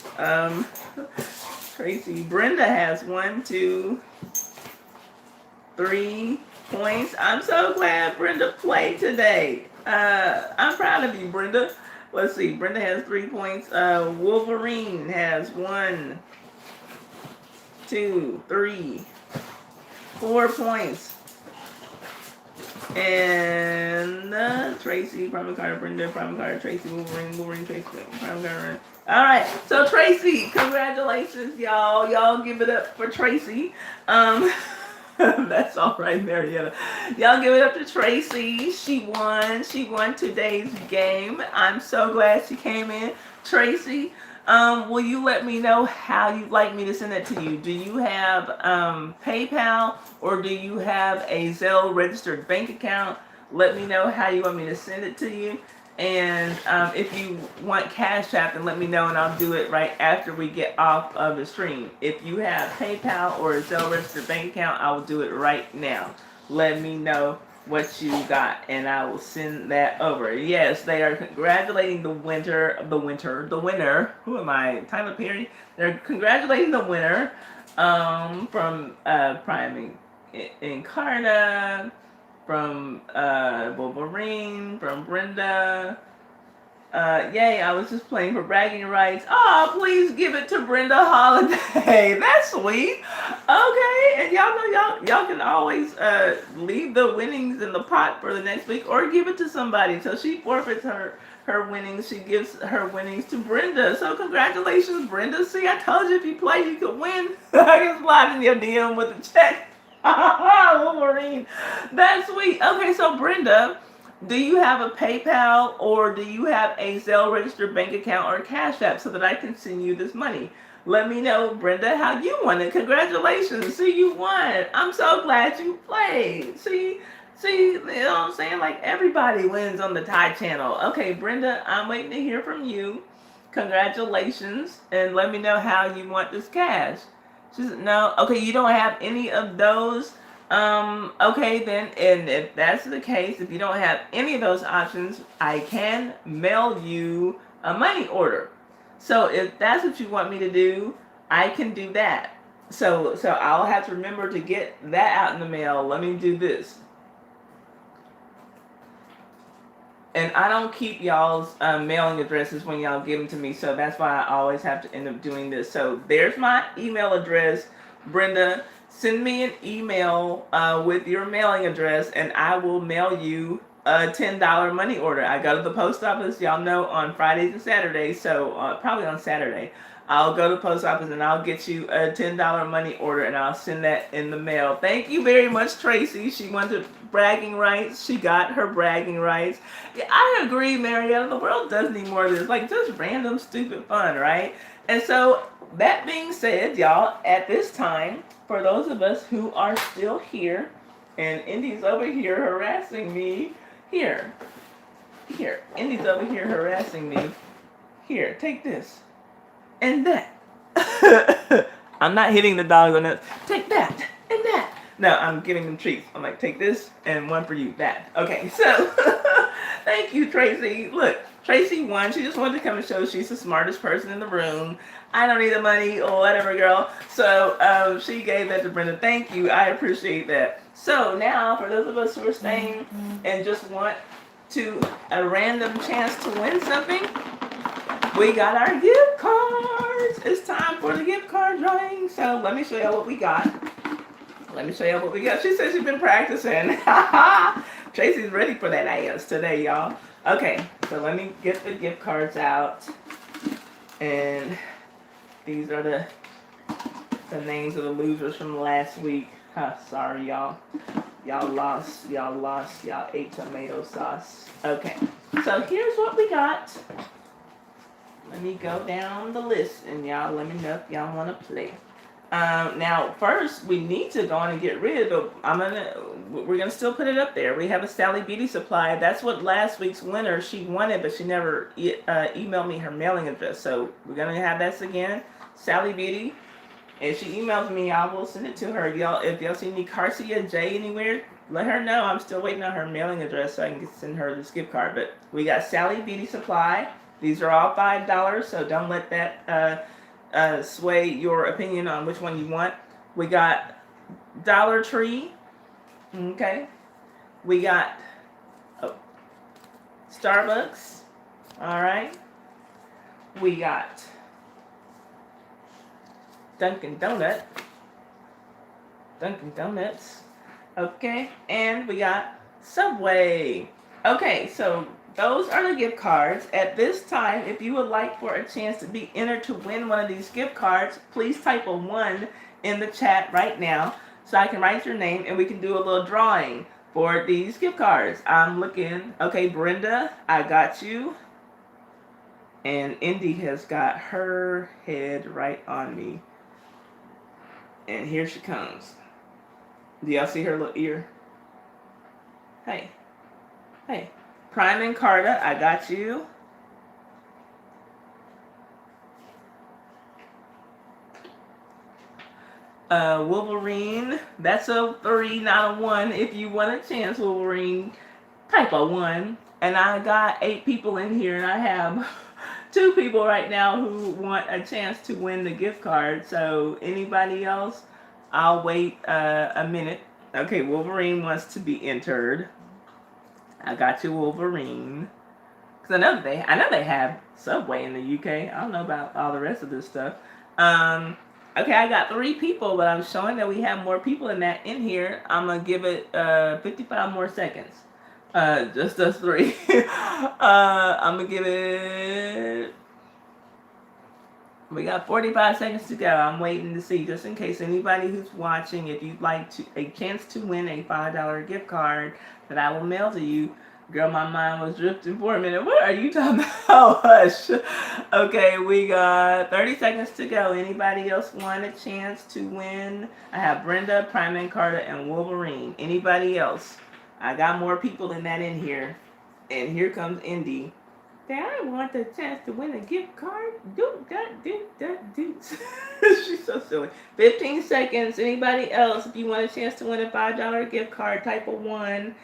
Tracy, Brenda has 1, 2, 3 points. I'm so glad Brenda played today. I'm proud of you, Brenda. Let's see. Brenda has 3 points. Wolverine has 1, 2, 3, 4 points. And Tracy, Prime Carter, Brenda, Prime Carter, Tracy, Wolverine, Tracy, Prime Carter. All right, so Tracy, congratulations, y'all. Y'all give it up for Tracy. That's all right, Marietta. Y'all give it up to Tracy. She won. She won today's game. I'm so glad she came in. Tracy, will you let me know how you'd like me to send it to you? Do you have PayPal or do you have a Zelle registered bank account? Let me know how you want me to send it to you. And if you want Cash App, then let me know and I'll do it right after we get off of the stream. If you have PayPal or a Zelle registered bank account, I will do it right now. Let me know what you got and I will send that over. Yes, they are congratulating the winner. Who am I? Tyler Perry. They're congratulating the winner from Prime Incarna, from Wolverine, from Brenda. Yay, I was just playing for bragging rights. Oh, please give it to Brenda Holiday. That's sweet. Okay, and y'all know y'all can always leave the winnings in the pot for the next week or give it to somebody. So she forfeits her winnings. She gives her winnings to Brenda. So congratulations, Brenda. See, I told you if you play, you could win. I can slide in your DM with a check. Wolverine. That's sweet. Okay, so Brenda, do you have a PayPal or do you have a Zelle registered bank account or Cash App so that I can send you this money? Let me know, Brenda, how you won it. Congratulations. See, you won. I'm so glad you played. See, you know what I'm saying? Like everybody wins on the Thai channel. Okay, Brenda, I'm waiting to hear from you. Congratulations. And let me know how you want this cash. She said, no. Okay, you don't have any of those. Okay then, and if that's the case, if you don't have any of those options, I can mail you a money order. So if that's what you want me to do, I can do that. So I'll have to remember to get that out in the mail. Let me do this. And I don't keep y'all's mailing addresses when y'all give them to me, so that's why I always have to end up doing this. So there's my email address, Brenda. Send me an email with your mailing address, and I will mail you a $10 money order. I go to the post office, y'all know, on Fridays and Saturdays, so probably on Saturday. I'll go to the post office and I'll get you a $10 money order and I'll send that in the mail. Thank you very much, Tracy. She wanted bragging rights. She got her bragging rights. Yeah, I agree, Marietta. The world does need more of this. Like just random, stupid fun, right? And so that being said, y'all, at this time, for those of us who are still here, and Indy's over here harassing me, here, Indy's over here harassing me. Here, take this. And that. I'm not hitting the dogs on that. Take that and that. No, I'm giving them treats. I'm like, take this and one for you. That. Okay, so thank you, Tracy. Look, Tracy won. She just wanted to come and show she's the smartest person in the room. I don't need the money or whatever, girl. So she gave that to Brenda. Thank you. I appreciate that. So now, for those of us who are staying and just want to a random chance to win something, we got our gift cards. It's time for the gift card drawing. So let me show y'all what we got. She says she's been practicing. Tracy's ready for that ass today, y'all. Okay, so let me get the gift cards out. And these are the names of the losers from last week. Sorry, y'all. Y'all lost. Y'all ate tomato sauce. Okay, so here's what we got. Let me go down the list and y'all let me know if y'all want to play. Now, first, we need to go on and get rid of, we're going to still put it up there. We have a Sally Beauty Supply. That's what last week's winner, she wanted, but she never emailed me her mailing address. So we're going to have this again, Sally Beauty. If she emails me, I will send it to her. Y'all, if y'all see any Carcia J anywhere, let her know. I'm still waiting on her mailing address so I can send her this gift card. But we got Sally Beauty Supply. These are all $5, so don't let that sway your opinion on which one you want. We got Dollar Tree. Okay. We got Starbucks. All right. We got Dunkin' Donuts. Okay. And we got Subway. Okay, so those are the gift cards. At this time, if you would like for a chance to be entered to win one of these gift cards, please type a 1 in the chat right now so I can write your name and we can do a little drawing for these gift cards. I'm looking. Okay, Brenda, I got you. And Indy has got her head right on me. And here she comes. Do y'all see her little ear? Hey. Hey. Prime and Carter, I got you. Wolverine, that's a 3, not a 1. If you want a chance, Wolverine, type a 1. And I got 8 people in here, and I have 2 people right now who want a chance to win the gift card. So anybody else, I'll wait a minute. Okay, Wolverine wants to be entered. I got you, Wolverine. Because I know they have Subway in the UK. I don't know about all the rest of this stuff. Okay, I got 3 people, but I'm showing that we have more people than that in here. I'm going to give it 55 more seconds. Just us 3. I'm going to give it... We got 45 seconds to go. I'm waiting to see, just in case anybody who's watching, if you'd like a chance to win a $5 gift card that I will mail to you. Girl, my mind was drifting for a minute. What are you talking about? Hush. Okay, we got 30 seconds to go. Anybody else want a chance to win? I have Brenda, Prime and Carter, and Wolverine. Anybody else? I got more people than that in here. And here comes Indy. I want the chance to win a gift card. Do. She's so silly. 15 seconds. Anybody else? If you want a chance to win a $5 gift card, type a 1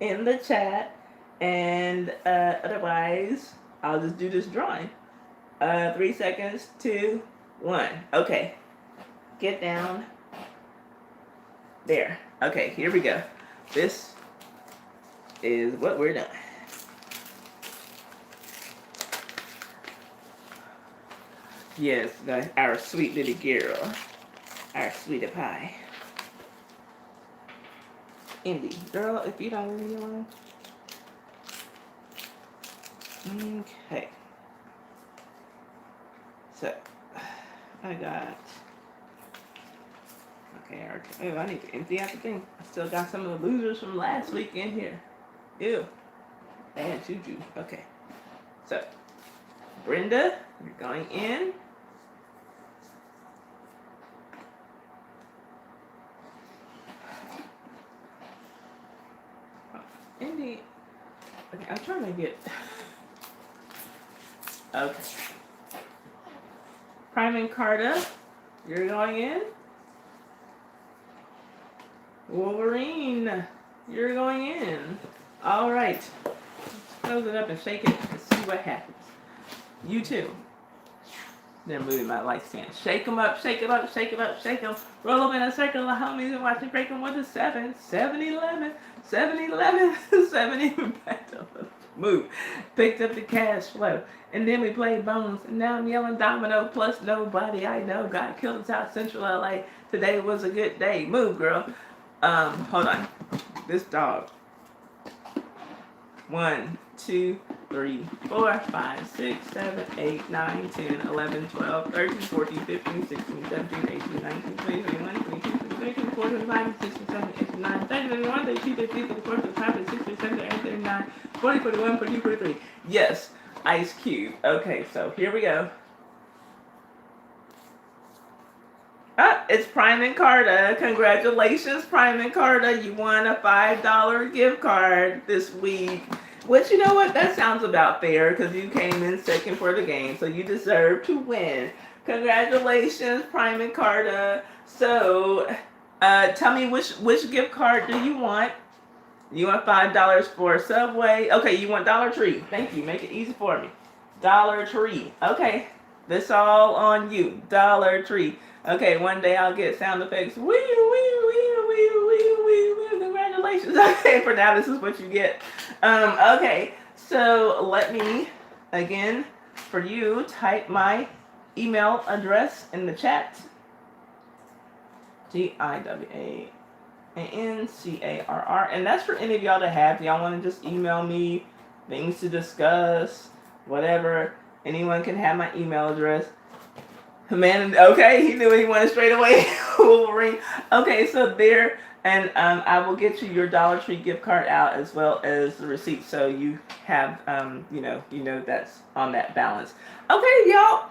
in the chat. And otherwise, I'll just do this drawing. 3 seconds, 2, 1. Okay. Get down. There. Okay, here we go. This is what we're doing. Yes, our sweet little girl. Our sweetie pie. Indy, girl, if you don't leave me alone. Okay. So, I got... Okay, oh, I need to empty out the thing. I still got some of the losers from last week in here. Ew. Bad juju. Okay. So, Brenda, you're going in. Indy. Okay, I'm trying to get... Okay. Prime and Carter, you're going in. Wolverine, you're going in. All right. Close it up and shake it and see what happens. You too. They're moving my light stand. Shake them up, shake it up, shake it up, shake them. Roll them in a circle of homies and watch it break them with a 7, 7, 11, 7, 11, 7, even back up. Move. Picked up the cash flow. And then we played Bones. And now I'm yelling domino plus nobody I know got killed in South Central LA. Today was a good day. Move, girl. Hold on. This dog. 1, 2, 3, 4, 5, 6, 7, 8, 9, 10, 11, 12, 13, 14, 15, 16, 17, 18, 19, 20, 21, 22, 23, 24, 25, 26, 27, 28, 29, 30, 31, 32, 33, 34, 35, 36, 37, 38, 39, 40, 41, 42, 43. Yes, Ice Cube. Okay, so here we go. It's Prime and Carter. Congratulations, Prime and Carter. You won a $5 gift card this week. Which, you know what? That sounds about fair because you came in second for the game, so you deserve to win. Congratulations, Prime and Carter. So, tell me which gift card do you want? You want $5 for Subway? Okay, you want Dollar Tree. Thank you. Make it easy for me. Dollar Tree. Okay. This all on you. Dollar Tree. Okay, one day I'll get sound effects. Wee, wee, wee, wee, wee, wee, wee. Congratulations. Okay, for now, this is what you get. Okay, so let me, again, for you, type my email address in the chat. GIWANCARR. And that's for any of y'all to have. Y'all want to just email me things to discuss, whatever. Anyone can have my email address. Man, okay, he knew he wanted straight away. Wolverine. Okay, so there, and I will get you your Dollar Tree gift card out as well as the receipt, so you have, you know that's on that balance. Okay, y'all.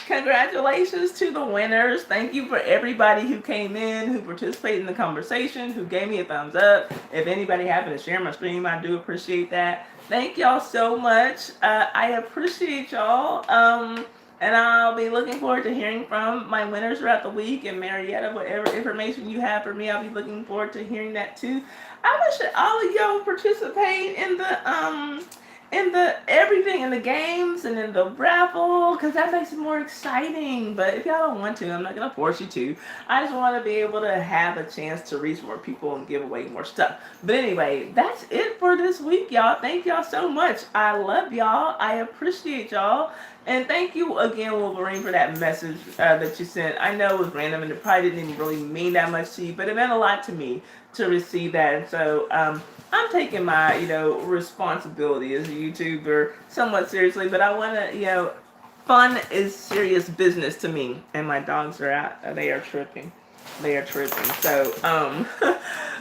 Congratulations to the winners. Thank you for everybody who came in, who participated in the conversation, who gave me a thumbs up. If anybody happened to share my stream, I do appreciate that. Thank y'all so much. I appreciate y'all. And I'll be looking forward to hearing from my winners throughout the week. And Marietta, whatever information you have for me, I'll be looking forward to hearing that too. I wish that all of y'all participate in the everything, in the games and in the raffle, because that makes it more exciting. But if y'all don't want to, I'm not gonna force you to. I just want to be able to have a chance to reach more people and give away more stuff. But anyway, that's it for this week, y'all. Thank y'all so much. I love y'all. I appreciate y'all. And thank you again, Wolverine, for that message that you sent. I know it was random and it probably didn't even really mean that much to you, but it meant a lot to me to receive that. And so I'm taking my, responsibility as a YouTuber somewhat seriously, but I want to, fun is serious business to me. And my dogs are out. They are tripping. So,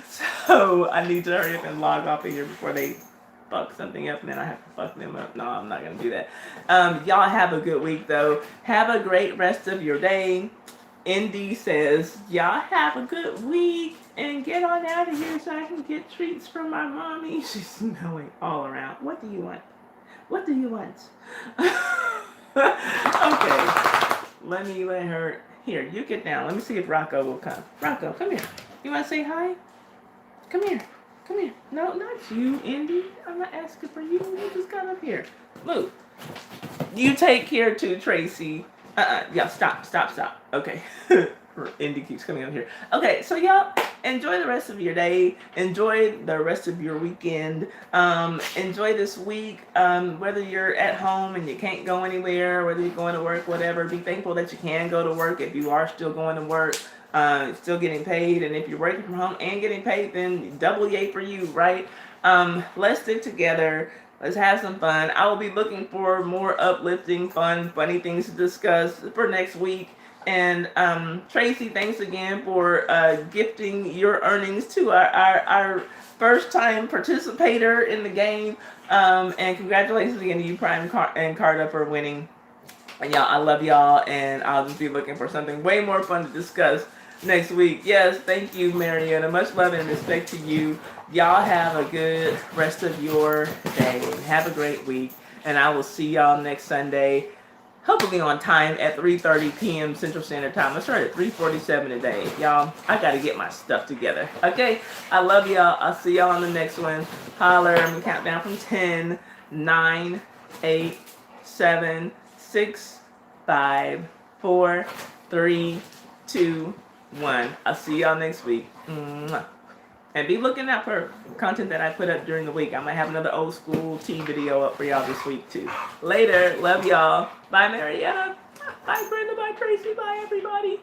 so I need to hurry up and log off of here before they fuck something up, and then I have to fuck them up. No, I'm not gonna do that. Y'all have a good week, though. Have a great rest of your day. Indy says, y'all have a good week, and get on out of here so I can get treats from my mommy. She's smelling all around. What do you want? Okay. Let her. Here, you get down. Let me see if Rocco will come. Rocco, come here. You want to say hi? Come here. No, not you, Indy. I'm not asking for you. You just got up here. Move. You take care too, Tracy. Yeah, stop. Okay. Indy keeps coming up here. Okay, so y'all, enjoy the rest of your day. Enjoy the rest of your weekend. Enjoy this week. Whether you're at home and you can't go anywhere, whether you're going to work, whatever, be thankful that you can go to work if you are still going to work. Still getting paid, and if you're working from home and getting paid, then double yay for you, right? Let's stick together. Let's have some fun. I will be looking for more uplifting, fun, funny things to discuss for next week. And Tracy, thanks again for gifting your earnings to our first time participator in the game. And congratulations again to you, Prime and Carta, for winning. And y'all, I love y'all, and I'll just be looking for something way more fun to discuss next week. Yes, thank you, Marietta. Much love and respect to you. Y'all have a good rest of your day. Have a great week. And I will see y'all next Sunday, hopefully on time at 3:30 p.m. Central Standard Time. I start at 3:47 today. Y'all, I got to get my stuff together. Okay? I love y'all. I'll see y'all on the next one. Holler. I'm going to count down from 10, 9, 8, 7, 6, 5, 4, 3, 2, 1. I'll see y'all next week. Mwah. And be looking out for content that I put up during the week. I might have another old school tea video up for y'all this week too. Later. Love y'all. Bye, Marietta. Bye, Brenda. Bye, Tracy. Bye, everybody.